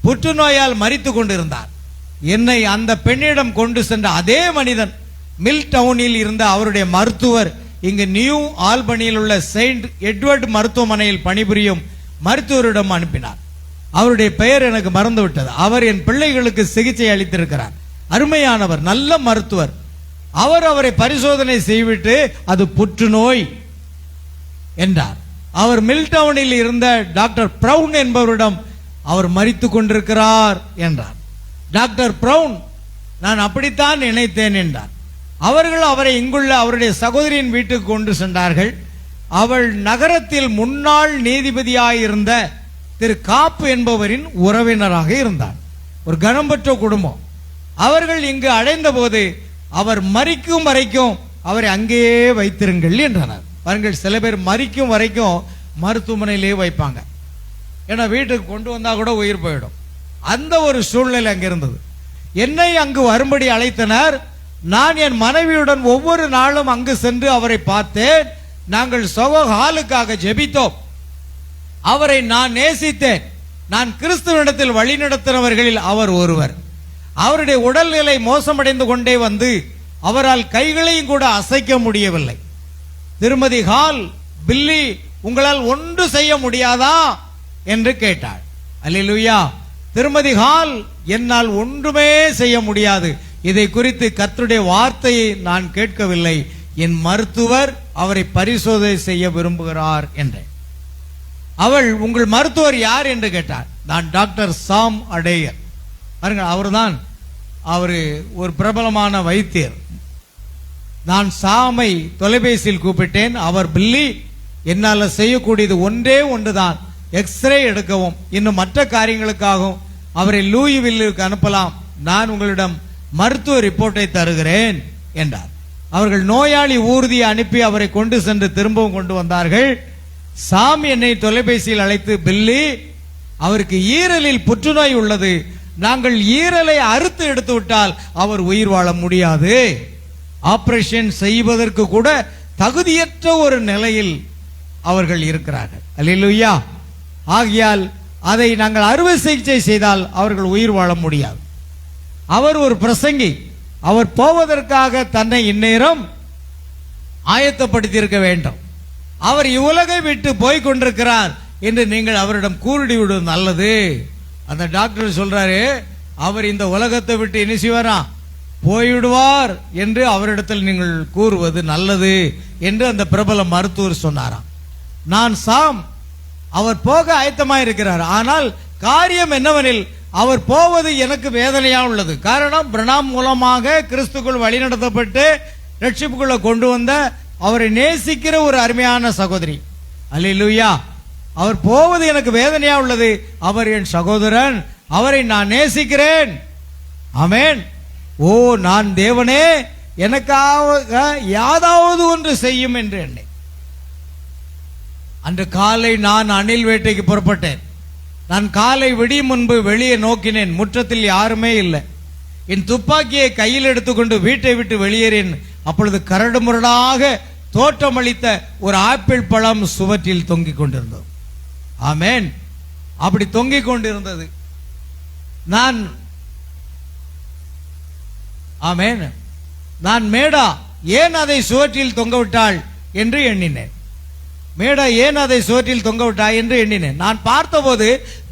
புற்றுநோயால் மரித்து கொண்டிருந்தார். என்னை அந்த பெண்ணிடம் கொண்டு சென்ற அதே மனிதன் மில் டவுனில் இருந்த அவருடைய மருத்துவர் இங்கு நியூ ஆல்பனியில் உள்ள செயின்ட் எட்வர்ட் மருத்துவமனையில் பணிபுரியும் மருத்துவரிடம் அனுப்பினார். அவருடைய பெயர் எனக்கு மறந்து விட்டது. அவர் என் பிள்ளைகளுக்கு சிகிச்சை அளித்திருக்கிறார். அருமையானவர், நல்ல மருத்துவர். அவர் அவரை பரிசோதனை செய்துவிட்டு அது புற்றுநோய் என்றார். அவர் மில் டவுனில் இருந்த டாக்டர் பிரவுன் என்பவரிடம் அவர் மரித்துக் கொண்டிருக்கிறார் என்றார். டாக்டர் பிரவுன், நான் அப்படித்தான் நினைத்தேன் என்றார். அவர்கள் அவரை இங்குள்ள அவருடைய சகோதரியின் வீட்டுக்கு கொண்டு சென்றார்கள். அவள் நகரத்தில் முன்னாள் நீதிபதியாயிருந்த திரு காப்பு என்பவரின் உறவினராக இருந்தார். ஒரு கனம் பெற்ற குடும்பம். அவர்கள் இங்கு அடைந்த போது அவர் மரிக்கும் வரைக்கும் அவரை அங்கேயே வைத்திருங்கள் என்றனர். பாருங்கள், சில பேர் மரிக்கும் வரைக்கும் மருத்துவமனையிலே வைப்பாங்க. ஏன்னா வீட்டுக்கு கொண்டு வந்தா கூட உயிர் போயிடும். அந்த ஒரு சூழ்நிலை அங்க இருந்தது. என்னை அங்கு வரும்படி அழைத்தனர். நான் என் மனைவியுடன் ஒவ்வொரு நாளும் அங்கு சென்று அவரை பார்த்தேன். நாங்கள் ஹாலுக்காக ஜெபித்தோம். அவரை நான் நேசித்தேன். நான் கிறிஸ்துவனிடத்தில் வழிநடத்தினவர்களில் அவர் ஒருவர். அவருடைய உடல்நிலை மோசமடைந்து கொண்டே வந்து அவரால் கைகளையும் கூட அசைக்க முடியவில்லை. திருமதி ஹால், பில்லி, உங்களால் ஒன்று செய்ய முடியாதா என்று கேட்டாள். அல்லேலூயா. திருமதி ஹால், என்னால் ஒன்றுமே செய்ய முடியாது. இதை குறித்து கர்த்தருடைய வார்த்தையை நான் கேட்கவில்லை. என் மருத்துவர் அவரை பரிசோதனை செய்ய விரும்புகிறார் என்றேன். அவள், உங்கள் மருத்துவர் யார் என்று கேட்டார். நான் டாக்டர் சாம் அடேயர். அவர்தான், அவரு ஒரு பிரபலமான வைத்தியர். நான் சாமை தொலைபேசியில் கூப்பிட்டேன். அவர், பில்லி, என்னால் செய்யக்கூடியது ஒன்றே ஒன்றுதான், எக்ஸ்ரே எடுக்கவும் இன்னும் மற்ற காரியங்களுக்காகவும் அவரை லூயிவில்லுக்கு அனுப்பலாம். நான் உங்களிடம் மருத்துவ ரிப்போர்ட்டை தருகிறேன் என்றார். அவர்கள் நோயாளி ஊர்தியை அனுப்பி அவரை கொண்டு சென்று திரும்பவும் கொண்டு வந்தார்கள். சாம் என்னை தொலைபேசியில் அழைத்து, பில்லி, அவருக்கு ஈரலில் புற்றுநோய் உள்ளது. நாங்கள் ஈரலை அறுத்து எடுத்து விட்டால் அவர் உயிர் வாழ முடியாது. ஆபரேஷன் செய்வதற்கு கூட தகுதியற்ற ஒரு நிலையில் அவர்கள் இருக்கிறார்கள். அல்லேலூயா. ஆகையால் அதை நாங்கள் அறுவை சிகிச்சை செய்தால் அவர்கள் உயிர் வாழ முடியாது. அவர் ஒரு பிரசங்கி. அவர் போவதற்காக தன்னை இந்நேரம் ஆயத்தப்படுத்தி இருக்க வேண்டும். அவர் இவ்வுலகை விட்டு போய் கொண்டிருக்கிறார் என்று நீங்கள் அவரிடம் கூறிவிடுவது நல்லது. அந்த டாக்டர் சொல்றாரு, அவர் இந்த உலகத்தை விட்டு என்ன செய்வாரா, போய்விடுவார் என்று அவரிடத்தில் நீங்கள் கூறுவது நல்லது என்று அந்த பிரபல மருத்துவர் சொன்னாராம். நான் சாம், அவர் போக ஆயத்தமாக இருக்கிறார். ஆனால் காரியம் என்னவெனில், அவர் போவது எனக்கு வேதனையா உள்ளது. காரணம், பிரணாம் மூலமாக கிறிஸ்துக்குள் வழிநடத்தப்பட்டு ரட்சிப்புக்குள்ள கொண்டு வந்த அவரை நேசிக்கிற ஒரு அருமையான சகோதரி. அல்லேலூயா. அவர் போவது எனக்கு வேதனையா உள்ளது. அவர் என் சகோதரன், அவரை நான் நேசிக்கிறேன். ஆமென். ஓ, நான் தேவனே, எனக்காக யாதாவது ஒன்று செய்யும் என்று எண்ணேன். அன்று காலை நான் அணில் வேட்டைக்கு புறப்பட்டேன். நான் காலை விடியும் முன்பு வெளியே நோக்கினேன். முற்றத்தில் யாருமே இல்லை. என் துப்பாக்கியை கையில் எடுத்துக்கொண்டு வீட்டை விட்டு வெளியேறேன். அப்பொழுது கரடு முரடாக தோற்றமளித்த ஒரு ஆப்பிள் பழம் சுவற்றில் தொங்கிக் கொண்டிருந்தது. ஆமென். அப்படி தொங்கிக் கொண்டிருந்தது. நான் மேடா ஏன் அதை சுவற்றில் தொங்கவிட்டாள் என்று எண்ணினேன். மேடா ஏன் அதை சுவற்றில் தொங்கவிட்டாய் என்று எண்ணினேன். நான் பார்த்தபோது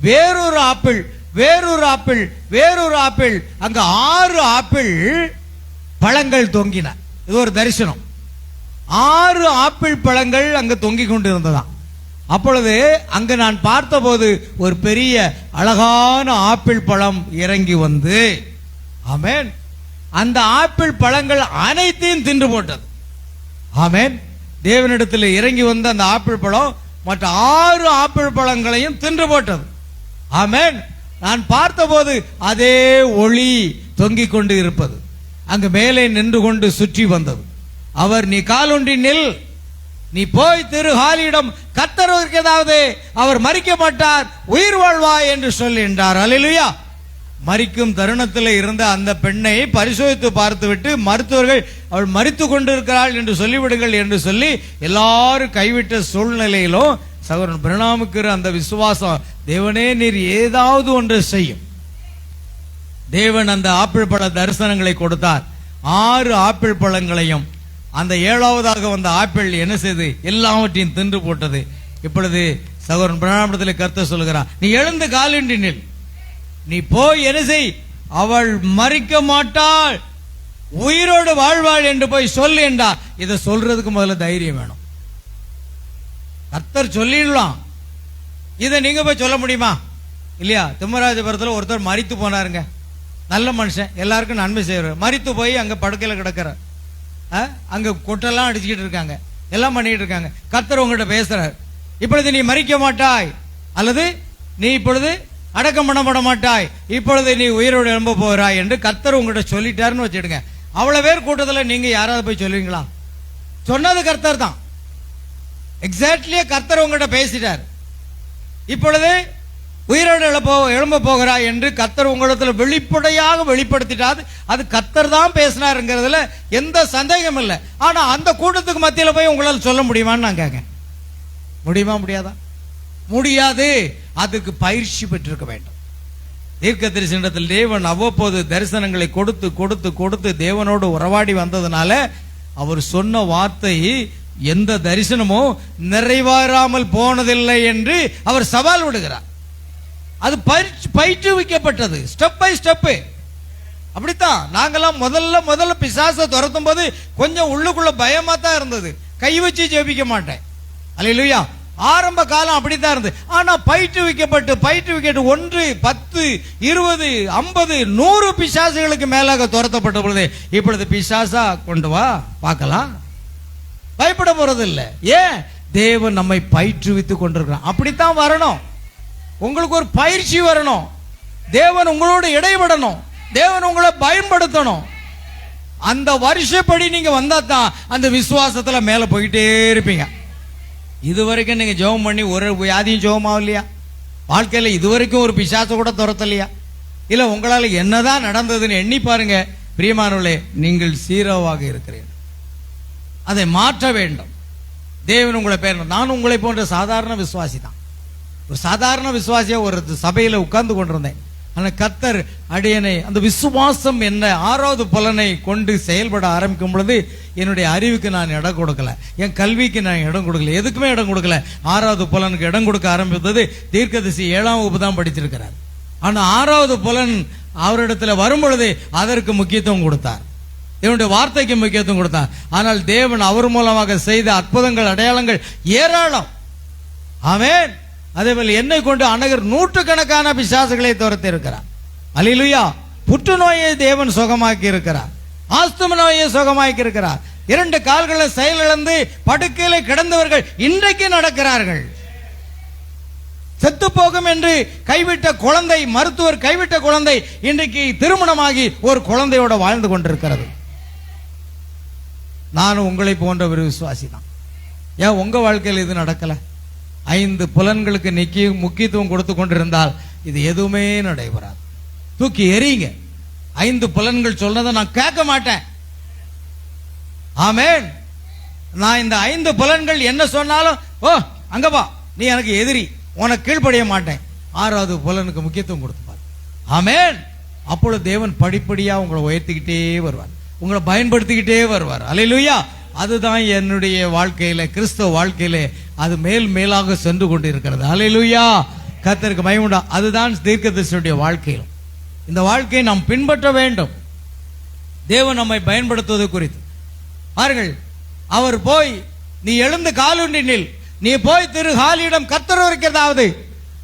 வேறொரு ஆப்பிள், வேறொரு ஆப்பிள், வேறொரு ஆப்பிள், அங்கு 6 ஆப்பிள் பழங்கள் தொங்கின. இது ஒரு தரிசனம். 6 ஆப்பிள் பழங்கள் அங்கு தொங்கிக் கொண்டிருந்ததாம். அப்பொழுது அங்கு நான் பார்த்தபோது ஒரு பெரிய அழகான ஆப்பிள் பழம் இறங்கி வந்து, ஆமென், அந்த ஆப்பிள் பழங்கள் அனைத்தையும் தின்று போட்டது. ஆமென். தேவனிடத்தில் இறங்கி வந்த அந்த ஆப்பிள் பழம் மற்ற 6 ஆப்பிள் பழங்களையும் தின்று போட்டது. ஆமென். நான் பார்த்தபோது அதே ஒளி தொங்கிக் கொண்டு இருப்பது அங்கு மேலே நின்று கொண்டு சுற்றி வந்தது. அவர், நீ காலொன்றி நில், நீ போய் திரு ஹாலியிடம் கர்த்தருக்கு ஏதாவது அவர் மரிக்க மாட்டார், உயிர் வாழ்வாய் என்று சொல் என்றார். அல்லேலூயா. மரிக்கும் தருணத்தில் இருந்த அந்த பெண்ணை பரிசோதித்து பார்த்துவிட்டு மருத்துவர்கள் அவள் மரித்து கொண்டிருக்கிறாள் என்று சொல்லிவிடுங்கள் என்று சொல்லி எல்லாரும் கைவிட்ட சூழ்நிலையிலும் சகோதரன் பிரணாமுக்கு அந்த விசுவாசம், தேவனே நீர் ஏதாவது ஒன்று செய்யும். தேவன் அந்த ஆப்பிள் பழ தரிசனங்களை கொடுத்தார். 6 ஆப்பிள் பழங்களையும் அந்த 7வதாக வந்த ஆப்பிள் என்ன செய்து எல்லாவற்றையும் தின்று போட்டது. இப்பொழுது சகோதரன் பிரணாமத்தில் கர்த்தர் சொல்கிறார், நீ எழுந்து காலின்றி நில், நீ போய் என்ன செய், அவள் மரிக்க மாட்டாள், உயிரோடு வாழ்வாள் என்று போய் சொல் என்றார். இதை சொல்றதுக்கு முதல்ல தைரியம் வேணும். கர்த்தர் சொல்லிடலாம், இதை நீங்க போய் சொல்ல முடியுமா? இல்லையா? திம்மராஜபுரத்தில் ஒருத்தர் மரித்து போனாருங்க. நல்ல மனுஷன், எல்லாருக்கும் நன்மை செய்வார். மரித்து போய் அங்க படுக்கையில் கிடக்கிறார். அங்க கொட்டெல்லாம் அடிச்சுக்கிட்டு இருக்காங்க, எல்லாம் பண்ணிட்டு இருக்காங்க. கர்த்தர் உங்ககிட்ட பேசுறார், இப்பொழுது நீ மரிக்க மாட்டாய், அல்லது நீ இப்பொழுது அடக்கம் பண்ணப்பட மாட்டாய், இப்பொழுது நீ உயிரோடு எழும்ப போகிறாய் என்று கர்த்தர் உங்ககிட்ட சொல்லிட்டாருன்னு வச்சுடுங்க. அவ்வளவு பேர் கூட்டத்தில் நீங்க யாராவது போய் சொல்லுவீங்களா? சொன்னது கர்த்தர் தான். எக்ஸாக்ட்லியா கர்த்தர் உங்ககிட்ட பேசிட்டார், இப்பொழுது உயிரோடு எழும்ப போகிறாய் என்று கர்த்தர் உங்களிடத்தில் வெளிப்படையாக வெளிப்படுத்திட்டாது. அது கர்த்தர் தான் பேசினாருங்கிறதுல எந்த சந்தேகம் இல்லை. ஆனா அந்த கூட்டத்துக்கு மத்தியில் போய் உங்களால் சொல்ல முடியுமான்னு நான் கேட்க முடியுமா? முடியாதா? முடியாது. அதுக்கு பயிற்சி பெற்றிருக்க வேண்டும். தீர்க்க தரிசனத்தில் தேவன் அவ்வப்போது தரிசனங்களை கொடுத்து கொடுத்து கொடுத்து தேவனோடு உறவாடி வந்ததுனால அவர் சொன்ன வார்த்தை எந்த தரிசனமும் நிறைவேறாமல் போனதில்லை என்று அவர் சவால் விடுகிறார். அது பயிற்றுவிக்கப்பட்டது, ஸ்டெப் பை ஸ்டெப். அப்படித்தான் நாங்கெல்லாம் முதல்ல பிசாசை துரத்தும் போது கொஞ்சம் உள்ளுக்குள்ள பயமா தான் இருந்தது. கை வச்சு ஜெபிக்க மாட்டேன், அல்லேலூயா. ஆரம்ப காலம் அப்படித்தான் இருந்தது. ஆனா பயிற்றுவிக்கப்பட்டு 1, 10, 20, 50, 100 பிசாசுகளுக்கு மேலாக துரத்தப்பட்ட பொழுது இப்பொழுது பிசாசா கொண்டு வா பார்க்கலாம், பயப்பட போறது இல்லை. ஏன்? தேவன் நம்மை பயிற்றுவித்துக் கொண்டிருக்கிறான். அப்படித்தான் வரணும். உங்களுக்கு ஒரு பயிற்சி வரணும். தேவன் உங்களோடு இடைபடணும், தேவன் உங்களை பயன்படுத்தணும். அந்த வருஷப்படி நீங்க வந்தா தான் அந்த விசுவாசத்துல மேல போயிட்டே இருப்பீங்க. இதுவரைக்கும் நீங்க ஜெபம் பண்ணி ஒரு வியாதியும் ஜெபமாகலையா? வாழ்க்கையில இதுவரைக்கும் ஒரு பிசாசை கூட துரத்தலையா? இல்ல உங்களால என்னதான் நடந்ததுன்னு எண்ணி பாருங்க. பிரியமானவர்களே, நீங்கள் சீரோவாக இருக்கிறீர்கள், அதை மாற்ற வேண்டும். தேவன் உங்களை பேர். நான் உங்களை போன்ற சாதாரண விசுவாசி தான். ஒரு சாதாரண விசுவாசியா ஒரு சபையில உட்கார்ந்து கொண்டிருந்தேன். ஆனா கர்த்தர் அடியனை அந்த விசுவாசம் என்ன 6வது புலனை கொண்டு செயல்பட ஆரம்பிக்கும் பொழுது என்னுடைய அறிவுக்கு நான் இடம் கொடுக்கல, என் கல்விக்கு நான் இடம் கொடுக்கல, எதுக்குமே இடம் கொடுக்கல. 6வது புலனுக்கு இடம் கொடுக்க ஆரம்பித்தது தீர்க்கதரிசி 7ஆம் வகுப்பு தான் படிச்சிருக்கிறார். ஆனா 6வது புலன் அவரிடத்துல வரும் பொழுது அதற்கு முக்கியத்துவம் கொடுத்தார், தேவனுடைய வார்த்தைக்கு முக்கியத்துவம் கொடுத்தார். ஆனால் தேவன் அவர் மூலமாக செய்த அற்புதங்கள் அடையாளங்கள் ஏராளம். ஆமென். அதே போல என்னை கொண்டு அநேகர் 100கணக்கான பிசாசுகளை துரத்தி இருக்கிறார். அல்லேலூயா. புற்றுநோயை தேவன் சுகமாக்கி இருக்கிறார், ஆஸ்தும நோயை சுகமாக்கி இருக்கிறார். 2 கால்களை செயலிழந்து படுக்கையில கிடந்தவர்கள் இன்றைக்கு நடக்கிறார்கள். செத்து போகும் என்று கைவிட்ட குழந்தை, மருத்துவர் கைவிட்ட குழந்தை இன்றைக்கு திருமணமாகி ஒரு குழந்தையோட வாழ்ந்து கொண்டிருக்கிறது. நானும் உங்களை போன்ற ஒரு விசுவாசி தான். ஏன் உங்க வாழ்க்கையில் இது நடக்கல? 5 புலன்களுக்கு முக்கியத்துவம் கொடுத்து கொண்டிருந்தால் இது எதுவுமே நடைபெறாது. தூக்கி எறிங்க. 5 புலன்கள் சொல்றதை நான் கேட்க மாட்டேன். ஆமென். நான் இந்த 5 புலன்கள் என்ன சொன்னாலும் ஓ அங்க வா, நீ எனக்கு எதிரி, உனக்கு கீழ்ப்படிய மாட்டேன். 6வது புலனுக்கு முக்கியத்துவம் கொடுத்துப்பார். ஆமென். அப்பொழுது தேவன் படிப்படியா உங்களை உயர்த்திக்கிட்டே வருவார், உங்களை பயன்படுத்திக்கிட்டே வருவார். அல்லேலூயா. அதுதான் என்னுடைய வாழ்க்கையில, கிறிஸ்தவ வாழ்க்கையில அது மேலாக சென்று கொண்டிருக்கிறது. அல்லேலூயா. கர்த்தருக்கு மகிமை உண்டா. அதுதான் தீர்க்கதரிசியுடைய வாழ்க்கையிலும். இந்த வாழ்க்கையை நாம் பின்பற்ற வேண்டும். தேவன் நம்மை பயன்படுத்துவது குறித்து பாருங்கள். அவர் போய் நீ எழுந்து காலுண்டி நில், நீ போய் திரு காலியிடம் கர்த்தர் இருக்கிறதாவது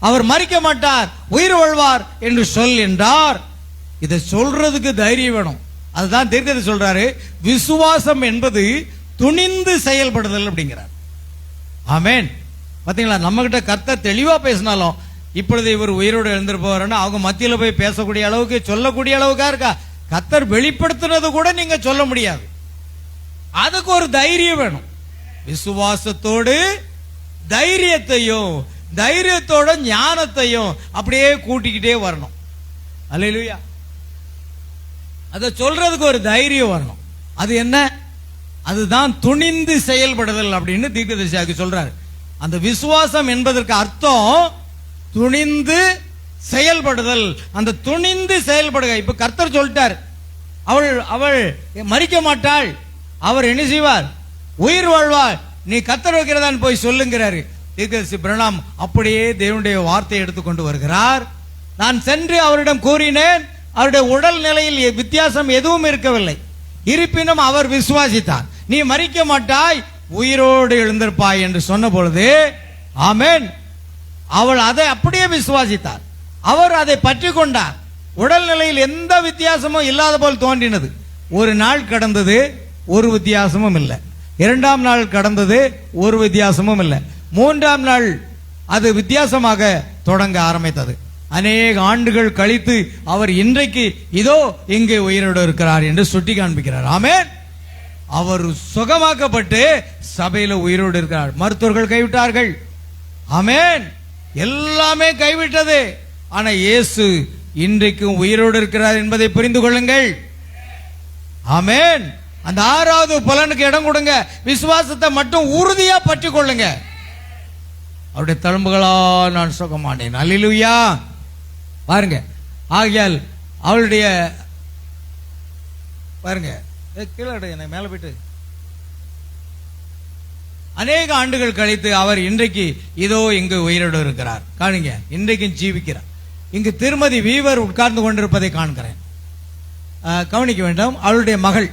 அவர் மரிக்க மாட்டார், உயிர் வாழ்வார் என்று சொல் என்றார். இதை சொல்றதுக்கு தைரியம் வேணும். அதுதான் தீர்க்கதரிசி சொல்றாரு, விசுவாசம் என்பது துணிந்து செயல்படுதல் அப்படிங்கிறார். ஆமென். பாத்தீங்களா, நம்ம கிட்ட கர்த்தர் தெளிவா பேசினாலும் இப்பொழுது இவர் உயிரோடு எழுந்திரு போவாருன்னா அவங்க மத்தியில போய் பேசக்கூடிய அளவுக்கு சொல்லக்கூடிய அளவுக்கா இருக்கா? கர்த்தர் வெளிப்படுத்தினது கூட நீங்க சொல்ல முடியாது. அதுக்கு ஒரு தைரியம் வேணும். விசுவாசத்தோடு தைரியத்தோட ஞானத்தையும் அப்படியே கூட்டிக்கிட்டே வரணும். அல்லேலூயா. அதை சொல்றதுக்கு ஒரு தைரியம் வரணும். அது என்ன? அதுதான் துணிந்து செயல்படுதல் அப்படின்னு தீர்க்கதரிசி சொல்றாரு. அந்த விசுவாசம் என்பதற்கு அர்த்தம் துணிந்து செயல்படுதல். அந்த துணிந்து செயல்படுக. இப்ப கர்த்தர் சொல்லிட்டார், அவள் மரிக்க மாட்டாள், அவர் என்ன செய்வார்? உயிர் வாழ்வார், நீ கர்த்தர் வைக்கிறதான் போய் சொல்லுங்கிறாரு. தீர்க்கதரிசி பிரணாம் அப்படியே தேவனுடைய வார்த்தையை எடுத்துக்கொண்டு வருகிறார். நான் சென்று அவரிடம் கூறினேன், அவருடைய உடல் நிலையில் வித்தியாசம் எதுவும் இருக்கவில்லை. இருப்பினும் அவர் விசுவாசித்தார், நீ மரிக்க மாட்டாய், உயிரோடு எழுந்திருப்பாய் என்று சொன்ன பொழுது ஆமென், அவள் அதை அப்படியே விசுவாசித்தார். அவர் அதை பற்றி கொண்டார். உடல் நிலையில் எந்த வித்தியாசமும் இல்லாத போல் தோன்றினது. ஒரு நாள் கடந்தது, ஒரு வித்தியாசமும் இல்லை. 2ஆம் நாள் கடந்தது, ஒரு வித்தியாசமும் இல்லை. 3ஆம் நாள் அது வித்தியாசமாக தொடங்க ஆரம்பித்தது. அநேக ஆண்டுகள் கழித்து அவர் இன்றைக்கு இதோ இங்கே உயிரோடு இருக்கிறார் என்று சுட்டி காண்பிக்கிறார். ஆமென். அவர் சுகமாக்கப்பட்டு சபையில உயிரோடு இருக்கிறார். மருத்துவர்கள் கைவிட்டார்கள். ஆமென். எல்லாமே கைவிட்டது. ஆனா இயேசு இன்றைக்கும் உயிரோடு இருக்கிறார் என்பதை புரிந்து கொள்ளுங்கள். ஆமென். அந்த 6வது பலனுக்கு இடம் கொடுங்க. விசுவாசத்தை மட்டும் உறுதியா பற்றி கொள்ளுங்க. அவருடைய தழும்புகளா நான் சுகமானேன். அல்லேலூயா. பாருங்க, ஆகையால் அவளுடைய பாருங்க, கீழே என்ன மேல போயிட்டு அநேக ஆண்டுகள் கழித்து அவர் இன்றைக்கு இதோ இங்கு உயிரோடு இருக்கிறார். காணுங்க, இன்றைக்கும் ஜீவிக்கிறார். இங்கு திருமதி வீவர் உட்கார்ந்து கொண்டிருப்பதை காண்கிறேன். கவனிக்க வேண்டும். அவளுடைய மகள்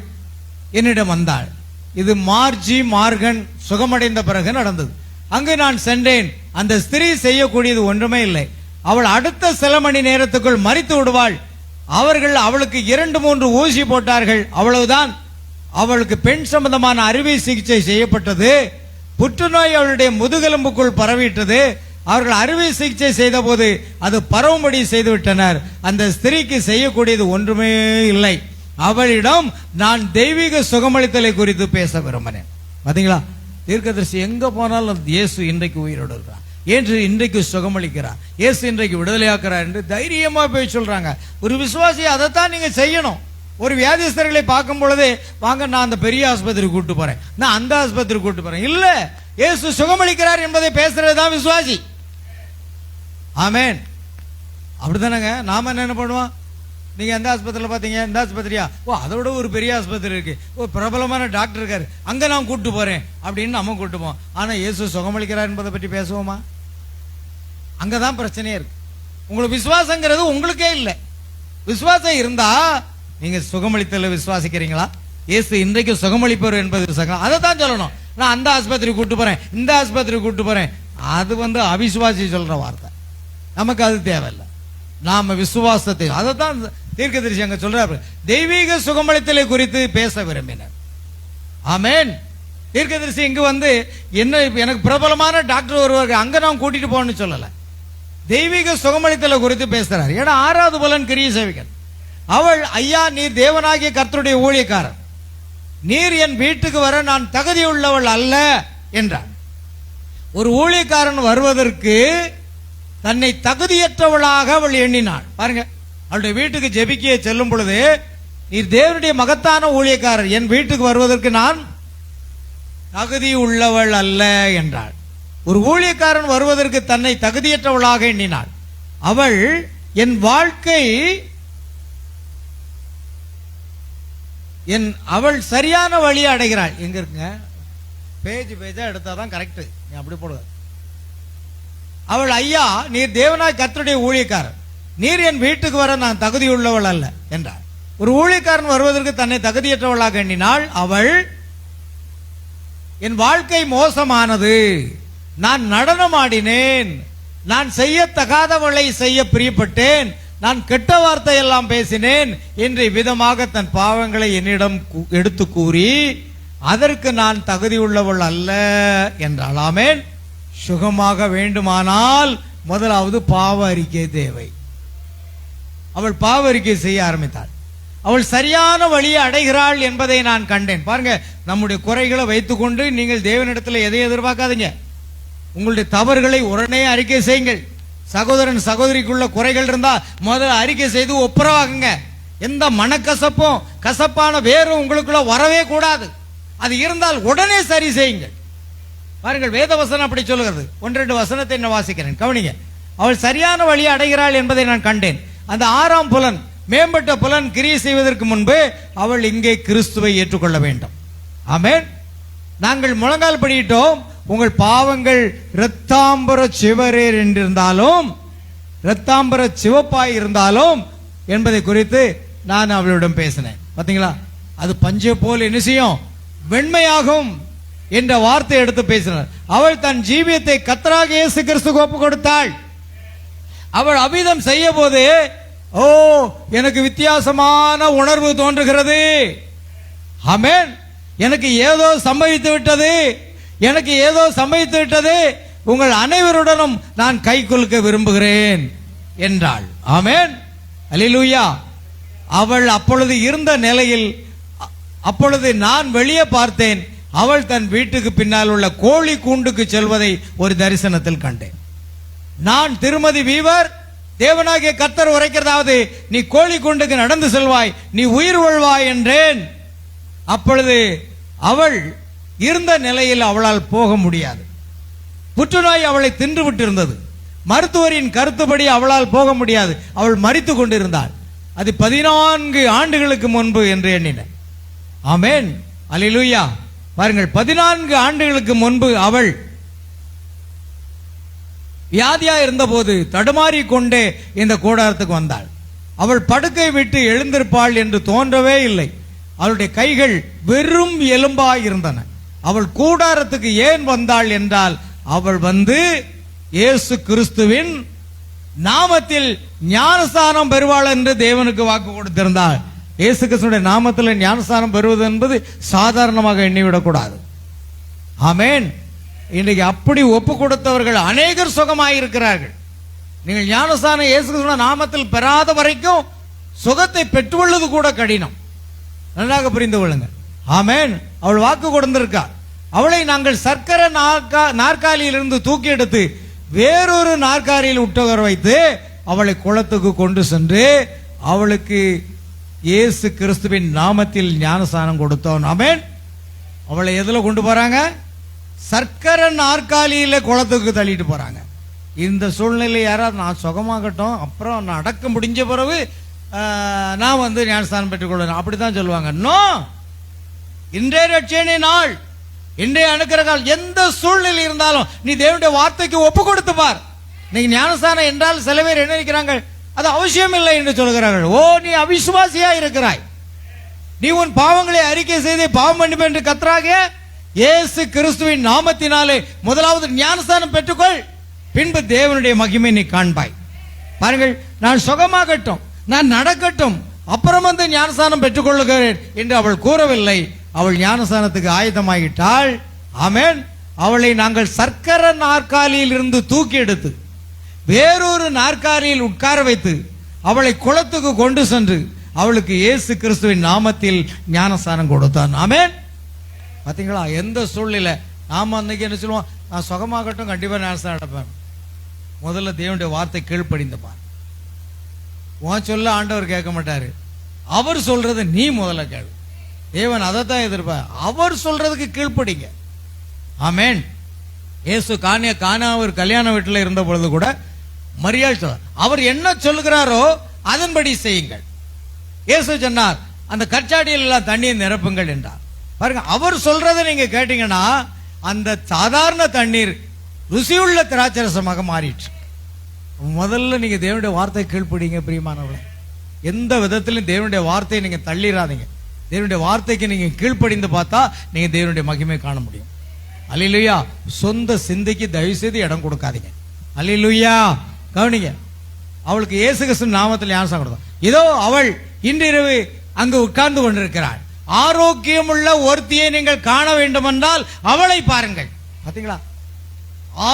என்னிடம் வந்தாள். இது மார்கன் சுகமடைந்த பிறகு நடந்தது. அங்கு நான் சென்றேன். அந்த ஸ்திரீ செய்யக்கூடியது ஒன்றுமே இல்லை. அவள் அடுத்த சில மணி நேரத்துக்குள் மரித்து விடுவாள். அவர்கள் அவளுக்கு 2-3 ஊசி போட்டார்கள். அவ்வளவுதான். அவளுக்கு பெண் சம்பந்தமான அறுவை சிகிச்சை செய்யப்பட்டது. புற்றுநோய் அவளுடைய முதுகெலும்புக்குள் பரவிட்டது. அவர்கள் அறுவை சிகிச்சை செய்த போது அது பரவும்படி செய்துவிட்டனர். அந்த ஸ்திரீக்கு செய்யக்கூடியது ஒன்றுமே இல்லை. அவளிடம் நான் தெய்வீக சுகமளித்தலை குறித்து பேச விரும்பினேன். பாத்தீங்களா, தீர்க்கதரிசி எங்க போனாலும் இயேசு இன்றைக்கு உயிரோடு இருக்கிறார், என்று இன்றைக்கு சுகமளிக்கிறார், இயேசு இன்றைக்கு விடுதலையாக்குறார் என்று தைரியமா போய் சொல்றாங்க. ஒரு விசுவாசி அதைத்தான் நீங்க செய்யணும். ஒரு வியாதிஸ்தர்களை பார்க்கும் பொழுது, வாங்க நான் அந்த பெரிய ஆஸ்பத்திரி கூட்டு போறேன், நான் அந்த ஆஸ்பத்திரி கூட்டு போறேன், இல்ல, இயேசு சுகமளிக்கிறார் என்பதை பேசுறதுதான் விசுவாசி. ஆமென். அப்படித்தானங்க. நாம என்ன பண்ணுவோம்? நீங்க எந்த ஆஸ்பத்திரியில் பாத்தீங்க? இந்த ஆஸ்பத்திரியா? ஓ, அதோட ஒரு பெரிய ஆஸ்பத்திரி இருக்கு, ஓ பிரபலமான டாக்டர் இருக்காரு, அங்க நான் கூட்டு போறேன் அப்படின்னு நம்ம கூட்டுப்போம். ஆனா இயேசு சுகமளிக்கிறார் என்பதை பற்றி பேசுவோமா? அங்கதான் பிரச்சனையே இருக்கு. உங்களுக்கு விசுவாசங்கிறது உங்களுக்கே இல்லை. விசுவாசம் இருந்தா நீங்க சுகமளித்தல விசுவாசிக்கிறீங்களா? இயேசு இன்றைக்கு சுகமளிப்பவர் என்பது அதை தான் சொல்லணும். நான் அந்த ஆஸ்பத்திரி கூட்டு போறேன், இந்த ஆஸ்பத்திரி கூட்டு போறேன், அது அவிசுவாசி சொல்ற வார்த்தை. நமக்கு அது தேவையில்லை. நாம விசுவாசத்தை, அதை தான் தீர்க்கதரிசி அங்க சொல்றாரு. தெய்வீக சுகமளித்தலை குறித்து பேச விரும்பினார். ஆமென். தீர்க்கதரிசி இங்கு என்ன, எனக்கு பிரபலமான டாக்டர் ஒருவர் அங்க நான் கூட்டிட்டு போன்னு சொல்லல, தெய்வீக சுகமளித்தலை குறித்து பேசுறாரு. ஏன்னா 6வது பலன் கிரியை சேவிக்கன். அவள், ஐயா நீர் தேவனாகிய கர்த்தருடைய ஊழியக்காரர், நீர் என் வீட்டுக்கு வர நான் தகுதியுள்ளவள் அல்ல என்றார். ஒரு ஊழியக்காரன் வருவதற்கு தன்னை தகுதியற்றவளாக அவள் எண்ணினாள். பாருங்க, அவளுடைய வீட்டுக்கு ஜெபிக்க செல்லும் பொழுது, நீர் தேவனுடைய மகத்தான ஊழியக்காரர், என் வீட்டுக்கு வருவதற்கு நான் தகுதி உள்ளவள் அல்ல என்றாள். ஒரு ஊழியக்காரன் வருவதற்கு தன்னை தகுதியற்றவளாக எண்ணினாள். அவள், என் வாழ்க்கை, அவள் சரியான வழியை அடைகிறாள். எங்க இருக்குங்க? பேஜா எடுத்தாதான் கரெக்ட். நீ அப்படி போடுவ. அவள், ஐயா நீர் தேவனாய் கர்த்தருடைய ஊழியக்காரர், நீர் என் வீட்டுக்கு வர நான் தகுதியுள்ளவள் அல்ல என்றார். ஒரு ஊழியக்காரன் வருவதற்கு தன்னை தகுதியற்றவளாக எண்ணினாள். அவள், என் வாழ்க்கை மோசமானது, நான் நடனமாடினேன், நான் செய்யத்தகாதவளை செய்ய பிரியப்பட்டேன், நான் கெட்ட வார்த்தை எல்லாம் பேசினேன் என்று விதமாக தன் பாவங்களை என்னிடம் எடுத்து கூறி, அதற்கு நான் தகுதியுள்ளவள் அல்ல என்றாள். ஆமென். சுகமாக வேண்டுமானால் முதலாவது பாவ அறிக்கை தேவை. அவள் பாவ அறிக்கை செய்ய ஆரம்பித்தாள். அவள் சரியான வழியை அடைகிறாள் என்பதை நான் கண்டேன். பாருங்க, நம்முடைய குறைகளை வைத்துக்கொண்டு நீங்கள் தேவனிடத்தில் எதை எதிர்பார்க்காதீங்க. உங்களுடைய தவறுகளை உடனே அறிக்கை செய்யுங்கள். சகோதரன் சகோதரிக்குள்ள குறைகள் இருந்தா முதல்ல அறிக்கை செய்து ஒப்புரவாகுங்க. எந்த மனக்கசப்பும் கசப்பான வேறும் உங்களுக்குள்ள வரவே கூடாது. அது இருந்தால் உடனே சரி செய்யுங்கள். பாருங்கள், வேத வசனம் அப்படி சொல்லுகிறது. 1-2 வசனத்தை நான் வாசிக்கிறேன், கவனிங்க. அவள் சரியான வழியை அடைகிறாள் என்பதை நான் கண்டேன். அந்த 6ஆம் புலன், மேம்பட்ட புலன் கிரியை செய்வதற்கு முன்பு அவள் இங்கே கிறிஸ்துவை ஏற்றுக்கொள்ள வேண்டும். ஆமென். நாங்கள் முழங்கால் படியிட்டோம், உங்கள் பாவங்கள் இரத்தாம்பர சிவரேர் என்றிருந்தாலும், இரத்தாம்பர சிவப்பாய் இருந்தாலும் என்பதை குறித்து நான் அவளிடம் பேசினேன். பாத்தீங்களா, அது பஞ்சை போல் என்ன செய்யும், வெண்மையாகும் என்ற வார்த்தை எடுத்து பேசினார். அவள் தன் ஜீவியத்தை கர்த்தராகிய இயேசு கிறிஸ்துவுக்கு ஒப்பு கொடுத்தாள். அவள் அபிதம் செய்ய போது, ஓ எனக்கு வித்தியாசமான உணர்வு தோன்றுகிறது. ஆமென். எனக்கு ஏதோ சம்பவித்து விட்டது, எனக்கு ஏதோ சம்பவித்து விட்டது, உங்கள் அனைவருடனும் நான் கை குலுக்க விரும்புகிறேன் என்றாள். ஆமென், அல்லேலூயா. அவள் அப்பொழுது இருந்த நிலையில், அப்பொழுது நான் வெளியே பார்த்தேன், அவள் தன் வீட்டுக்கு பின்னால் உள்ள கோழி கூண்டுக்கு செல்வதை ஒரு தரிசனத்தில் கண்டேன். நான் திருமதி வீவர், தேவனாகிய கர்த்தர் உரைக்கிறதாவது, நீ கோழி கூண்டுக்கு நடந்து செல்வாய், நீ உயிர் வாழ்வாய் என்றேன். அப்பொழுது அவள் இருந்த நிலையில் அவளால் போக முடியாது. புற்றுநோய் அவளை தின்று விட்டிருந்தது. மருத்துவரின் கருத்துப்படி அவளால் போக முடியாது. அவள் மரித்து கொண்டிருந்தாள். அது 14 ஆண்டுகளுக்கு முன்பு என்று எண்ணினேன். ஆமென், அல்லேலூயா. பாருங்கள், 14 ஆண்டுகளுக்கு முன்பு அவள் வியாதியா இருந்தபோது தடுமாறி கொண்டே இந்த கூடாரத்துக்கு வந்தாள். அவள் படுக்கை விட்டு எழுந்திருப்பாள் என்று தோன்றவே இல்லை. அவளுடைய கைகள் வெறும் எலும்பாய் இருந்தன. அவள் கூடாரத்துக்கு ஏன் வந்தாள் என்றால், அவள் வந்து இயேசு கிறிஸ்துவின் நாமத்தில் ஞானஸ்தானம் பெறுவாள் என்று தேவனுக்கு வாக்கு கொடுத்திருந்தாள். இயேசு கிறிஸ்துவின் நாமத்தில் ஞானஸ்தானம் பெறுவது என்பது சாதாரணமாக எண்ணிவிடக்கூடாது. ஆமென். இன்றைக்கு அப்படி ஒப்பு கொடுத்தவர்கள் அநேகர் சுகமாயிருக்கிறார்கள். நீங்கள் ஞானஸ்தானம் இயேசு கிறிஸ்துவின் நாமத்தில் பெறாத வரைக்கும் சுகத்தை பெற்றுள்ளது கூட கடினம். நன்றாக புரிந்து கொள்ளுங்கள். ஆமென். அவள் வாக்கு கொடுத்திருக்கார். அவளை நாங்கள் சர்க்கரை நாற்காலியிலிருந்து தூக்கி எடுத்து வேறொரு நாற்காலியில் உட்கார வைத்து அவளை குளத்துக்கு கொண்டு சென்று அவளுக்கு இயேசு கிறிஸ்துவின் நாமத்தில் ஞானஸ்தானம் கொடுத்தோம். ஆமென். அவளை எதுல கொண்டு போறாங்க? சர்க்கரை நாற்காலியில குளத்துக்கு தள்ளிட்டு போறாங்க. இந்த சூழ்நிலை யாராவது நான் சுகமாகட்டும், அப்புறம் நான் அடக்க முடிஞ்ச பிறகு நான் வந்து ஞானஸ்தானம் பெற்றுக்கொள்வேன் அப்படித்தான் சொல்லுவாங்க. நோ, இன்றைய ரட்சணை நாள், இன்றைய அனுக்கிற கால், எந்த சூழ்நிலை இருந்தாலும் நீ தேவனுடைய வார்த்தைக்கு ஒப்பு கொடுத்து பார். நீங்க ஞானஸ்தானம் என்றால் சில பேர் என்ன நினைக்கிறாங்க, அது அவசியம் இல்லை என்று சொல்கிறார்கள். ஓ, நீ அவிசுவாசியா இருக்கிறாய். நீ உன் பாவங்களை அறிக்கை செய்து பாவம் மன்னிப்பு என்று கர்த்தராக இயேசு கிறிஸ்துவின் நாமத்தினாலே முதலாவது ஞானஸ்தானம் பெற்றுக்கொள், பின்பு தேவனுடைய மகிமை நீ காண்பாய். பாருங்கள், நான் சுகமாகட்டும், நான் நடக்கட்டும், அப்புறம் வந்து ஞானஸ்தானம் பெற்றுக்கொள்ளுகிறேன் என்று அவள் கூறவில்லை. அவள் ஞானஸ்தானத்துக்கு ஆயத்தமாகிட்டாள். ஆமென். அவளை நாங்கள் சர்க்கரை நாற்காலியில் இருந்து தூக்கி எடுத்து வேறொரு நாற்காலியில் உட்கார வைத்து அவளை குளத்துக்கு கொண்டு சென்று அவளுக்கு இயேசு கிறிஸ்துவின் நாமத்தில் ஞானஸ்தானம் கொடுத்தான். ஆமென். பாத்தீங்களா, எந்த சூழ்நிலை நாம அன்னைக்கு என்ன சொல்லுவோம், நான் சுகமாகட்டும், கண்டிப்பா ஞானஸ்தானம் எடுப்பேன். முதல்ல தேவனுடைய வார்த்தை கீழ்ப்படிந்துப்பார். உன் சொல்ல ஆண்டவர் கேட்க மாட்டாரு. அவர் சொல்றது நீ முதல்ல கேளு. தேவன் அதைத்தான் எதிர்ப்பார். அவர் சொல்றதுக்கு கீழ்ப்படிங்க. ஆமென். இயேசு கானா ஒரு கல்யாண வீட்டில் இருந்த பொழுது கூட மரியாள் சொல்றார், அவர் என்ன சொல்லுகிறாரோ அதன்படி செய்யுங்கள். இயேசு சொன்னார், அந்த கற்சாடியில் எல்லாம் தண்ணீர் நிரப்புங்கள் என்றார். பாருங்க, அவர் சொல்றதை நீங்க கேட்டீங்கன்னா அந்த சாதாரண தண்ணீர் ருசியுள்ள திராட்சரசமாக மாறிடுச்சு. முதல்ல நீங்க தேவனுடைய வார்த்தை கீழ்ப்படிங்க பிரியமானவர்களே. எந்த விதத்திலும் தேவனுடைய வார்த்தையை நீங்க தள்ளிடாதீங்க. தேவனுடைய வார்த்தைக்கு நீங்க கீழ்ப்படிந்து பார்த்தா நீங்க தேவனுடைய மகிமை காண முடியும். அல்லேலூயா. சொந்த சிந்தைக்கு தயவு செய்து இடம் கொடுக்காதீங்க. அல்லேலூயா. கவனிங்க, அவளுக்கு இயேசு கிறிஸ்து நாமத்தில் ஞானஸ்தானம் கொடுத்தோம். இதோ அவள் இன்றிரவு அங்கு உட்கார்ந்து கொண்டிருக்கிறாள். ஆரோக்கியமுள்ள ஒருத்தியை நீங்கள் காண வேண்டும் என்றால் அவளை பாருங்கள். பாத்தீங்களா,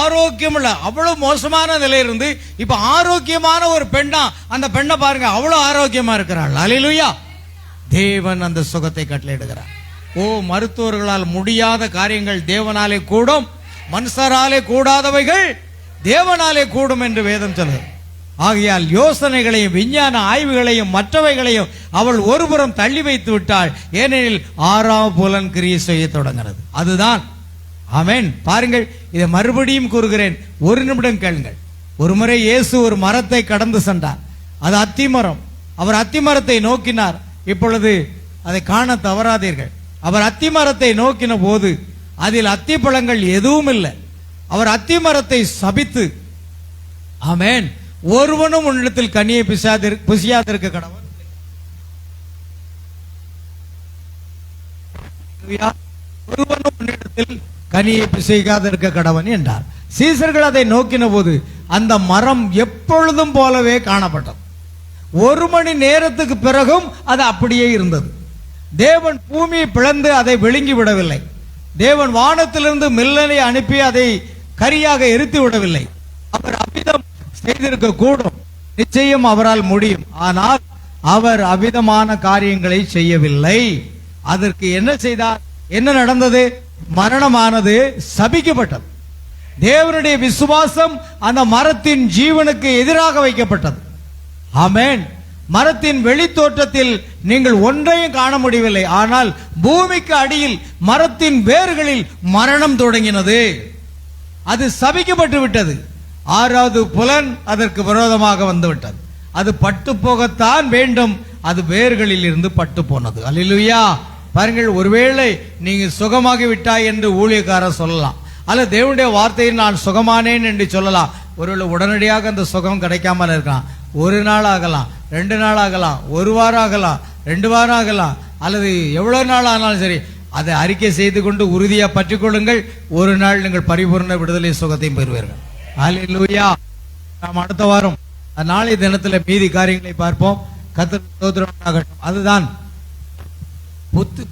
ஆரோக்கியமுள்ள, அவ்வளவு மோசமான நிலை இருந்து இப்ப ஆரோக்கியமான ஒரு பெண்ணா, அந்த பெண்ணை பாருங்க, அவ்வளவு ஆரோக்கியமா இருக்கிறாள். அல்லேலூயா. தேவன் அந்த சுகத்தை கட்டளையிடுகிறார். ஓ, மருத்துவர்களால் முடியாத காரியங்கள் தேவனாலே கூடும், மனுஷராலே கூடாதவைகள் தேவனாலே கூடும் என்று வேதம் சொல்கிறது. ஆகையால் யோசனைகளையும் விஞ்ஞான ஆய்வுகளையும் மற்றவைகளையும் அவள் ஒருபுறம் தள்ளி வைத்து விட்டாள். ஏனெனில் 6ஆம் புலன் கிரியை செய்ய தொடங்கிறது. அதுதான். ஆமென். பாருங்கள், இதை மறுபடியும் கூறுகிறேன், ஒரு நிமிடம் கேளுங்கள். ஒரு முறை இயேசு ஒரு மரத்தை கடந்து சென்றார். அது அத்திமரம். அவர் அத்திமரத்தை நோக்கினார். இப்பொழுது அதை காண தவறாதீர்கள். அவர் அத்திமரத்தை நோக்கின போது அதில் அத்திப்பழங்கள் எதுவும் இல்லை. அவர் அத்திமரத்தை சபித்து, ஆமென், ஒருவனும் உன்னிடத்தில் கனியை புசியாதிருக்க கடவன், ஒருவனும் உன்னிடத்தில் கனியை புசிக்காதிருக்க கடவன் என்றார். சீசர்கள் அதை நோக்கின போது அந்த மரம் எப்பொழுதும் போலவே காணப்பட்டது. 1 மணி நேரத்துக்கு பிறகும் அது அப்படியே இருந்தது. தேவன் பூமியை பிளந்து அதை விழுங்கி விடவில்லை. தேவன் வானத்திலிருந்து மில்லனை அனுப்பி அதை கரியாக எரித்து விடவில்லை. அவர் அவ்விதம் செய்திருக்க கூடும், நிச்சயம் அவரால் முடியும். ஆனால் அவர் அவ்விதமான காரியங்களை செய்யவில்லை. அதற்கு என்ன செய்தார்? என்ன நடந்தது? மரணமானது சபிக்கப்பட்டது. தேவனுடைய விசுவாசம் அந்த மரத்தின் ஜீவனுக்கு எதிராக வைக்கப்பட்டது. ஆமென். மரத்தின் வெளித்தோற்றத்தில் நீங்கள் ஒன்றையும் காண முடியவில்லை. ஆனால் பூமிக்கு அடியில் மரத்தின் வேர்களில் மரணம் தொடங்கினது. அது சபிக்கப்பட்டு விட்டது. ஆறாவது புலன் அதற்கு விரோதமாக வந்துவிட்டது. அது பட்டு போகத்தான் வேண்டும். அது வேர்களில் இருந்து பட்டு போனது. அல்லேலூயா. பாருங்கள், ஒருவேளை நீங்க சுகமாகி விட்டாய் என்று ஊழியக்காரர் சொல்லலாம், அல்ல தேவனுடைய வார்த்தையில் நான் சுகமானேன் என்று சொல்லலாம். ஒருவேளை உடனடியாக அந்த சுகம் கிடைக்காமல் இருக்கலாம். ஒரு நாள் ஆகலாம், 2 நாள் ஆகலாம், 1 வாரம் ஆகலாம், 2 வாரம் ஆகலாம், அல்லது எவ்வளவு நாள் ஆனாலும் சரி, அதை அறிக்கை செய்து கொண்டு உறுதியா பற்றிக் கொள்ளுங்கள். ஒரு நாள் நீங்கள் பரிபூர்ண விடுதலை சுகத்தையும் பெறுவீர்கள். அல்லேலூயா. நாம் அடுத்த வாரம் நாளைய தினத்துல மீதி காரியங்களை பார்ப்போம். கர்த்தருக்கு ஸ்தோத்திரம் உண்டாகட்டும். அதுதான்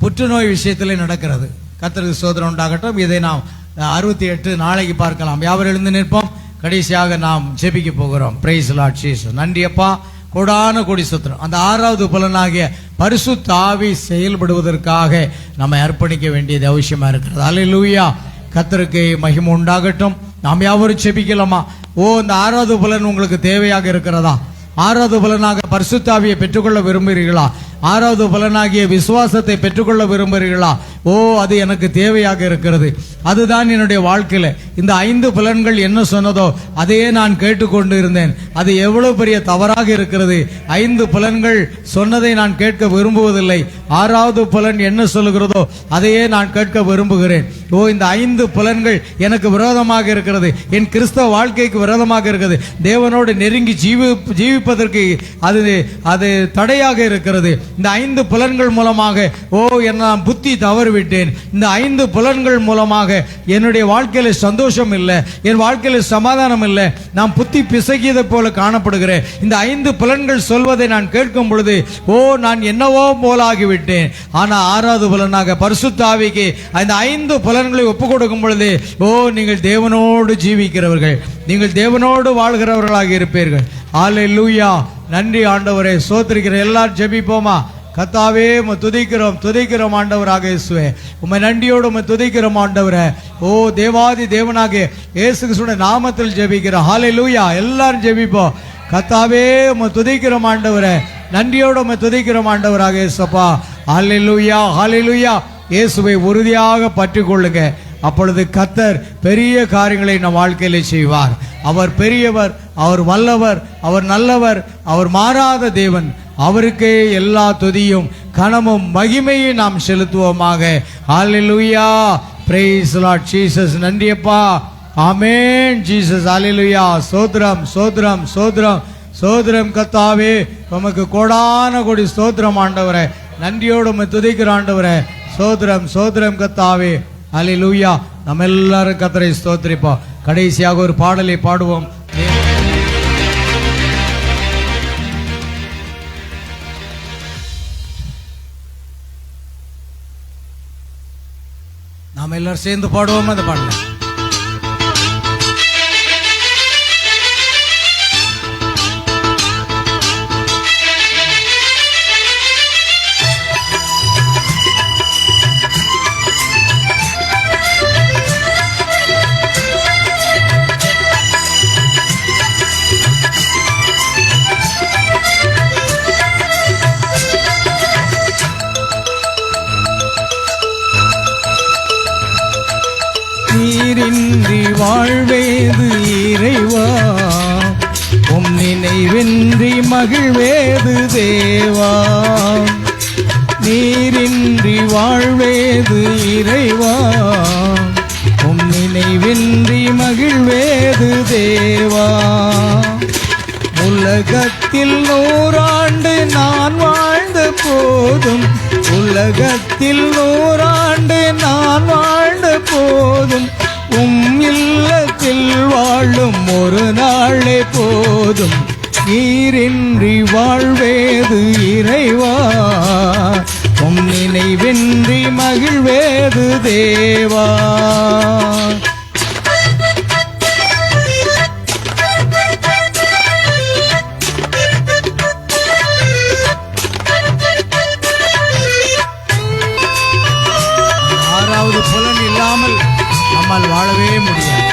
புற்றுநோய் விஷயத்திலே நடக்கிறது. கர்த்தருக்கு ஸ்தோத்திரம் உண்டாகட்டும். இதை நாம் 68 நாளைக்கு பார்க்கலாம். யாவர் எழுந்து நிற்போம். கடைசியாக நாம் ஜெபிக்க போகிறோம். Praise Lord Jesus. நன்றி அப்பா, கோடான கோடி ஸ்தோத்திரம். அந்த 6வது புலனாகிய பரிசுத்த ஆவி செயல்படுவதற்காக நம்ம அர்ப்பணிக்க வேண்டியது அவசியமா இருக்கிறது. அல்லேலூயா. கர்த்தருக்கு மகிமை உண்டாகட்டும். நாம் யாவரும் ஜெபிக்கலாமா? இந்த 6வது புலன் உங்களுக்கு தேவையாக இருக்கிறதா? 6வது புலனாக பரிசுத்த ஆவியை பெற்றுக்கொள்ள விரும்புகிறீர்களா? 6வது புலனாகிய விசுவாசத்தை பெற்றுக்கொள்ள விரும்புகிறீர்களா? அது எனக்கு தேவையாக இருக்கிறது. அதுதான் என்னுடைய வாழ்க்கையில இந்த 5 புலன்கள் என்ன சொன்னதோ அதையே நான் கேட்டுக்கொண்டு இருந்தேன். அது எவ்வளவு பெரிய தவறாக இருக்கிறது. 5 புலன்கள் சொன்னதை நான் கேட்க விரும்புவதில்லை. 6வது புலன் என்ன சொல்லுகிறதோ அதையே நான் கேட்க விரும்புகிறேன். இந்த 5 புலன்கள் எனக்கு விரோதமாக இருக்கிறது. என் கிறிஸ்தவ வாழ்க்கைக்கு விரோதமாக இருக்கிறது. தேவனோடு நெருங்கி ஜீவிப்பதற்கு அது தடையாக இருக்கிறது. இந்த 5 புலன்கள் மூலமாக நான் புத்தி தவறிவிட்டேன். இந்த 5 புலன்கள் மூலமாக என்னுடைய வாழ்க்கையில சந்தோஷம் இல்லை, என் வாழ்க்கையில சமாதானம் இல்லை, நான் புத்தி பிசகியதை போல காணப்படுகிறேன். இந்த 5 புலன்கள் சொல்வதை நான் கேட்கும் பொழுது நான் என்னவோ போல ஆகிவிட்டேன். ஆனா 6வது புலனாக பரிசுத்த ஆவிக்கு அந்த 5 புலன்களை ஒப்பு கொடுக்கும் பொழுது நீங்கள் தேவனோடு ஜீவிக்கிறவர்கள், நீங்கள் தேவனோடு வாழ்கிறவர்களாக இருப்பீர்கள். அல்லேலூயா. நன்றி ஆண்டவரே, ஸ்தோத்திரிக்கிற எல்லாரும் ஜெபிப்போமா? கர்த்தாவே உம்மை துதிக்கிறோம் ஆண்டவராக இயேசுவே. உம்மை நன்றியோடு உம்மை துதிக்கிறோம் ஆண்டவரே. தேவாதி தேவனாக இயேசு கிறிஸ்துவின் நாமத்தில் ஜெபிக்கிறோம். ஹல்லேலூயா. எல்லாரும் ஜெபிப்போம். கர்த்தாவே உம்மை துதிக்கிறோம் ஆண்டவரே, நன்றியோடு உம்மை துதிக்கிறோம் ஆண்டவராக இயேசுப்பா. ஹல்லேலூயா, ஹல்லேலூயா. இயேசுவை உறுதியாக பற்றிக் கொள்ளுங்க. அப்பொழுது கர்த்தர் பெரிய காரியங்களை நம் வாழ்க்கையிலே செய்வார். அவர் பெரியவர், அவர் வல்லவர், அவர் நல்லவர், அவர் மாறாத தேவன். அவருக்கே எல்லா துதியும் கனமும் மகிமையும் நாம் செலுத்துவோமாக. ஹல்லேலூயா. Praise Lord Jesus. நன்றியப்பா. Amen Jesus. ஹல்லேலூயா. சோத்ரம் சோத்ரம் சோத்ரம் சோத்ரம். கர்த்தாவே உமக்கு கோடான கோடி ஸ்தோத்திரம் ஆண்டவரே. நன்றியோடு உம்மை துதிக்கிற ஆண்டவரே. சோத்ரம் சோத்ரம் கர்த்தாவே. ஹல்லேலூயா. நம்ம எல்லாரும் கர்த்தரை ஸ்தோத்திரிப்போம். கடைசியாக ஒரு பாடலை பாடுவோம். நாம் எல்லாரும் சேர்ந்து பாடுவோம் அந்த பாடலை. நீரின்றி வாழ்வேது இறைவா, உம் நினைவின்றி மகிழ்வேது தேவா. நீரின்றி வாழ்வேது இறைவா, உம் நினைவின்றி மகிழ்வேது தேவா. உலகத்தில் 100 ஆண்டு நான் வாழ்ந்த போதும், உலகத்தில் 100 ஆண்டு நான் வாழ்ந்த போதும், உம் இல்லத்தில் வாழும் ஒரு நாளே போதும். நீரின்றி வாழ்வேது இறைவா, உம் நினைவின்றி மகிழ்வேது தேவா. ஆறாவது புலன் இல்லாமல் நம்மால் வாழவே முடியாது.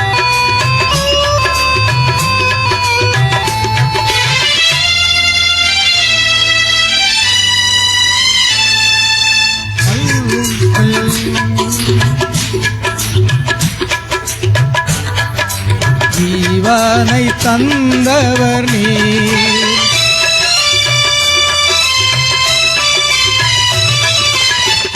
ஜீவனை தந்தவர் நீர்,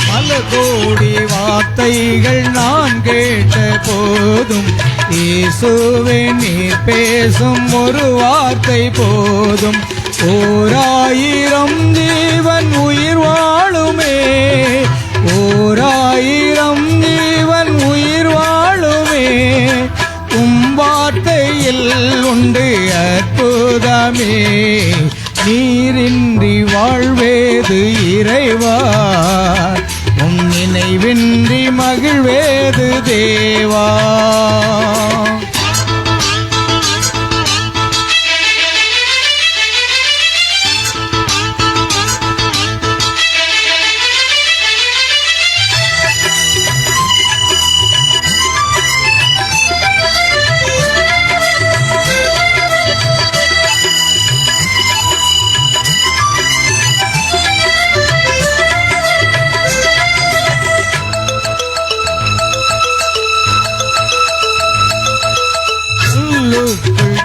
பல கோடி வார்த்தைகள் நான் கேட்ட போதும் இயேசுவே நீர் பேசும் ஒரு வார்த்தை போதும். 1000 ஜீவன் உயிர் வாழுமே, 1000 ஜீவன் உயிர் வாழுமே, உம் வார்த்தையில் உண்டு அற்புதமே. நீரின்றி வாழ்வேது இறைவா, உம் நினைவின்றி மகிழ்வேது தேவா.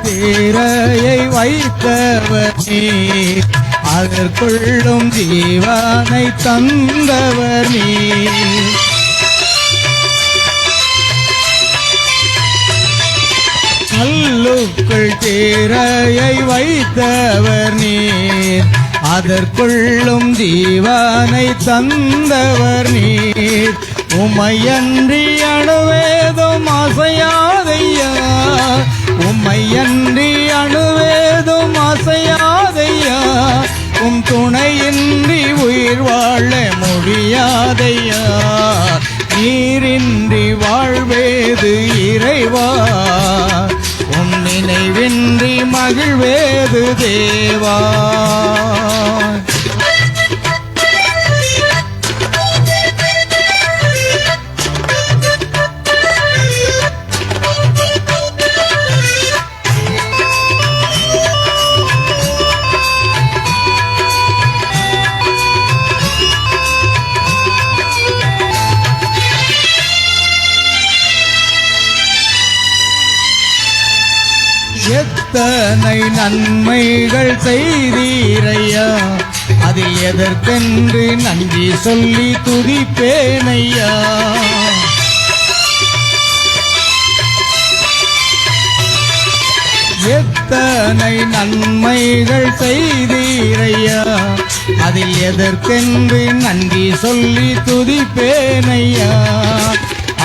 தேரையை வைத்தவர் நீர், அதற்குள்ளும் ஜீவனை தந்தவர் நீர். கல்லுக்குள் தேரையை வைத்தவர் நீர், அதற்குள்ளும் ஜீவனை தந்தவர் நீர். உம்மையன்றி அணுவேதும் அசையாதையா, உம்மையன்றி அணுவேதும் அசையாதையா, உம் துணையின்றி உயிர் வாழ முடியாதையா. நீரின்றி வாழ்வேது இறைவா, உம் நினைவின்றி மகிழ்வேது தேவா. எத்தனை நன்மைகள் செய்தீரையா, அதில் எதற்கென்று நன்றி சொல்லி துதிப்பேனையா. எத்தனை நன்மைகள் செய்தீரையா, அதில் எதற்கென்று நன்றி சொல்லி துதிப்பேனையா.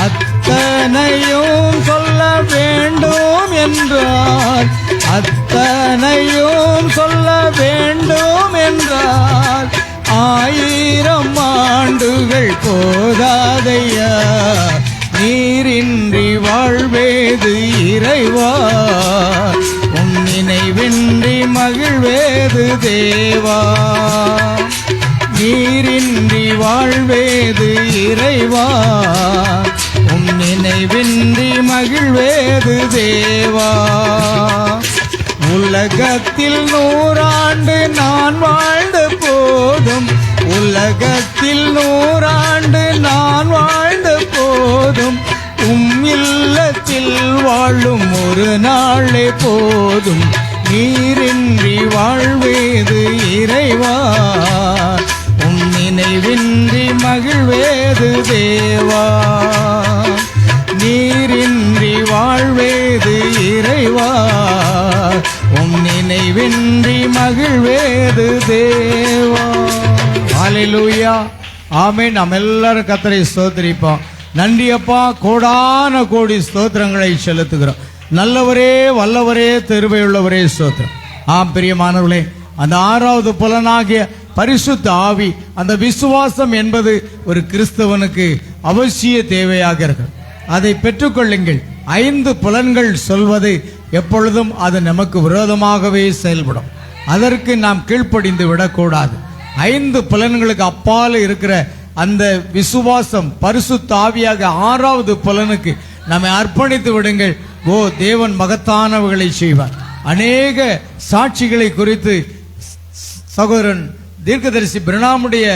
அத்தனையும் சொல்ல வேண்டும் என்றால், அத்தனையும் சொல்ல வேண்டும் என்றால், 1000 ஆண்டுகள் போதாதையா. நீரின்றி வாழ்வேது இறைவா, உம் நினைவின்றி மகிழ்வேது தேவா. நீரின்றி வாழ்வேது இறைவா, உம் நினைவின்றி மகிழ்வேது தேவா. உலகத்தில் 100 ஆண்டு நான் வாழ்ந்த போதும், உலகத்தில் 100 ஆண்டு நான் வாழ்ந்த போதும், உம் இல்லத்தில் வாழும் ஒரு நாளே போதும். நீரின்றி வாழ்வேது இறைவா, உம் நினைவின்றி மகிழ்வேது தேவா. நீரின்றி வாழ்வேது இறைவா, உம் நினைவின்றி மகிழ்வேது தேவா. ஹல்லேலூயா, ஆமென். நாம் எல்லாரும் கர்த்தரை ஸ்தோத்திரிப்போம். நன்றி அப்பா, கோடான கோடி ஸ்தோத்திரங்களை செலுத்துகிறோம். நல்லவரே, வல்லவரே, தெருவையுள்ளவரே ஸ்தோத்திரம். ஆம் பிரியமானவர்களே, அந்த 6வது புலனாகிய பரிசுத்த ஆவி, அந்த விசுவாசம் என்பது ஒரு கிறிஸ்தவனுக்கு அவசிய தேவையாக இருக்கு. அதை பெற்றுக்கொள்ளுங்கள். 5 புலன்கள் சொல்வது எப்பொழுதும் அது நமக்கு விரோதமாகவே செயல்படும். அதற்கு நாம் கீழ்ப்படிந்து விடக்கூடாது. 5 புலன்களுக்கு அப்பால் இருக்கிற அந்த விசுவாசம், பரிசுத்த ஆவியாக 6வது புலனுக்கு நம்மை அர்ப்பணித்து விடுங்கள். ஓ, தேவன் மகத்தானவர்களை செய்வார். அநேக சாட்சிகளை குறித்து சகோதரன் தீர்க்கதரிசி பிரணாமுடைய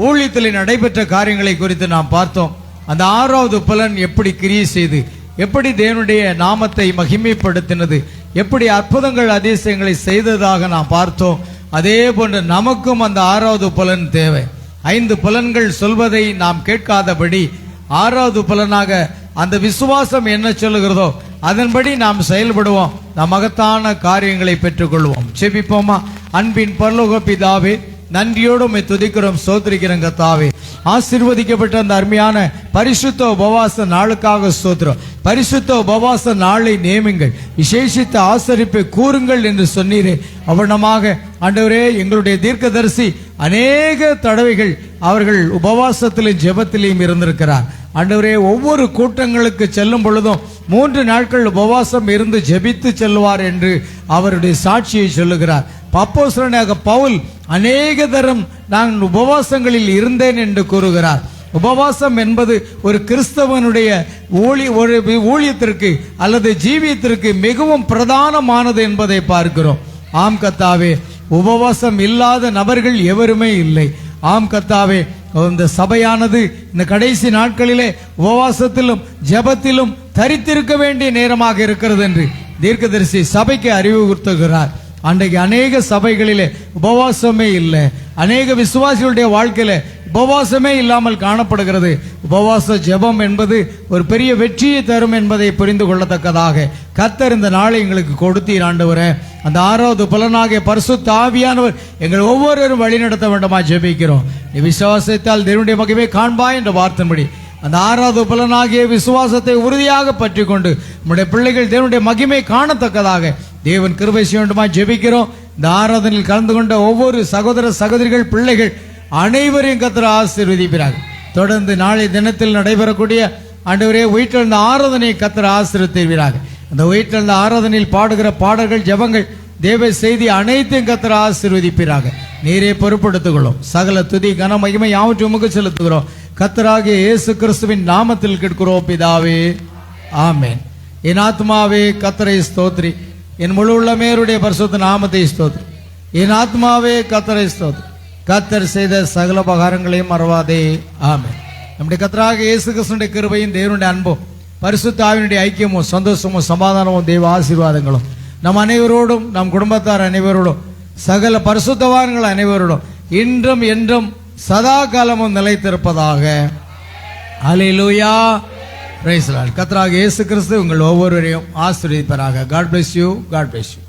ஊழியத்தில் நடைபெற்ற காரியங்களை குறித்து நாம் பார்த்தோம். அந்த 6வது புலன் எப்படி கிரியை செய்து, எப்படி தேவனுடைய நாமத்தை மகிமைப்படுத்தினது, எப்படி அற்புதங்கள் அதிசயங்களை செய்ததாக நாம் பார்த்தோம். அதே போன்று நமக்கும் அந்த 6வது புலன் தேவை. 5 புலன்கள் சொல்வதை நாம் கேட்காதபடி 6வது புலனாக அந்த விசுவாசம் என்ன சொல்லுகிறதோ அதன்படி நாம் செயல்படுவோம். நாம் மகத்தான காரியங்களை பெற்றுக்கொள்வோம். செபிப்போமா? அன்பின் பரலோக பிதாவே, நன்றியோடு உம்மை துதிக்கிறோம், ஸ்தோத்திரிக்கிறோம் கர்த்தாவே. ஆசீர்வதிக்கப்பட்ட அந்த அருமையான பரிசுத்த உபவாச நாளுக்காக ஸ்தோத்திரம். பரிசுத்த உபவாச நாளை நியமிங்கள், விசேஷித்த ஆசரிப்பை கூறுங்கள் என்று சொன்னீரே. அவனமாக ஆண்டவரே, எங்களுடைய தீர்க்கதரிசி அநேக தடவைகள் அவர்கள் உபவாசத்திலும் ஜெபத்திலையும் இருந்திருக்கிறார். ஆண்டவரே, ஒவ்வொரு கூட்டங்களுக்கு செல்லும் பொழுதும் 3 நாட்கள் உபவாசம் இருந்து ஜெபித்து செல்வார் என்று அவருடைய சாட்சியை சொல்லுகிறார். அப்போஸ்தலனாக பவுல் அநேக தரம் நான் உபவாசங்களில் இருந்தேன் என்று கூறுகிறார். உபவாசம் என்பது ஒரு கிறிஸ்தவனுடைய ஊழியத்திற்கு அல்லது ஜீவியத்திற்கு மிகவும் பிரதானமானது என்பதை பார்க்கிறோம். ஆம் கர்த்தாவே, உபவாசம் இல்லாத நபர்கள் எவருமே இல்லை. ஆம் கர்த்தாவே, இந்த சபையானது இந்த கடைசி நாட்களிலே உபவாசத்திலும் ஜெபத்திலும் தரித்திருக்க வேண்டிய நேரமாக இருக்கிறது என்று தீர்க்கதரிசி சபைக்கு அறிவுறுத்துகிறார். அன்றைக்கு அநேக சபைகளிலே உபவாசமே இல்லை. அநேக விசுவாசிகளுடைய வாழ்க்கையில உபவாசமே இல்லாமல் காணப்படுகிறது. உபவாச ஜெபம் என்பது ஒரு பெரிய வெற்றியை தரும் என்பதை புரிந்து கொள்ளத்தக்கதாக கர்த்தர் இந்த நாளை எங்களுக்கு கொடுத்தீர் ஆண்டவரே. அந்த 6வது புலனாகிய பரிசுத்த ஆவியானவர் எங்கள் ஒவ்வொருவரும் வழி நடத்த வேண்டுமா ஜெபிக்கிறோம். நீ விசுவாசத்தால் தேவனுடைய மகிமை காண்பாய் என்ற வார்த்தைப்படி அந்த 6வது புலனாகிய விசுவாசத்தை உறுதியாக பற்றி கொண்டு நம்முடைய பிள்ளைகள் தேவனுடைய மகிமை காணத்தக்கதாக தேவன் கிருபை செய்ய வேண்டுமா ஜெபிக்கிறோம். இந்த ஆராதனையில் கலந்து கொண்ட ஒவ்வொரு சகோதர சகோதரிகள் பிள்ளைகள் அனைவரையும் கர்த்தர் ஆசீர்வதிப்பார்கள். தொடர்ந்து நாளை தினத்தில் நடைபெறக்கூடிய ஆண்டவரே உயிர்த்தெழுந்த ஆராதனையை கர்த்தர் ஆசீர்வதிப்பார்கள். அந்த உயிர்த்தெழுந்த ஆராதனையில் பாடுகிற பாடல்கள், ஜெபங்கள், தேவ செய்தி அனைத்தையும் கர்த்தர் ஆசீர்வதிப்பார்கள். நீரே பொறுப்படுத்திக் கொள்ளும். சகல துதி கன மகிமை யாவற்றையும் உமக்கு செலுத்துகிறோம். கர்த்தராகிய இயேசு கிறிஸ்துவின் நாமத்தில் கேட்கிறோம் பிதாவே, ஆமென். என் ஆத்மாவே கர்த்தரை ஸ்தோத்திரி, என் முழு உள்ளமேருடைய பரிசுத்த நாமத்தை ஸ்தோத்திரி. என் ஆத்மாவே கர்த்தரை ஸ்தோத்திரி, கர்த்தர் செய்த சகல உபகாரங்களையும் மறவாதே, ஆமென். நம்முடைய கர்த்தராகிய இயேசு கிறிஸ்துவினுடைய கிருபையும் தேவனுடைய அன்பும் பரிசுத்த ஆவியினுடைய ஐக்கியமும் சந்தோஷமும் சமாதானமும் தெய்வ ஆசீர்வாதங்களும் நம் அனைவரோடும், நம் குடும்பத்தார் அனைவரோடும், சகல பரிசுத்தவான்கள் அனைவரோடும் இன்றும் என்றும் சதா காலமும் நிலைத்திருப்பதாக. அல்லேலூயா, பிரைஸ் தி லார்ட். கர்த்தராகிய இயேசு கிறிஸ்து உங்கள் ஒவ்வொருவரையும் ஆசீர்வதிப்பாராக. God bless you. God bless you.